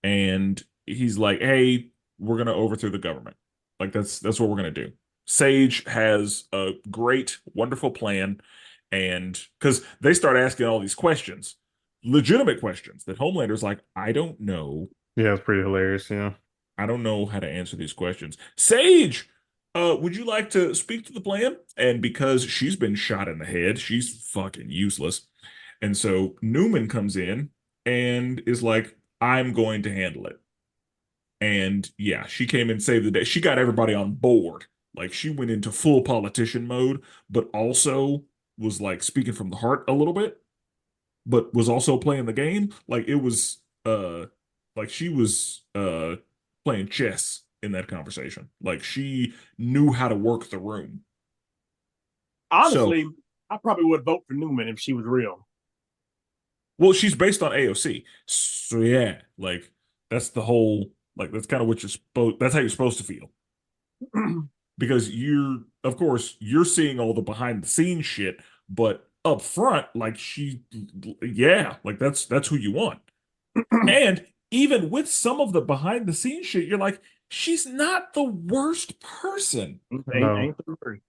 and he's like, "Hey, we're gonna overthrow the government. Like that's what we're gonna do." Sage has a great, wonderful plan, and because they start asking all these questions, legitimate questions that Homelander's like, "I don't know. Yeah, it's pretty hilarious. Yeah. I don't know how to answer these questions." Sage, would you like to speak to the plan? And because she's been shot in the head, she's fucking useless. And so Newman comes in and is like, I'm going to handle it. And yeah, she came and saved the day. She got everybody on board. Like she went into full politician mode, but also was like speaking from the heart a little bit, but was also playing the game. Like it was like she was playing chess in that conversation. Like she knew how to work the room. So, Honestly, I probably would vote for Newman if she was real. well, she's based on AOC. So yeah, like that's the whole like that's kind of what you're supposed that's how you're supposed to feel. Because you're of course you're seeing all the behind the scenes shit, but up front, like yeah, like that's who you want. And even with some of the behind the scenes shit, you're like, she's not the worst person. No. Ain't the word.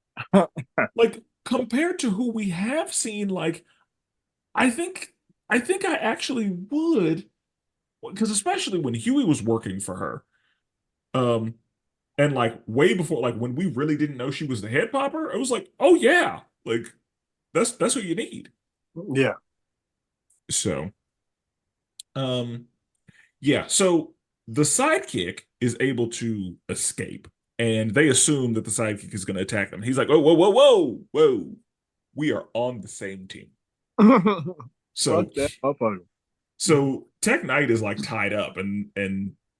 Like compared to who we have seen, like I think I think I actually would, because especially when Huey was working for her, um, and like way before, like when we really didn't know she was the head popper, it was like, oh yeah, like that's what you need. Yeah. So, um, yeah, so the sidekick is able to escape, and they assume that the sidekick is going to attack them. He's like, "Oh, whoa, whoa, whoa, whoa! We are on the same team." So Fuck that motherfucker. so Tech Knight is like tied up, and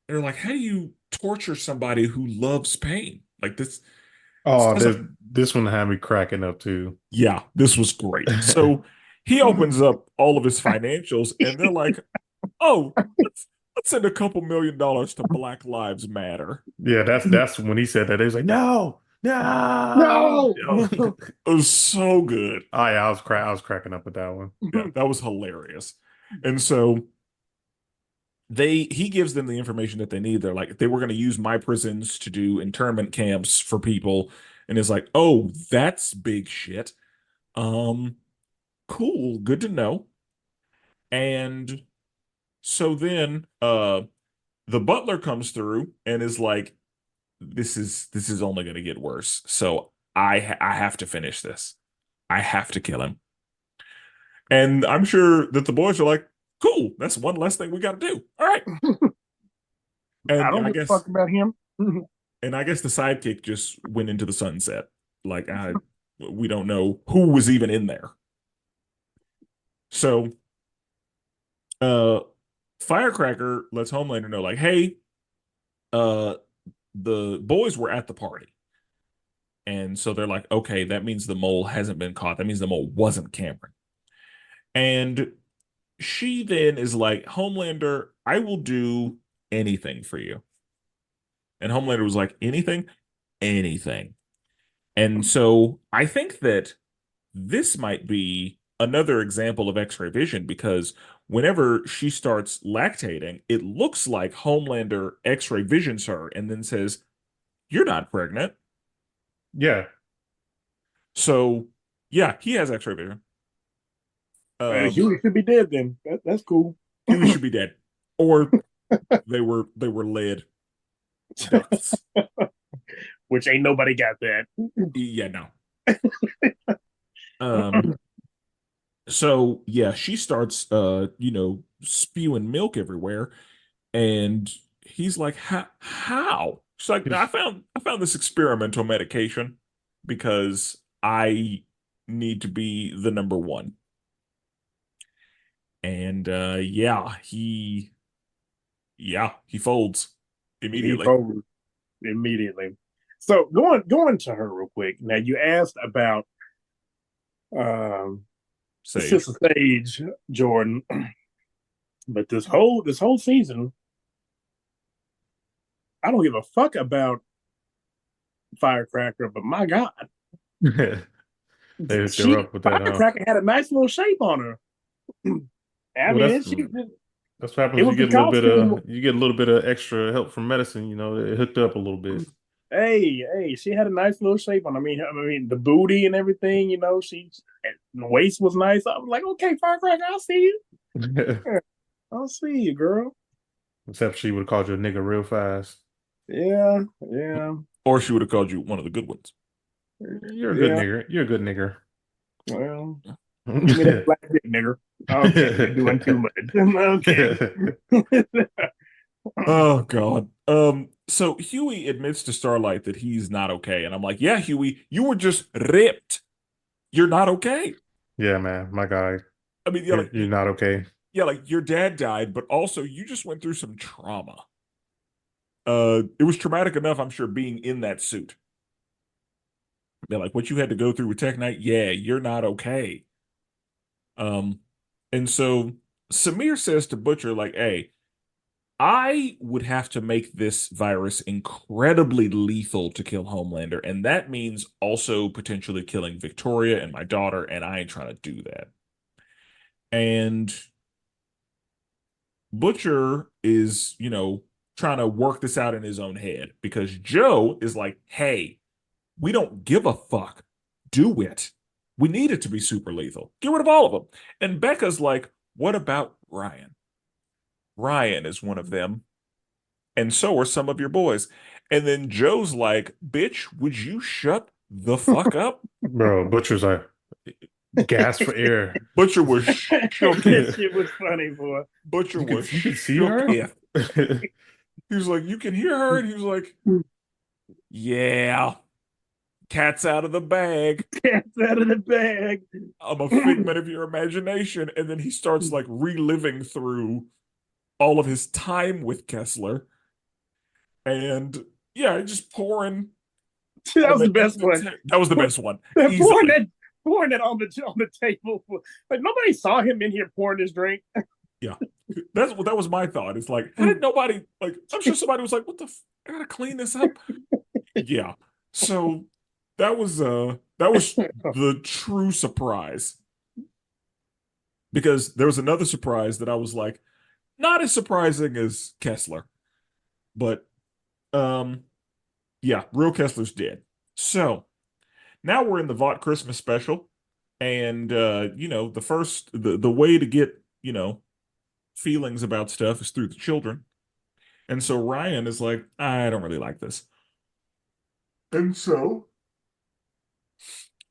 they're like, how do you torture somebody who loves pain? Like this Oh, doesn't. this one had me cracking up too. Yeah, this was great. So he opens up all of his financials, and they're like, oh, let's send a couple $1 million to Black Lives Matter. Yeah, that's when he said that. He was like, no, no. No. It was so good. Oh yeah, I was cracking up with that one. Yeah, that was hilarious. And so he gives them the information that they need. They're like, they were going to use my prisons to do internment camps for people. And it's like, oh, that's big shit. Um, cool, good to know. And so then the butler comes through and is like, this is only going to get worse. So I have to finish this. I have to kill him. And I'm sure that the boys are like, cool, that's one less thing we got to do. All right. I And don't I give a guess fuck about him. and I guess the sidekick just went into the sunset. Like we don't know who was even in there. So uh Firecracker lets Homelander know, like, hey, uh the boys were at the party. And so they're like, okay, that means the mole hasn't been caught. That means the mole wasn't Cameron. And she then is like, Homelander, I will do anything for you. And Homelander was like, anything? Anything. And so I think that this might be another example of X-ray vision, because whenever she starts lactating, it looks like Homelander X-ray visions her and then says, you're not pregnant. Yeah. So yeah, he has X-ray vision. Huey should be dead then. That's cool. Huey should be dead. Or they were led deaths. Which ain't nobody got that. Yeah, no. So yeah, she starts spewing milk everywhere, and he's like, how? She's like, I found this experimental medication because I need to be the number one. And he folds immediately. He folds immediately. So going to her real quick. Now you asked about Sister Sage, Jordan, but this whole season, I don't give a fuck about Firecracker, but my God, They hooked her up with that. Firecracker had a nice little shape on her. I mean, that's what happens. You get a little bit of extra help from medicine. You know, it hooked up a little bit. Hey, she had a nice little shape on. I mean, the booty and everything. You know, the waist was nice. I was like, okay, Firecracker, I'll see you. I'll see you, girl. Except she would have called you a nigga real fast. Yeah. Or she would have called you one of the good ones. You're a good nigger. You're a good nigger. Well, give me that black dick, nigger. Okay, doing too much. Okay. Oh God. So Huey admits to Starlight that he's not okay, and I'm like, yeah, Huey, you were just ripped. You're not okay. Yeah, man, my guy. I mean, yeah, you're not okay. Yeah, like your dad died, but also you just went through some trauma. It was traumatic enough, I'm sure, being in that suit. Yeah, like what you had to go through with Tech Knight. Yeah, you're not okay. And so Samir says to Butcher, like, hey, I would have to make this virus incredibly lethal to kill Homelander, and that means also potentially killing Victoria and my daughter, and I ain't trying to do that. And Butcher is, trying to work this out in his own head, because Joe is like, hey, we don't give a fuck. Do it. We need it to be super lethal. Get rid of all of them. And Becca's like, what about Ryan? Ryan is one of them. And so are some of your boys. And then Joe's like, bitch, would you shut the fuck up? Bro, Butcher's like, gas for air. Butcher was shook. That shit was funny, boy. Butcher was you could see her? He was like, you can hear her? And he was like, yeah. Cat's out of the bag. Cat's out of the bag. I'm a figment of your imagination. And then he starts like reliving through all of his time with Kessler. And yeah, just pouring That on was the the best one. that was the best one. Pouring Easily. that on the table. Like nobody saw him in here pouring his drink. Yeah. That was my thought. It's like, how did nobody like I'm sure somebody was like, what the I gotta clean this up. Yeah. So that was the true surprise. Because there was another surprise that I was like, not as surprising as Kessler. But yeah, real Kessler's dead. So now we're in the Vought Christmas special. And the way to get, feelings about stuff is through the children. And so Ryan is like, I don't really like this. And so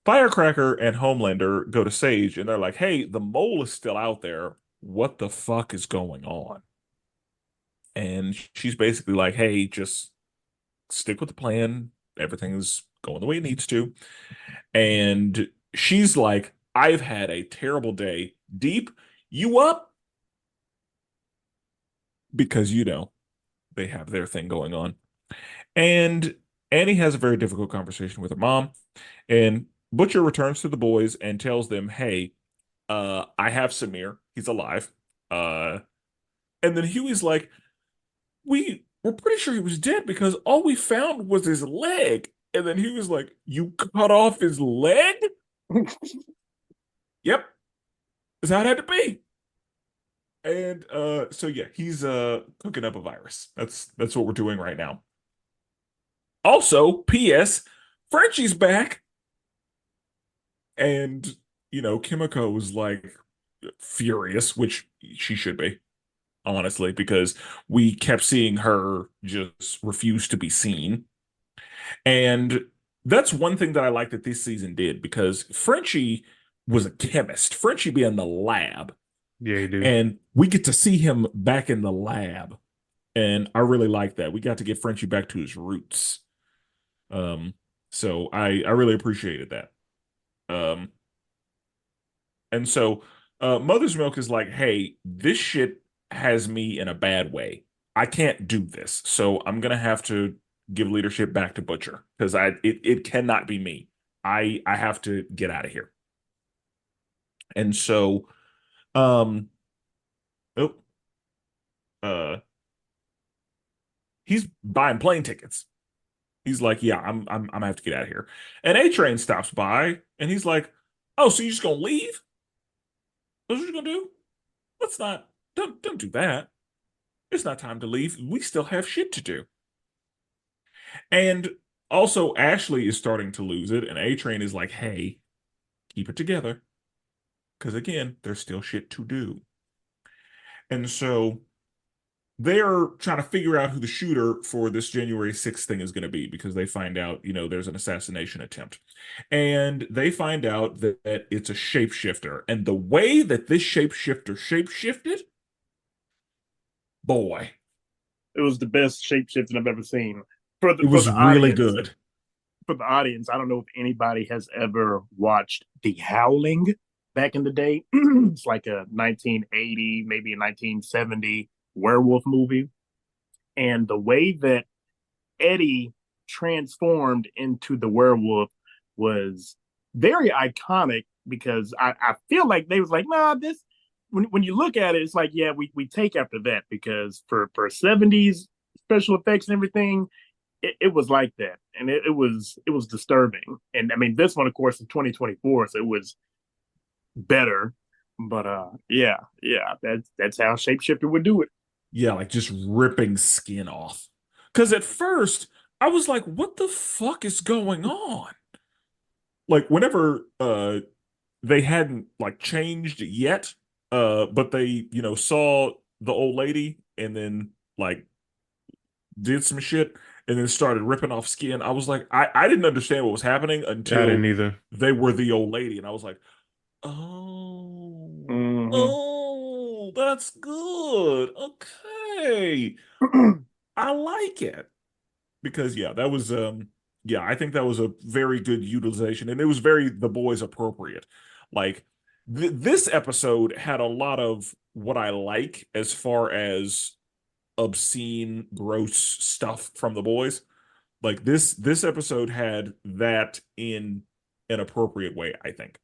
Firecracker and Homelander go to Sage and they're like, hey, the mole is still out there. What the fuck is going on? And she's basically like, hey, just stick with the plan. Everything's going the way it needs to. And she's like, I've had a terrible day. Deep, you up? Because, they have their thing going on. And Annie has a very difficult conversation with her mom. And Butcher returns to the boys and tells them, hey, I have Samir. He's alive. And then Huey's like, we're pretty sure he was dead because all we found was his leg. And then he was like, you cut off his leg? Yep. That's how it had to be. And so yeah, he's cooking up a virus. That's what we're doing right now. Also, P.S. Frenchie's back. And Kimiko was like furious, which she should be, honestly, because we kept seeing her just refuse to be seen. And that's one thing that I like that this season did because Frenchie was a chemist. Frenchie be in the lab. Yeah, you do. And we get to see him back in the lab. And I really like that. We got to get Frenchie back to his roots. So I really appreciated that. And so Mother's Milk is like, hey, this shit has me in a bad way. I can't do this. So I'm gonna have to give leadership back to Butcher because it cannot be me. I have to get out of here. And so oh he's buying plane tickets. He's like, yeah, I'm gonna have to get out of here. And A Train stops by and he's like, oh, so you're just gonna leave? That's what you're gonna do? Let's not don't do that. It's not time to leave. We still have shit to do. And also Ashley is starting to lose it, and A Train is like, hey, keep it together. Because again, there's still shit to do. And so they're trying to figure out who the shooter for this January 6th thing is going to be because they find out, there's an assassination attempt. And they find out that it's a shapeshifter. And the way that this shapeshifter shapeshifted, boy, It was the best shapeshifting I've ever seen. it was really good. For the audience, I don't know if anybody has ever watched The Howling back in the day. It's like a 1980, maybe a 1970 werewolf movie. And the way that Eddie transformed into the werewolf was very iconic because I feel like they was like, nah, this when you look at it, it's like, yeah, we take after that because for 70s special effects and everything, it was like that. And it was disturbing. And I mean this one, of course, is 2024, so it was better. But yeah, that's how Shapeshifter would do it. Yeah, like just ripping skin off. Because at first, I was like, what the fuck is going on? Like, whenever they hadn't like changed yet, but they, saw the old lady and then like did some shit and then started ripping off skin. I was like, I didn't understand what was happening I until didn't either. they were the old lady, and I was like, oh, Mhm. oh, that's good. Okay. I like it because yeah, that was Yeah, I think that was a very good utilization, and it was very The Boys appropriate. Like this episode had a lot of what I like as far as obscene, gross stuff from The Boys. Like this episode had that in an appropriate way, I think.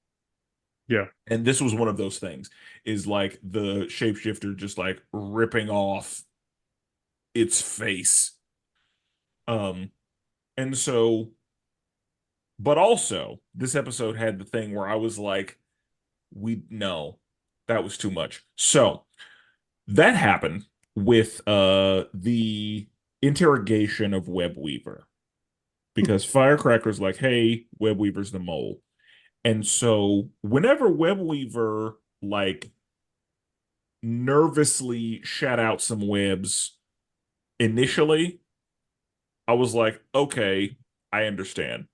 Yeah. And this was one of those things, is like the shapeshifter just like ripping off its face. Um, and so, but also this episode had the thing where I was like, we no, that was too much. So that happened with the interrogation of Web Weaver, because Firecracker's like, hey, Web Weaver's the mole. And so whenever Web Weaver like nervously shat out some webs initially, I was like, okay, I understand.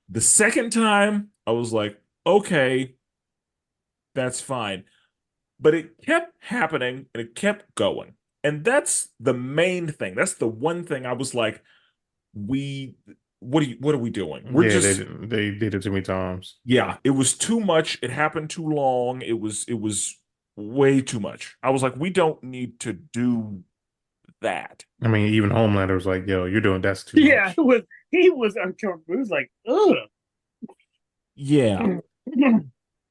The second time, I was like, okay, that's fine. But it kept happening and it kept going. And that's the main thing. That's the one thing I was like, we what are we doing? We're Yeah, just they did it too many times. yeah, it was too much. It happened too long. It was way too much. I was like, we don't need to do that. I mean, even Homelander was like, "Yo, you're doing that's too Yeah, much." he was uncomfortable. He was like, ugh. Yeah.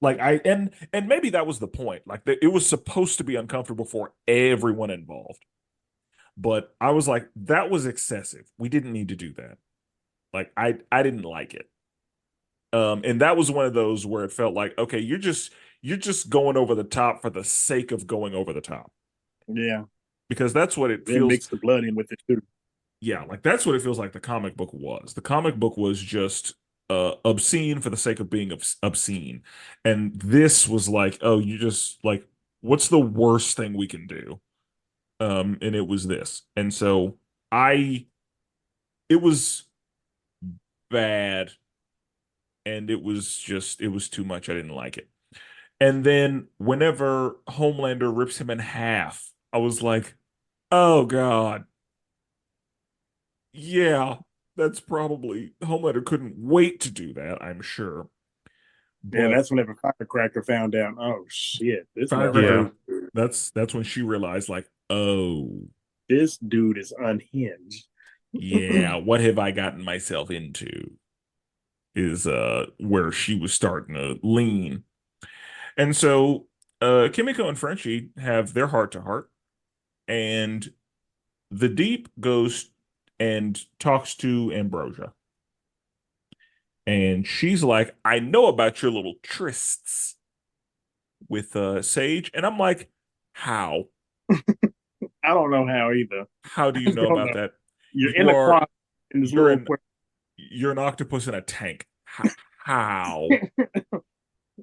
Like and maybe that was the point. Like it was supposed to be uncomfortable for everyone involved. But I was like, that was excessive. We didn't need to do that. Like I didn't like it. And that was one of those where it felt like, okay, you're just going over the top for the sake of going over the top. Yeah. Because that's what it Then feels. mix the blood in with it too. Yeah, like that's what it feels like the comic book was. The comic book was just obscene for the sake of being obscene. And this was like, oh, you just like, what's the worst thing we can do? And it was this. And so I it was bad, and it was too much. I didn't like it. And then whenever Homelander rips him in half, I was like, oh God, yeah, that's probably Homelander couldn't wait to do that, I'm sure. Yeah, But that's whenever Firecracker found out, oh shit, this Yeah, Firecracker, motherfucker, that's when she realized, like, oh, this dude is unhinged. yeah, what have I gotten myself into? Is where she was starting to lean. And so Kimiko and Frenchie have their heart to heart, and the Deep goes and talks to Ambrosia. And she's like, I know about your little trysts with Sage. And I'm like, how? I don't know how either. How do I you just know don't about know. that? You're in You a are closet in this you're little an you're an octopus in a tank. How?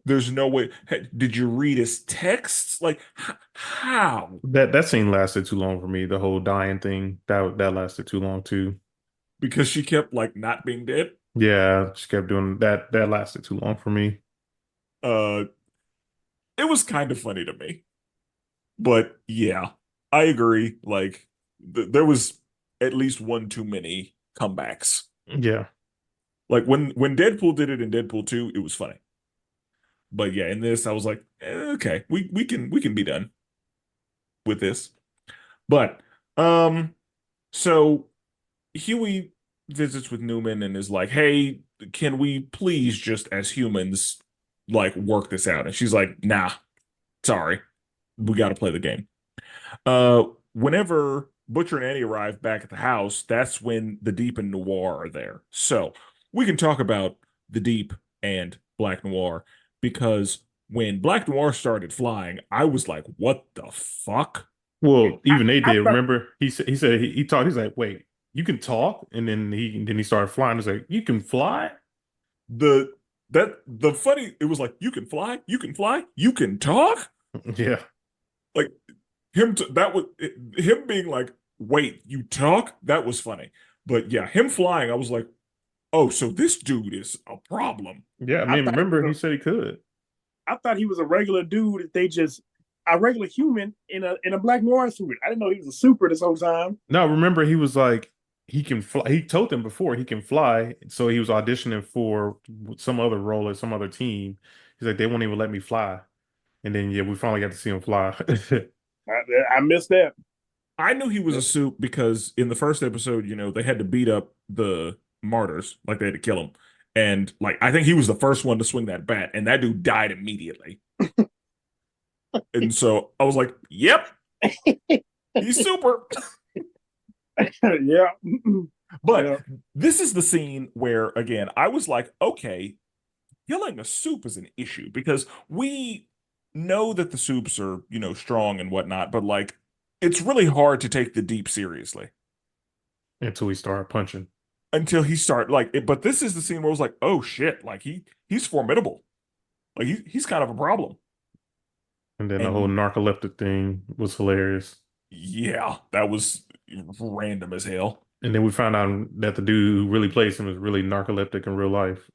There's no way. Hey, did you read his texts? Like how? that scene lasted too long for me. The whole dying thing that lasted too long too. Because she kept like not being dead. Yeah, just kept doing that. That lasted too long for me. Uh, it was kind of funny to me. But yeah, I agree. Like there was at least one too many comebacks. Yeah, Like when Deadpool did it in Deadpool 2, it was funny. But yeah, in this, I was like, okay, we can be done with this. But so Huey visits with Newman and is like, hey, can we please just as humans like work this out? And she's like, nah, sorry, we got to play the game. Whenever Butcher and Annie arrive back at the house, that's when the Deep and Noir are there. So we can talk about the Deep and Black Noir, because when Black Noir started flying, I was like, what the fuck? well, even they I did. thought, Remember, he talked. He's like, "Wait, you can talk," and then he started flying. He's like, "You can fly?" The the funny, it was like, you can fly, you can talk. Yeah, Like that was him being like, wait, you talk? That was funny. But yeah, him flying, I was like, oh, so this dude is a problem. yeah. I I mean, thought he remember he was said he could. I thought he was a regular dude. That they just a regular human in a black noir suit. I didn't know he was a super this whole time. No, remember he was like he can fly. He told them before he can fly, so he was auditioning for some other role at some other team. He's like, they won't even let me fly. And then yeah, we finally got to see him fly. I missed that. I knew he was a soup because in the first episode, they had to beat up the martyrs, like they had to kill him. And like I think he was the first one to swing that bat, and that dude died immediately. And so I was like, "Yep, he's super." Yeah. But Yeah. this is the scene where, again, I was like, okay, killing a soup is an issue because we know that the soups are, strong and whatnot, but like it's really hard to take the deep seriously Until we start punching. until he start like it, but this is the scene where I was like, oh shit, like he's formidable. Like he's kind of a problem. And then the whole And narcoleptic thing was hilarious. yeah, that was random as hell. And then we found out that the dude who really plays him is really narcoleptic in real life.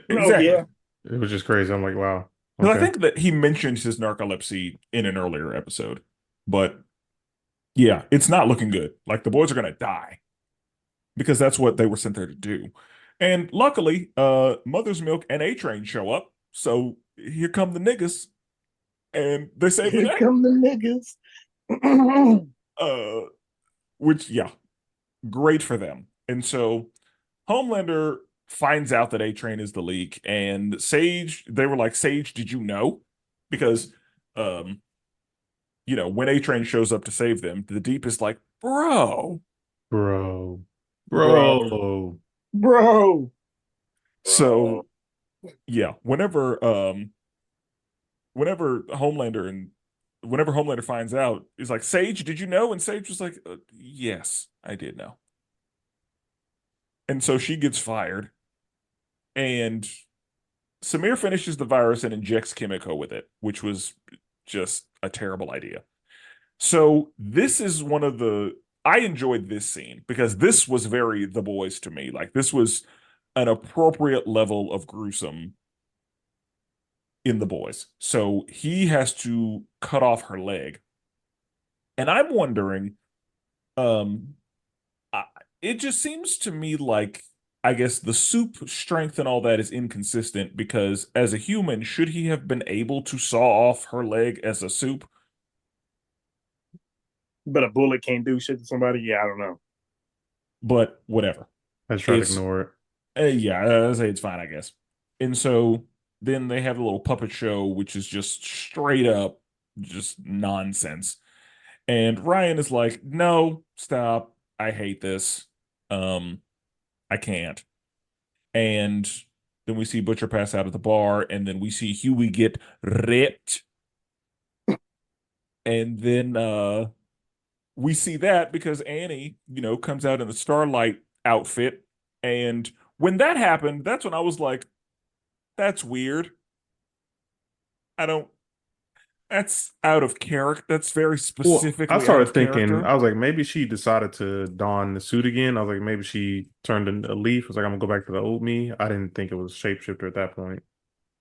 Oh Exactly. yeah. It was just crazy. I'm like, wow, Because I okay. think that he mentioned his narcolepsy in an earlier episode. But yeah, it's not looking good. Like the boys are gonna die because that's what they were sent there to do. And luckily, Mother's Milk and A Train show up. So here come the niggas and they save the Here day. come the niggas. Uh, which yeah, great for them. And so Homelander finds out that A Train is the leak, and Sage, they were like, Sage, did you know? Because um, when A Train shows up to save them, the Deep is like, bro. Bro. Bro. Bro. Bro. So yeah, whenever Homelander finds out, he's like, Sage, did you know? And Sage was like, yes, I did know. And so she gets fired, and Samir finishes the virus and injects Kimiko with it, which was just a terrible idea. So this is one of the I enjoyed this scene because this was very The Boys to me. Like this was an appropriate level of gruesome in The Boys. So he has to cut off her leg. And I'm wondering, um, I, it just seems to me like I guess the soup strength and all that is inconsistent because as a human, should he have been able to saw off her leg as a soup? But a bullet can't do shit to somebody. Yeah, I don't know. But whatever. I tried to It's ignore it. yeah, I say it's fine, I guess. And so then they have a little puppet show, which is just straight up just nonsense. And Ryan is like, "No, stop. I hate this. Um, I can't." And then we see Butcher pass out at the bar, and then we see Huey get ripped. And then we see that because Annie, comes out in the Starlight outfit. And when that happened, that's when I was like, that's weird. I don't, that's out of character. That's very Well, I specifically out started of thinking, character. I was like, maybe she decided to don the suit again. I was like, maybe she turned a leaf. I was like, I'm gonna go back to the old me. I didn't think it was shapeshifter at that point.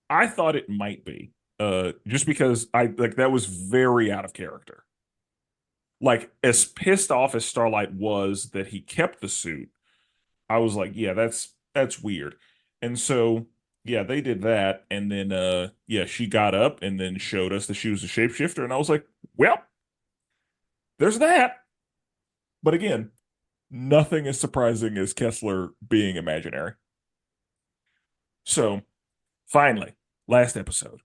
I thought it might be, just because I like that was very out of character. Like as pissed off as Starlight was that he kept the suit, I was like, yeah, that's weird. And so yeah, they did that, and then yeah, she got up and then showed us that she was a shapeshifter, and I was like, well, there's that. But again, nothing as surprising as Kessler being imaginary. So finally, last episode.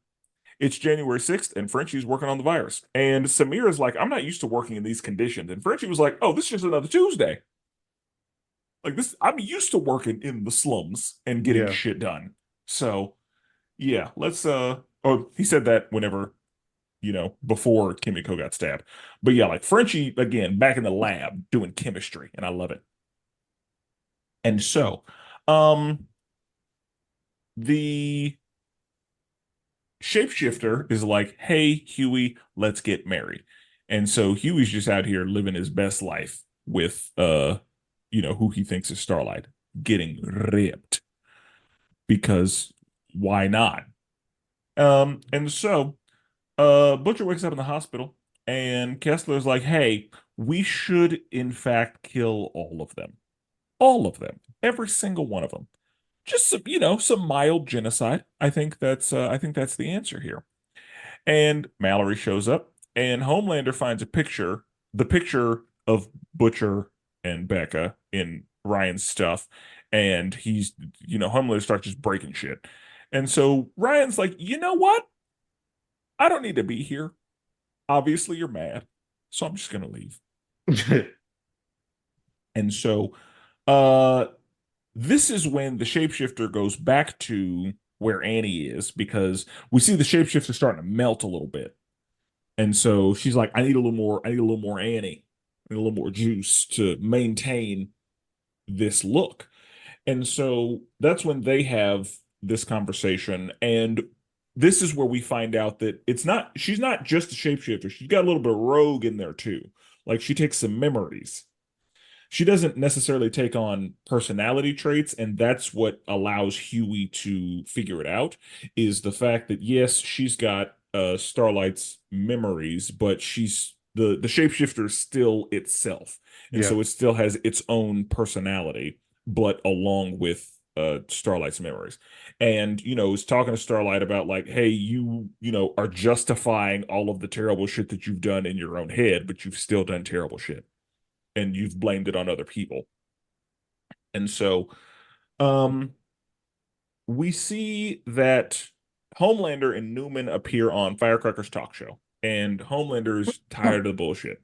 It's January 6th, and Frenchie's working on the virus. And Samir is like, I'm not used to working in these conditions. And Frenchie was like, oh, this is just another Tuesday. Like this, I'm used to working in the slums and getting Yeah. shit done. So yeah, let's oh, he said that whenever, before Kimiko got stabbed. But yeah, like Frenchie again back in the lab doing chemistry, and I love it. And so, um, the shapeshifter is like, hey, Huey, let's get married. And so Huey's just out here living his best life with who he thinks is Starlight, getting ripped because why not? And so Butcher wakes up in the hospital and Kessler's like, hey, we should in fact kill all of them. All of them, every single one of them. Just some, some mild genocide. I think that's the answer here. And Mallory shows up, and Homelander finds the picture of Butcher and Becca in Ryan's stuff, and Homelander starts just breaking shit. And so Ryan's like, you know what? I don't need to be here. Obviously, you're mad, so I'm just gonna leave. And so, uh, this is when the shapeshifter goes back to where Annie is because we see the shapeshifter starting to melt a little bit. And so she's like, I need a little more Annie, I need a little more juice to maintain this look. And so that's when they have this conversation. And this is where we find out that she's not just a shapeshifter. She's got a little bit of rogue in there too. Like she takes some memories. She doesn't necessarily take on personality traits, and that's what allows Huey to figure it out, is the fact that yes, she's got Starlight's memories, but she's the shapeshifter is still itself. And Yeah. so it still has its own personality, but along with Starlight's memories. And is talking to Starlight about like, hey, you are justifying all of the terrible shit that you've done in your own head, but you've still done terrible shit and you've blamed it on other people. And so um we see that Homelander and Newman appear on Firecracker's talk show, and Homelander's tired of the bullshit.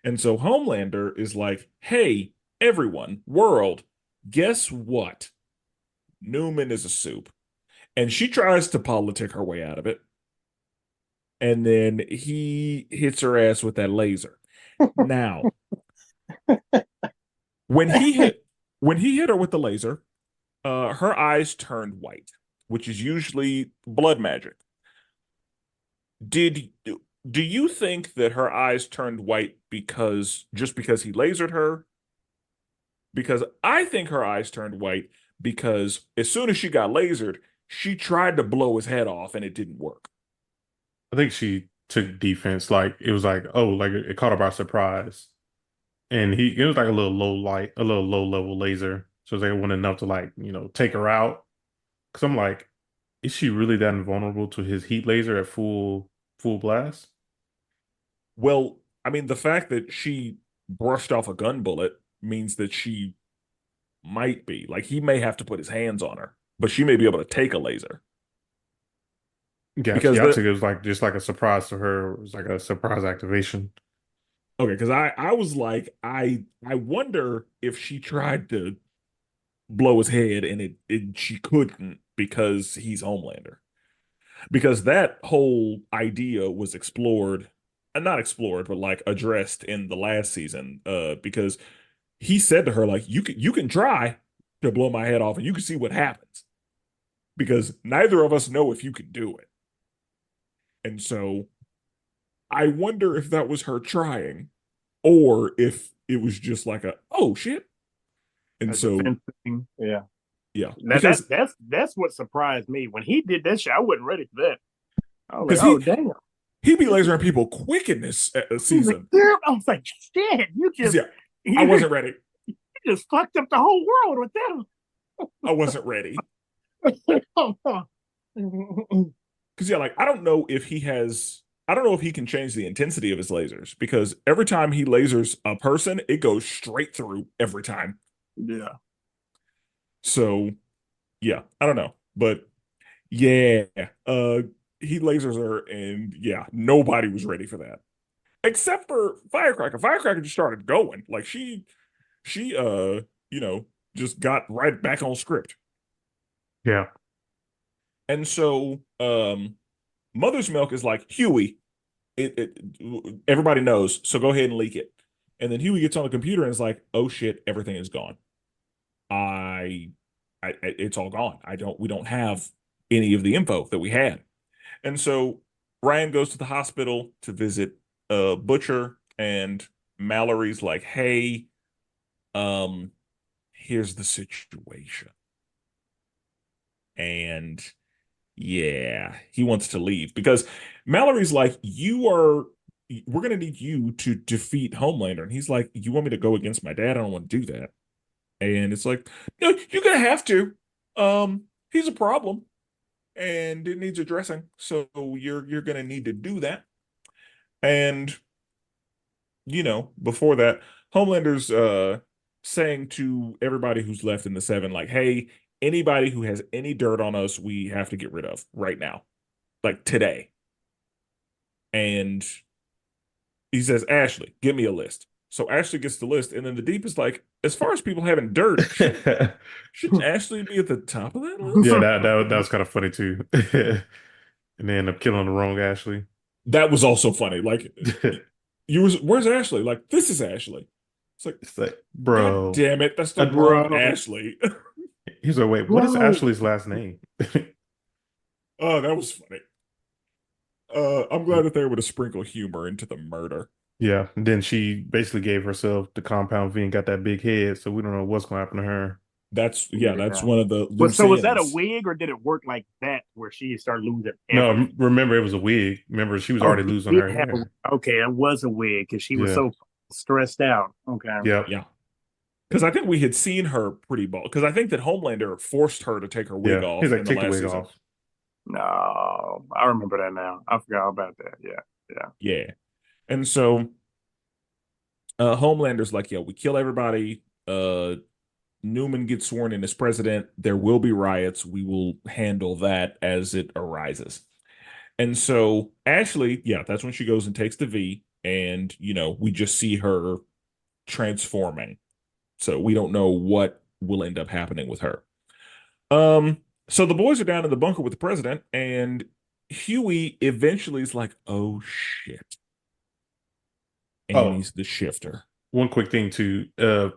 And so Homelander is like, hey, everyone, world, guess what? Newman is a soup. And she tries to politic her way out of it. And then he hits her ass with that laser. Now, when he hit her with the laser, her eyes turned white, which is usually blood magic. Did do you think that her eyes turned white because he lasered her? Because I think her eyes turned white because as soon as she got lasered, she tried to blow his head off and it didn't work. I think she took defense. Like it was like, oh, like it caught her by surprise. And it was like a little low level laser. So it wasn't enough to like, take her out. Cause I'm like, is she really that invulnerable to his heat laser at full blast? Well, I mean, the fact that she brushed off a gun bullet means that she might be. Like, he may have to put his hands on her, but she may be able to take a laser. Gotcha. Because Yeah, I took it was like just like a surprise to her. It was like a surprise activation. okay, because I was like, I wonder if she tried to blow his head and she couldn't because he's Homelander. Because that whole idea was explored, not explored, but like addressed in the last season. Because he said to her, like, you can try to blow my head off and you can see what happens. Because neither of us know if you can do it. And so I wonder if that was her trying or if it was just like oh shit. And A so defense thing. Yeah. yeah, Now because that's what surprised me. When he did that shit, I wasn't ready for that. I was like, because oh damn. he be lasering people quick in this season. I was like, shit, Yeah, I wasn't ready. you just fucked up the whole world with I wasn't ready. that. Because yeah, like I don't know if he can change the intensity of his lasers because every time he lasers a person, it goes straight through every time. Yeah. So yeah, I don't know. But yeah, he lasers her and yeah, nobody was ready for that. Except for Firecracker. Firecracker just started going. Like she you know, just got right back on script. Yeah. And so Mother's Milk is like, Huey, everybody knows, so go ahead and leak it. And then Huey gets on the computer and is like, oh shit, everything is gone. It's all gone. We don't have any of the info that we had. And so Ryan goes to the hospital to visit Butcher, and Mallory's like, hey, um, here's the situation. And yeah, he wants to leave because Mallory's like, we're going to need you to defeat Homelander. And he's like, you want me to go against my dad? I don't want to do that. And it's like, you're gonna have to. He's a problem and it needs addressing. So you're gonna need to do that. And before that, Homelander's saying to everybody who's left in the seven, like, hey, anybody who has any dirt on us, we have to get rid of right now. Like today. And he says, Ashley, give me a list. So Ashley gets the list, and then the Deep is like, as far as people having dirt, shouldn't Ashley be at the top of that list? Yeah, that was kind of funny too. And they end up killing the wrong Ashley. That was also funny. Like, where's Ashley? Like, this is Ashley. It's like, God bro. damn it, that's the Bro. wrong Ashley. He's like, wait, what is Bro. Ashley's last name? Oh, that was funny. I'm glad that they were able to sprinkle humor into the murder. Yeah. And then she basically gave herself the compound V and got that big head, so we don't know what's gonna happen to her. That's Yeah. one of the But loose so was that a ends. wig, or did it work like that where she started losing No, everything? remember it was a wig. Remember she was Oh, already she losing did her have hair. okay, it was a wig because she was Yeah. so stressed out. Okay. Yep. Yeah. Because I think we had seen her pretty bald. Because I think that Homelander forced her to take her wig Yeah. off He's like, in the take the last wig season. off. No, I remember that now. I forgot about that. Yeah. Yeah. And so Homelander's like, yeah, we kill everybody. Newman gets sworn in as president. There will be riots. We will handle that as it arises. And so Ashley, yeah, that's when she goes and takes the V, and we just see her transforming. So we don't know what will end up happening with her. So the boys are down in the bunker with the president, and Huey eventually is like, oh shit. Oh, Annie's the shifter. one quick thing too.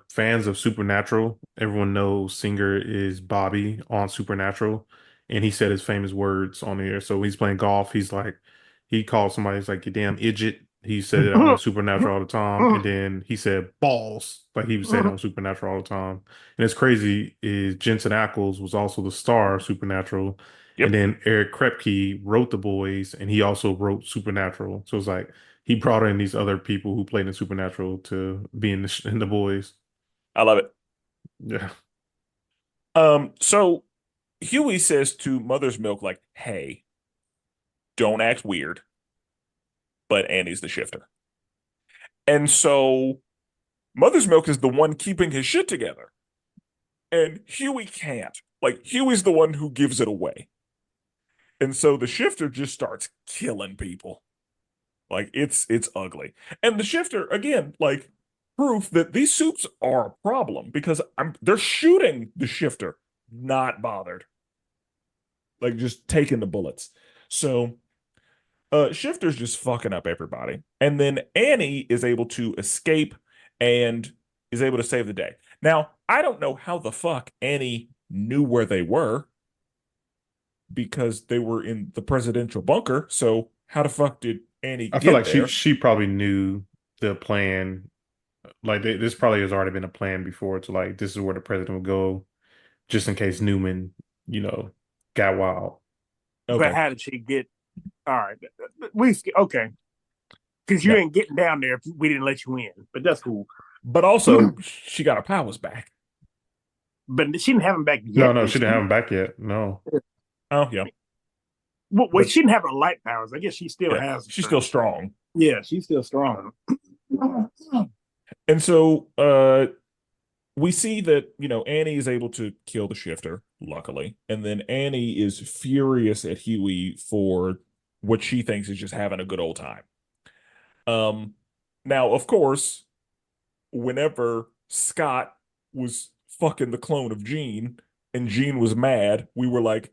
Fans of Supernatural, everyone knows Singer is Bobby on Supernatural, and he said his famous words on there. So he's playing golf. He's like, he called somebody, he's like, you damn idiot. He said it on Supernatural all the time. And then he said balls, like he would say it on Supernatural all the time. And it's crazy is Jensen Ackles was also the star of Supernatural. And Yep. then Eric Kripke wrote The Boys, and he also wrote Supernatural. So it's like he brought in these other people who played in Supernatural to be in the Boys. I love it. Yeah. So Huey says to Mother's Milk, like, hey, don't act weird, but Annie's the shifter. And so Mother's Milk is the one keeping his shit together. And Huey can't. Like, Huey's the one who gives it away. And so the shifter just starts killing people. Like, it's ugly. And the shifter, again, like, proof that these suits are a problem because they're shooting the shifter, not bothered. Like, just taking the bullets. So Shifter's just fucking up everybody. And then Annie is able to escape and is able to save the day. Now, I don't know how the fuck Annie knew where they were because they were in the presidential bunker. So how the fuck did Annie I feel get like there? she probably knew the plan. Like this probably has already been a plan before to like this is where the president would go, just in case Newman, got wild. But Okay. how did she get? All right, okay, because you Yeah. ain't getting down there if we didn't let you in. But that's cool. But also, she got her powers back. But she didn't have them back yet. No, she didn't have him back yet. No. Oh, yeah. Well, But- she didn't have her light powers. I guess she still Yeah, has. she's still strong. Yeah, she's still strong. And so we see that, Annie is able to kill the shifter, luckily. And then Annie is furious at Huey for what she thinks is just having a good old time. Now, of course, whenever Scott was fucking the clone of Gene and Gene was mad, we were like,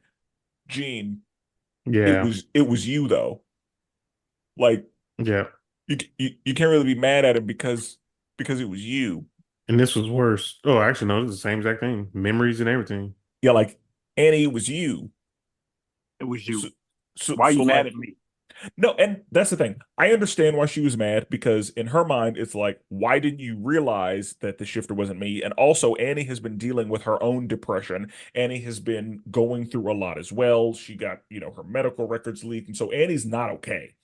Gene, Yeah. it was you though. Like Yeah. you can't really be mad at him because it was you. And this was worse. Oh, actually, no, this is the same exact thing. Memories and everything. Yeah, like Annie, it was you. It was you. So Why are you so, mad like, at me? No, and that's the thing. I understand why she was mad because in her mind, it's like, why didn't you realize that the shifter wasn't me? And also, Annie has been dealing with her own depression. Annie has been going through a lot as well. She got, her medical records leaked. And so Annie's not okay.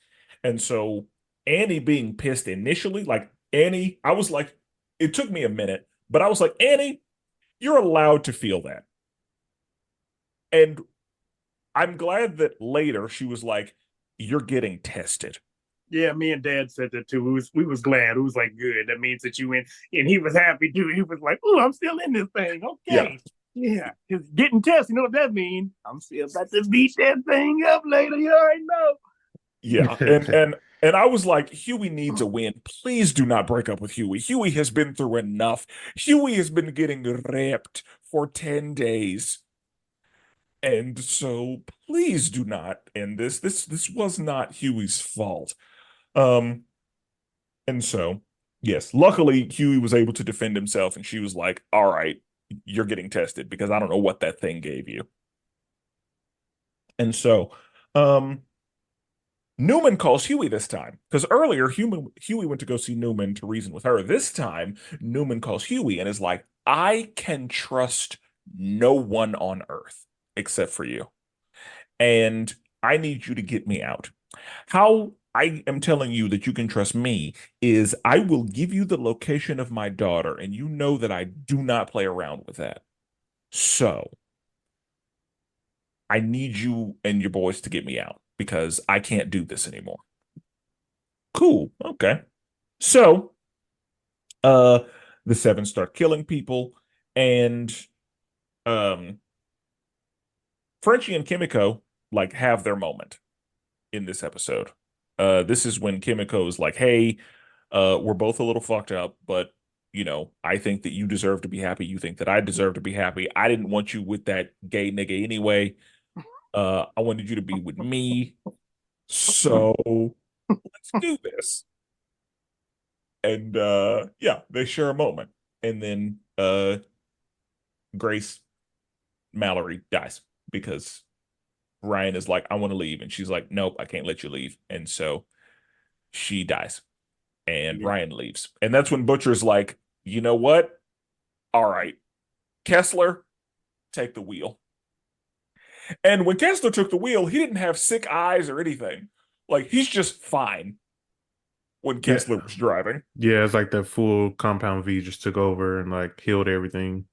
And so Annie being pissed initially, like Annie, I was like, it took me a minute, but I was like, Annie, You're allowed to feel that. And I'm glad that later she was like, you're getting tested. Yeah, me and Dad said that too. We was glad. It was like good. That means that you in, and he was happy too. He was like, "Oh, I'm still in this thing." Yeah. Okay, yeah. Cause getting tested, you know what that means? I'm still about to beat that thing up later. You already know. Yeah. And I was like, Huey needs a win. Please do not break up with Huey. Huey has been through enough. Huey has been getting ripped for 10 days. And so please do not end this. This was not Huey's fault. Um, and so yes, luckily Huey was able to defend himself, and she was like, all right, you're getting tested because I don't know what that thing gave you. And so Newman calls Huey this time because earlier Huey went to go see Newman to reason with her. This time, Newman calls Huey and is like, I can trust no one on earth except for you. And I need you to get me out. How I am telling you that you can trust me is I will give you the location of my daughter, and you know that I do not play around with that. So I need you and your boys to get me out because I can't do this anymore. Cool. Okay. So, uh, the seven start killing people, and um, Frenchie and Kimiko like have their moment in this episode. This is when Kimiko is like, "Hey, we're both a little fucked up, but I think that you deserve to be happy. You think that I deserve to be happy. I didn't want you with that gay nigga anyway. I wanted you to be with me. So let's do this." And yeah, they share a moment. And then Grace Mallory dies because Ryan is like, I want to leave. And she's like, nope, I can't let you leave. And so she dies and Yeah. Ryan leaves. And that's when Butcher's like, you know what? All right, Kessler, take the wheel. And when Kessler took the wheel, he didn't have sick eyes or anything. Like, he's just fine when Yeah. Kessler was driving. Yeah, it's like that full compound V just took over and like killed everything.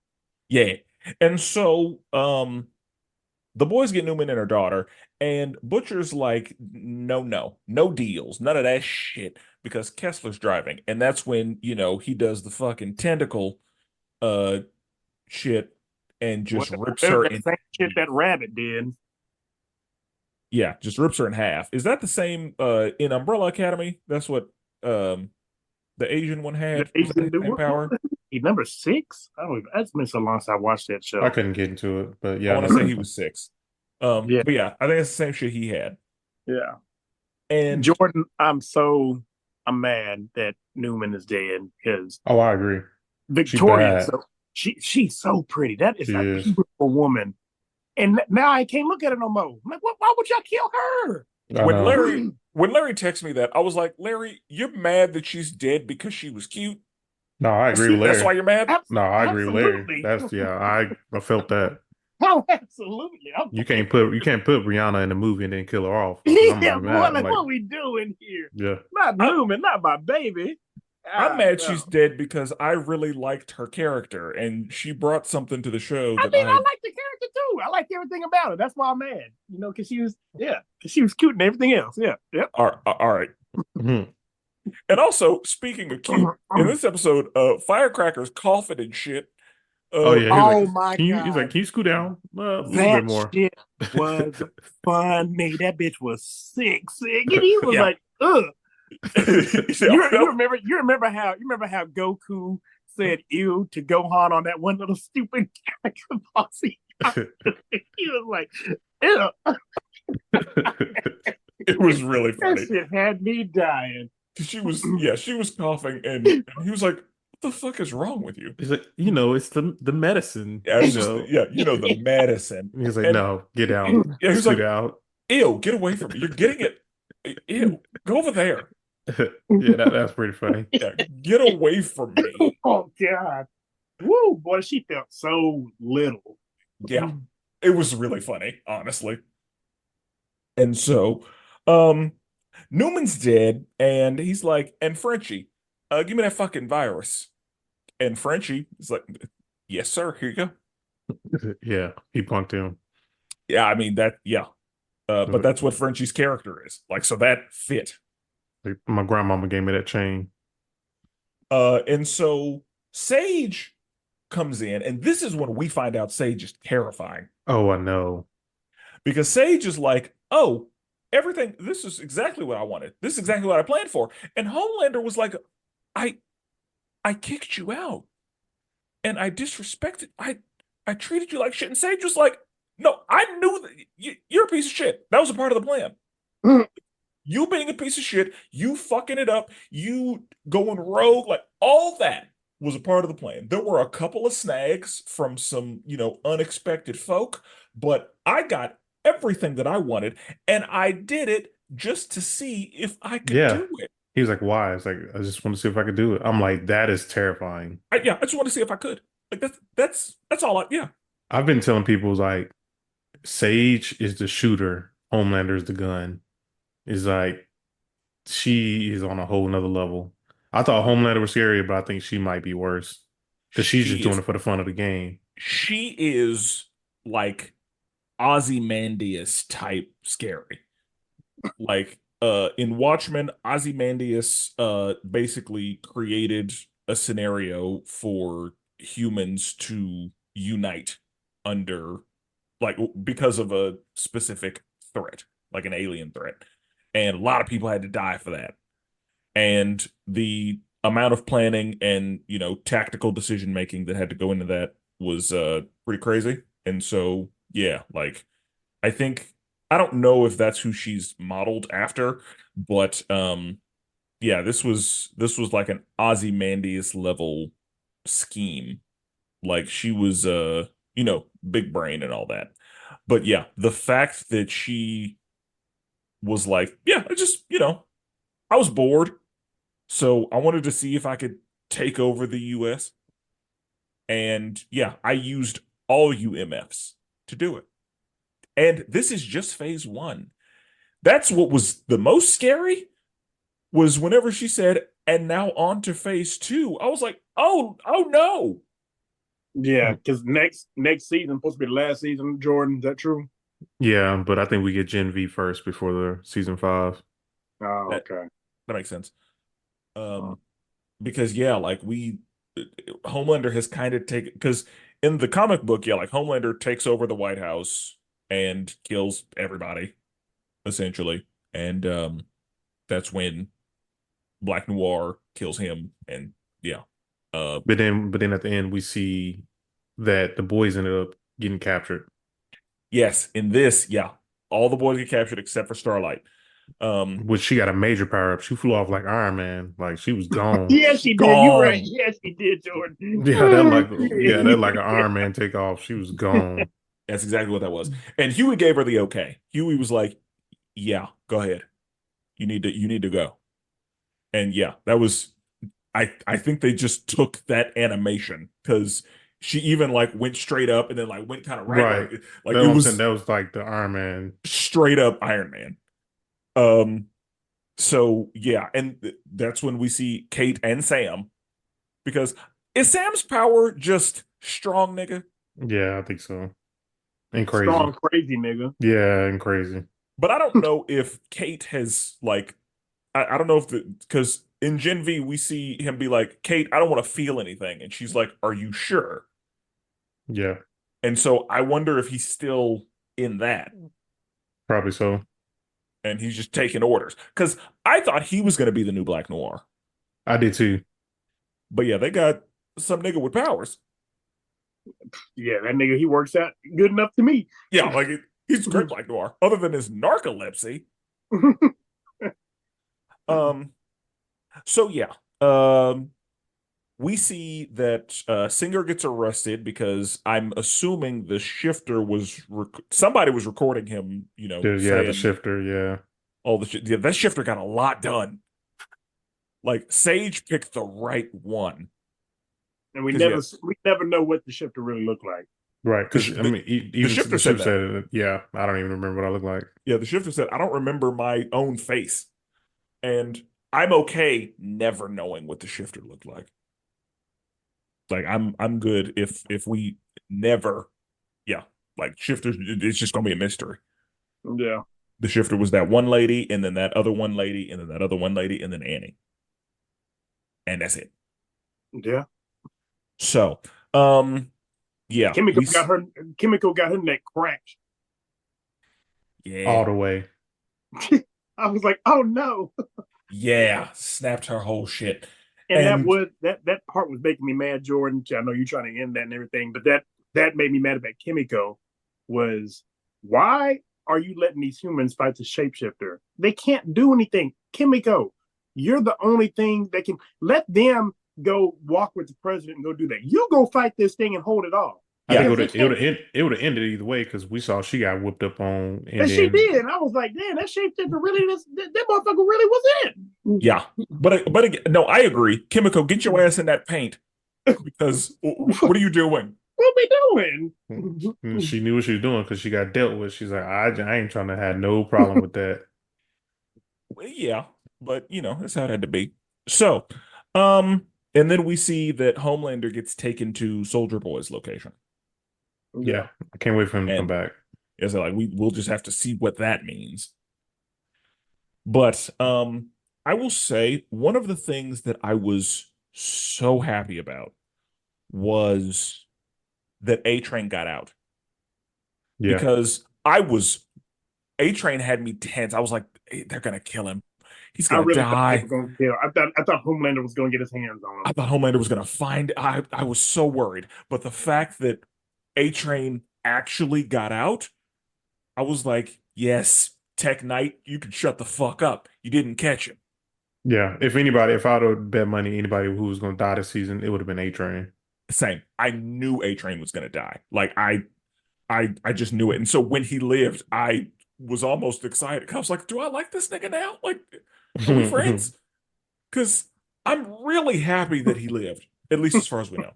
Yeah. And so the boys get Newman and her daughter, and Butcher's like, no, no, no deals, none of that shit, because Kessler's driving. And that's when, he does the fucking tentacle uh shit and just rips her That in. same shit that rabbit did. Yeah, just rips her in half. Is that the same in Umbrella Academy? That's what the Asian one had. Was that the same power? He number 6. I don't. That's been so long since I watched that show. I couldn't get into it, but I yeah, I want know to say that. he was 6. Yeah. But yeah, I think it's the same shit he had. Yeah. And Jordan, I'm mad that Newman is dead because Oh, I agree. Victoria, bad. she's so pretty. That is She a is. beautiful woman. And now I can't look at her no more. I'm like, why would y'all kill her? I when know. Larry texted me that, I was like, Larry, you're mad that she's dead because she was cute. No, I agree with That's why Larry. you're mad? No, I agree with Larry. Absolutely. That's I felt that. Oh, absolutely. You can't put Rihanna in the movie and then kill her off. I'm Yeah, like, boy, mad. like, Like, what are we doing here? yeah. Not Newman, not my baby. I'm mad no. she's dead because I really liked her character and she brought something to the show I that mean, I like the character too. I liked everything about her. That's why I'm mad. Because she was cute and everything else. Yeah, yep. all right. Mhm. And also, speaking of cute, in this episode, Firecracker's coughing and shit. Oh yeah, Oh my he's like, God. can you scoot down a little bit That more? shit was funny. That bitch was sick. And he was Yeah. like, ugh. Yeah, You remember how Goku said ew to Gohan on that one little stupid posse? He was like, ew. it was really That funny. shit had me dying. She was coughing and he was like, what the fuck is wrong with you? He's like, it's the medicine. Yeah, it's just the medicine. He's like, And no, get down. yeah, he was Scoot like, out. ew, get away from me. You're getting it. Ew, go over there. Yeah, that's pretty funny. Yeah, get away from me. Oh God. Woo, boy, she felt so little. Yeah, it was really funny, honestly. And so, Newman's dead, and he's like, and Frenchie, give me that fucking virus. And Frenchie is like, Yes, sir. Here you go. Yeah, he punked him. Yeah, I mean that. Yeah, but Like, that's what Frenchie's character is like. So that fit. my grandmama gave me that chain. And so Sage comes in, and this is when we find out Sage is terrifying Oh, I know. because Sage is like, "Oh, everything. This is exactly what I wanted. This is exactly what I planned for." And Homelander was like, "I, I kicked you out, and I disrespected. I treated you like shit." And Sage was like, "No, I knew that you're a piece of shit. That was a part of the plan." You being a piece of shit, you fucking it up, you going rogue, like all that was a part of the plan. There were a couple of snags from some, unexpected folk, but I got everything that I wanted, and I did it just to see if I could Yeah. do it. He was like, why? It's like, I just want to see if I could do it. I'm like, that is terrifying. Yeah, I just want to see if I could. Like that's all yeah. I've been telling people like Sage is the shooter, Homelander is the gun. Is like she is on a whole nother level. I thought Homelander was scary, but I think she might be worse because she's just She doing is it for the fun of the game. she is like Ozymandias type scary. Like in Watchmen, Ozymandias basically created a scenario for humans to unite under like because of a specific threat, like an alien threat. And a lot of people had to die for that. And the amount of planning and, tactical decision making that had to go into that was pretty crazy. And so, yeah, like I think I don't know if that's who she's modeled after, but yeah, this was like an Ozymandias level scheme. Like she was big brain and all that. But yeah, the fact that she was like, yeah, I just, I was bored, so I wanted to see if I could take over the US. And yeah, I used all UMFs to do it. And this is just phase one. That's what was the most scary was whenever she said, and now on to phase two. I was like, oh no. Yeah, because next season supposed to be the last season. Jordan, is that true? Yeah, but I think we get Gen V first before the season 5. Oh, That okay. that makes sense. Because yeah, like Homelander has kind of taken because in the comic book, yeah, like Homelander takes over the White House and kills everybody, essentially. And that's when Black Noir kills him. And yeah. Uh But then at the end we see that the boys ended up getting captured, yes, in this, yeah, all the boys get captured except for Starlight. Um which she got a major power up. She flew off like Iron Man, like she was gone. Yes, she did. You're right. gone. Yes, she did, Jordan. Yeah, that like an Iron Man takeoff. She was gone. That's exactly what that was. And Huey gave her the okay. Huey was like, yeah, go ahead. You need to go. And yeah, that was I think they just took that animation because she even like went straight up and then like went kind of right Right. like That's it what I'm saying. was That was like the Iron Man. straight up Iron Man. Um so yeah, and that's when we see Kate and Sam because is Sam's power just strong nigga? Yeah, I think so. And crazy. Strong, crazy nigga. Yeah, and crazy. But I don't know if Kate has like I don't know if because in Gen V we see him be like, Kate, I don't want to feel anything. And she's like, are you sure? Yeah, And so I wonder if he's still in that probably so. and he's just taking orders. Because I thought he was going to be the new Black Noir. I did too. But yeah, they got some nigga with powers. Yeah, that nigga, he works out good enough to me. Yeah, like he's a great Black Noir, other than his narcolepsy. Um, so yeah. We see that Singer gets arrested because I'm assuming the shifter was somebody was recording him, Yeah, the saying shifter. Yeah, all the shit. Yeah, that shifter got a lot done. Like Sage picked the right one. And we 'Cause, never yeah, we never know what the shifter really looked like. right. the, Because I the, mean, the even shifter the said ship that. said it. Yeah, I don't even remember what I look like. Yeah, the shifter said, I don't remember my own face. And I'm okay never knowing what the shifter looked like. Like I'm good if we never, yeah, like shifters. It's just gonna be a mystery. Yeah. The shifter was that one lady, and then that other one lady, and then that other one lady, and then Annie, and that's it. Yeah. So, yeah, Kimiko got her neck cracked. yeah, all the way. I was like, oh no. yeah, snapped her whole shit, And and that part was making me mad, Jordan. I know you're trying to end that and everything, but that made me mad about Kimiko. Was why are you letting these humans fight the shapeshifter? They can't do anything. Kimiko, you're the only thing that can let them go walk with the president and go do that. You go fight this thing and hold it off. I think yeah, it would have ended either way because we saw she got whipped up on, and And she then did. And I was like, damn, that shapeshifter really, that motherfucker really was it. yeah. But again, no, I agree. Kimiko, get your ass in that paint because what are you doing? What we doing? she knew what she was doing because she got dealt with. She's like, I ain't trying to have no problem with that. Well, yeah, but that's how it had to be. So, and then we see that Homelander gets taken to Soldier Boy's location, Yeah, I can't wait for him to come and back. it's like we'll just have to see what that means. But I will say one of the things that I was so happy about was that A Train got out Yeah, because A Train had me tense. I was like, they're gonna kill him. He's I gonna really thought they die. were going to kill. I thought Homelander was going to get his hands on I him. thought Homelander was gonna find. I was so worried, but the fact that A Train actually got out, I was like, yes, Tech Knight, you can shut the fuck up. You didn't catch him. yeah. If I would bet money, anybody who was going to die this season, it would have been A-Train. Same. I knew A Train was gonna die. Like I just knew it. And so when he lived, I was almost excited. I was like, do I like this nigga now? Like, are we friends? Because I'm really happy that he lived, at least as far as we know.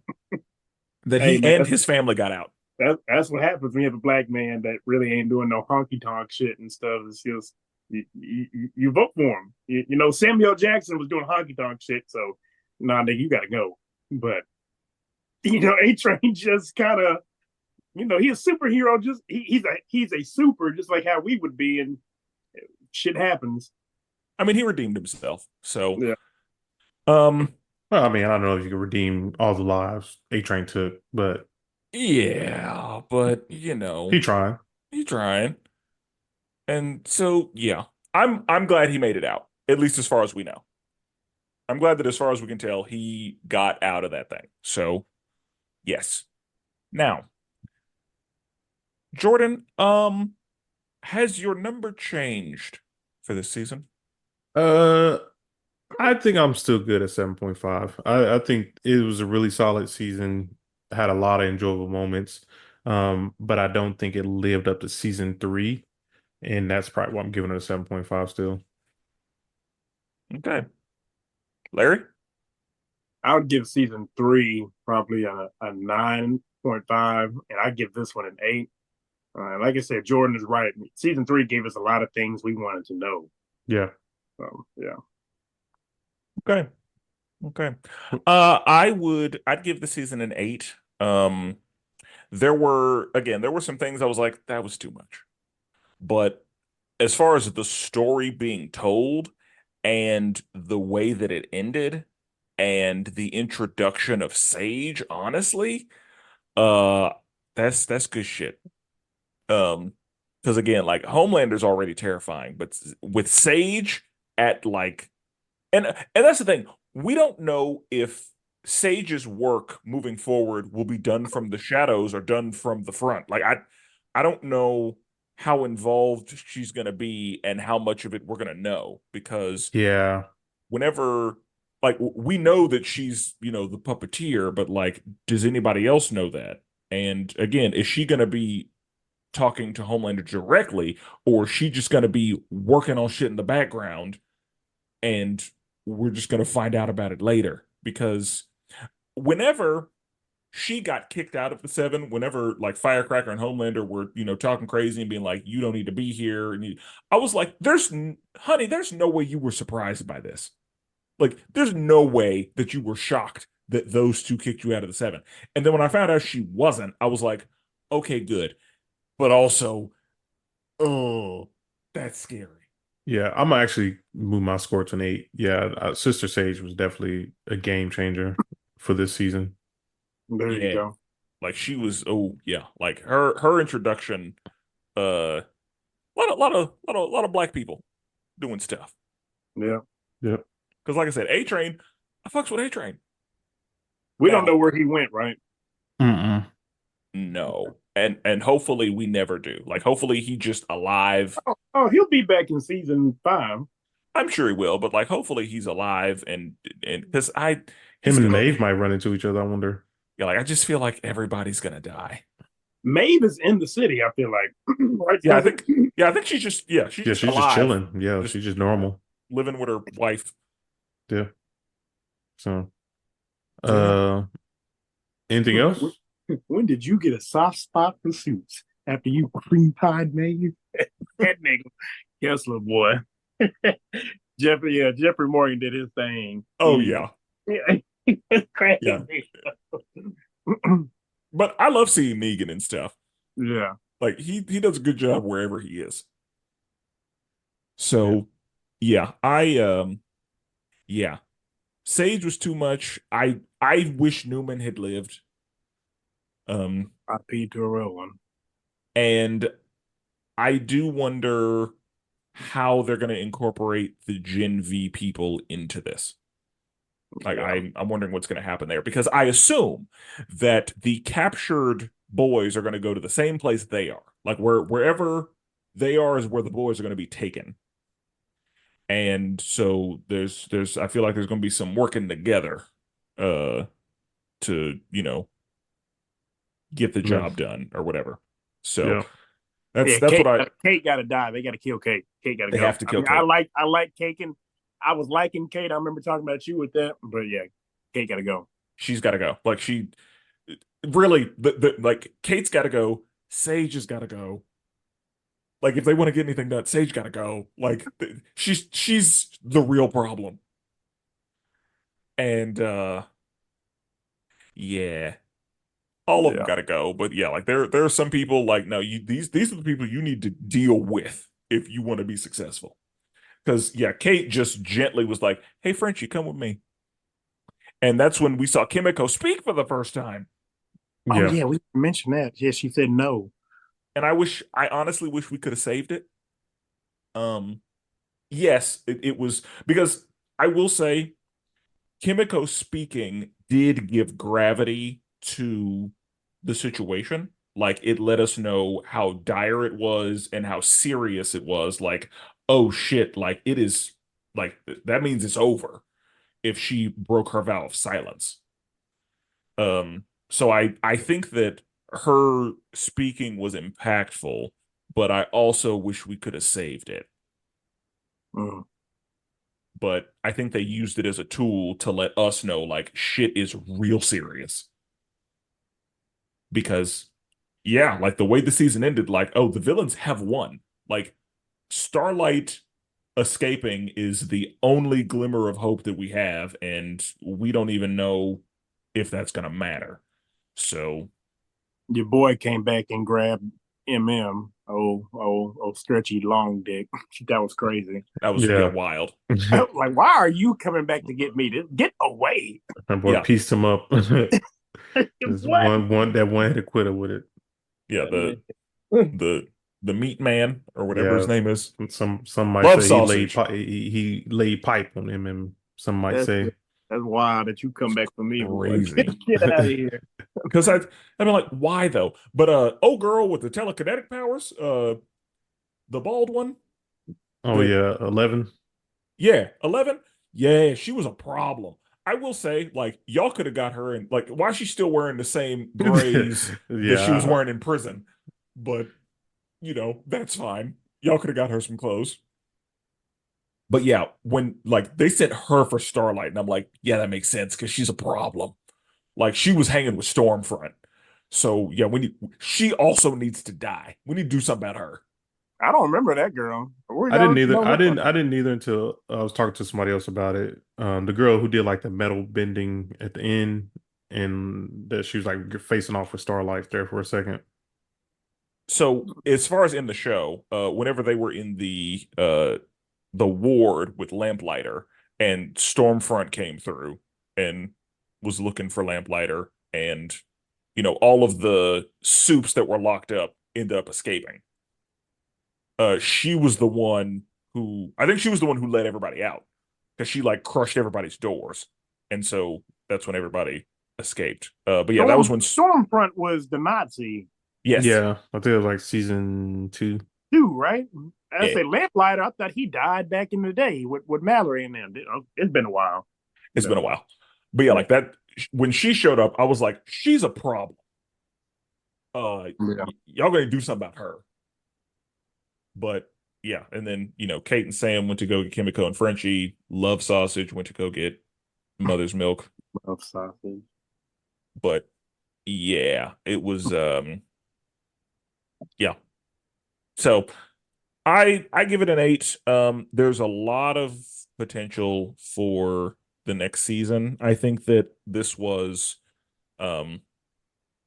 That Hey he man, and his family got out. that's what happens when you have a black man that really ain't doing no honky tonk shit and stuff. It's just you vote for him. Samuel Jackson was doing honky tonk shit, so nah, nigga, you gotta go. But A Train just kind of, he's a superhero. Just he's a super, just like how we would be, and shit happens. I mean, he redeemed himself. So, Yeah. um, Well, I mean, I don't know if you can redeem all the lives A-Train took, but yeah, but he trying. he's trying. And so, yeah, I'm glad he made it out, at least as far as we know. I'm glad that as far as we can tell, he got out of that thing. So, yes. Now, Jordan, has your number changed for this season? Uh, I think I'm still good at 7.5. I think it was a really solid season. Had a lot of enjoyable moments. But I don't think it lived up to season 3. And that's probably why I'm giving it a 7.5 still. Okay. Larry? I would give season 3 probably a 9.5, and I give this one an 8. Like I said, Jordan is right. Season 3 gave us a lot of things we wanted to know. Yeah. Yeah. Okay. Okay. I'd give the season an 8. There were some things I was like, that was too much. But as far as the story being told and the way that it ended and the introduction of Sage, honestly, uh that's good shit. Because again, like Homelander's already terrifying, but with Sage at like and that's the thing. We don't know if Sage's work moving forward will be done from the shadows or done from the front. Like I don't know how involved she's going to be and how much of it we're going to know because Yeah. whenever like we know that she's, the puppeteer, but like does anybody else know that? And again, is she going to be talking to Homelander directly or is she just going to be working on shit in the background and we're just going to find out about it later because whenever she got kicked out of the Seven, whenever like Firecracker and Homelander were, talking crazy and being like, you don't need to be here. I was like, honey, there's no way you were surprised by this. Like, there's no way that you were shocked that those two kicked you out of the 7. And then when I found out she wasn't, I was like, okay, good. But also, oh, that's scary. Yeah, I'm gonna actually move my score to an 8. Yeah, Sister Sage was definitely a game changer for this season. There you Yeah. go. Like she was, oh yeah, like her introduction, a lot of black people doing stuff. Yeah. Yep. Because like I said, A Train, I fucks with A Train. We don't Now, know where he went, right? Mm-mm. no. And hopefully we never do. Like hopefully he just alive. Oh, he'll be back in season 5. I'm sure he will, but like hopefully he's alive and because Him he's and gonna Maeve might run into each other, I wonder. yeah, like I just feel like everybody's gonna die. Maeve is in the city, I feel like. Right? Yeah, I think she's just she's Yeah, just she's just alive, chilling. Yeah, just she's just normal. living with her wife. Yeah. So, So yeah. uh, anything else? When did you get a soft spot for suits? After you cream pied Maeve? That nigga Kessler boy. Jeffrey Morgan did his thing. Oh yeah. It's crazy. Yeah. But I love seeing Negan and stuff. Yeah. Like he does a good job wherever he is. So yeah, yeah. Sage was too much. I wish Newman had lived. I.P. to a real one. And I do wonder how they're going to incorporate the Gen V people into this. Like Yeah. I'm wondering what's going to happen there because I assume that the captured boys are going to go to the same place they are. Like wherever they are is where the boys are going to be taken. And so there's I feel like there's going to be some working together to, get the Yeah. job done or whatever. So Yeah. that's Kate, what Kate got to die. They got to kill Kate. Kate got to they go. have to kill Kate. I like Kate, and I was liking Kate. I remember talking about you with that, but yeah, Kate got to go. She's got to go. Like she really like Kate's got to go. Sage has got to go. Like if they want to get anything done, Sage got to go. Like she's the real problem. And yeah, all of them got to go. But yeah, like there are some people like no, these are the people you need to deal with if you want to be successful. Because yeah, Kate just gently was like, "Hey, Frenchie, come with me." And that's when we saw Kimiko speak for the first time. Oh Yeah. yeah, we mentioned that. Yeah, she said no. And I honestly wish we could have saved it. Yes, it was because I will say Kimiko speaking did give gravity to the situation. Like it let us know how dire it was and how serious it was. Like, oh shit, like it is like that means it's over if she broke her vow of silence. So I think that her speaking was impactful, but I also wish we could have saved it. Mm. But I think they used it as a tool to let us know like shit is real serious. Because yeah, like the way the season ended, like, oh, the villains have won. Like Starlight escaping is the only glimmer of hope that we have, and we don't even know if that's gonna matter. So Your boy came back and grabbed oh, stretchy long dick. That was crazy. that was Yeah. wild. Like, why are you coming back to get me? Get away! That boy Yeah. pieced him up. There's What? one-headed quitter with it. Yeah, the meat man or whatever his Yeah. name is. Some might Love say he sausage. he laid pipe on him, and some might say That's wild that you come back for me, boy. Crazy. Get out of here. Because I mean like, why though? But old girl with the telekinetic powers, the bald one. oh yeah, 11. Yeah, 11. Yeah, she was a problem. I will say, like, y'all could have got her in, like, why is she still wearing the same grays that she was Yeah. wearing in prison? But, that's fine. Y'all could have got her some clothes. But yeah, when, like, they sent her for Starlight, and I'm like, yeah, that makes sense because she's a problem. Like, she was hanging with Stormfront. So, yeah, she also needs to die. We need to do something about her. I don't remember that girl. I didn't either. I didn't either until I was talking to somebody else about it. The girl who did like the metal bending at the end, and that she was like facing off with Starlight there for a second. So as far as in the show, whenever they were in the ward with Lamplighter and Stormfront came through and was looking for Lamplighter, and all of the soups that were locked up ended up escaping. She was the one who I think she was the one who let everybody out because she like crushed everybody's doors, and so that's when everybody escaped. But yeah, that was when Stormfront was the Nazi. Yes, Yeah, I think it was like season 2. Right? I say Lamplighter. I thought he died back in the day with Mallory and them. It's been a while. It's been a while. But yeah, like that when she showed up, I was like, she's a problem. Y'all gonna do something about her. But yeah, and then Kate and Sam went to go get Kimiko and Frenchie. Love Sausage went to go get Mother's Milk. Love Sausage. But yeah, it was yeah. So I give it an 8. There's a lot of potential for the next season. I think that this was kind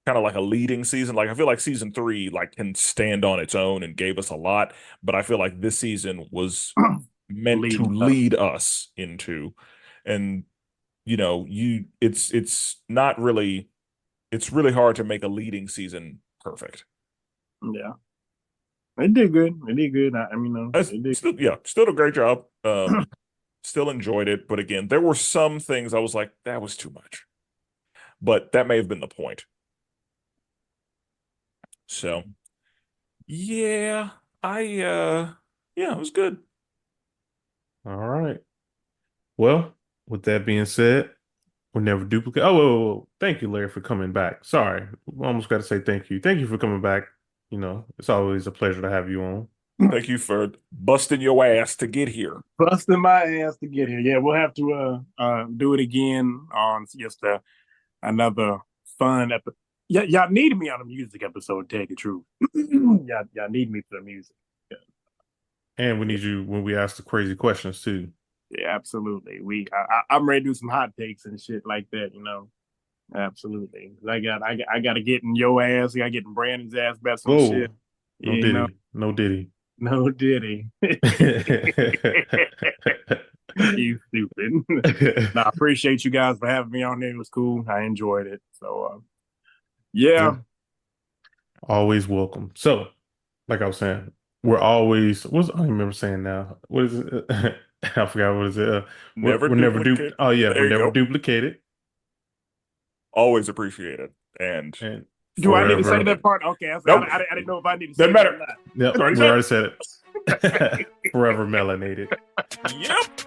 of like a leading season. Like I feel like season 3 like can stand on its own and gave us a lot, but I feel like this season was meant to lead us into, and it's not really, it's really hard to make a leading season perfect. Yeah. It did good. It did good. I mean, it did. Still did a great job. Still enjoyed it, but again, there were some things I was like, that was too much. But that may have been the point. So, yeah, it was good. All right. Well, with that being said, we'll never duplicate. Oh, whoa. Thank you, Larry, for coming back. Sorry, I almost got to say thank you. Thank you for coming back. It's always a pleasure to have you on. Thank you for busting your ass to get here. Busting my ass to get here. Yeah, we'll have to do it again on just another fun episode. Yeah, y'all needed me on a music episode, to tell you the truth. y'all need me for the music. Yeah. And we need you when we ask the crazy questions too. Yeah, absolutely. I'm ready to do some hot takes and shit like that, Absolutely. I got to get in your ass. I got to get in Brandon's ass about some shit. No Diddy. No Diddy. No Diddy. You stupid. I appreciate you guys for having me on there. It was cool. I enjoyed it. So, yeah. Always welcome. So, like I was saying, we're always, I don't remember saying now. What is it? I forgot what is it. Never duplicate. Oh, yeah. We're never duplicated. Always appreciated. And do I need to say that part? Okay. Nope. I didn't know if I need to say that or not. Yep, we already said it. Forever melanated. Yep.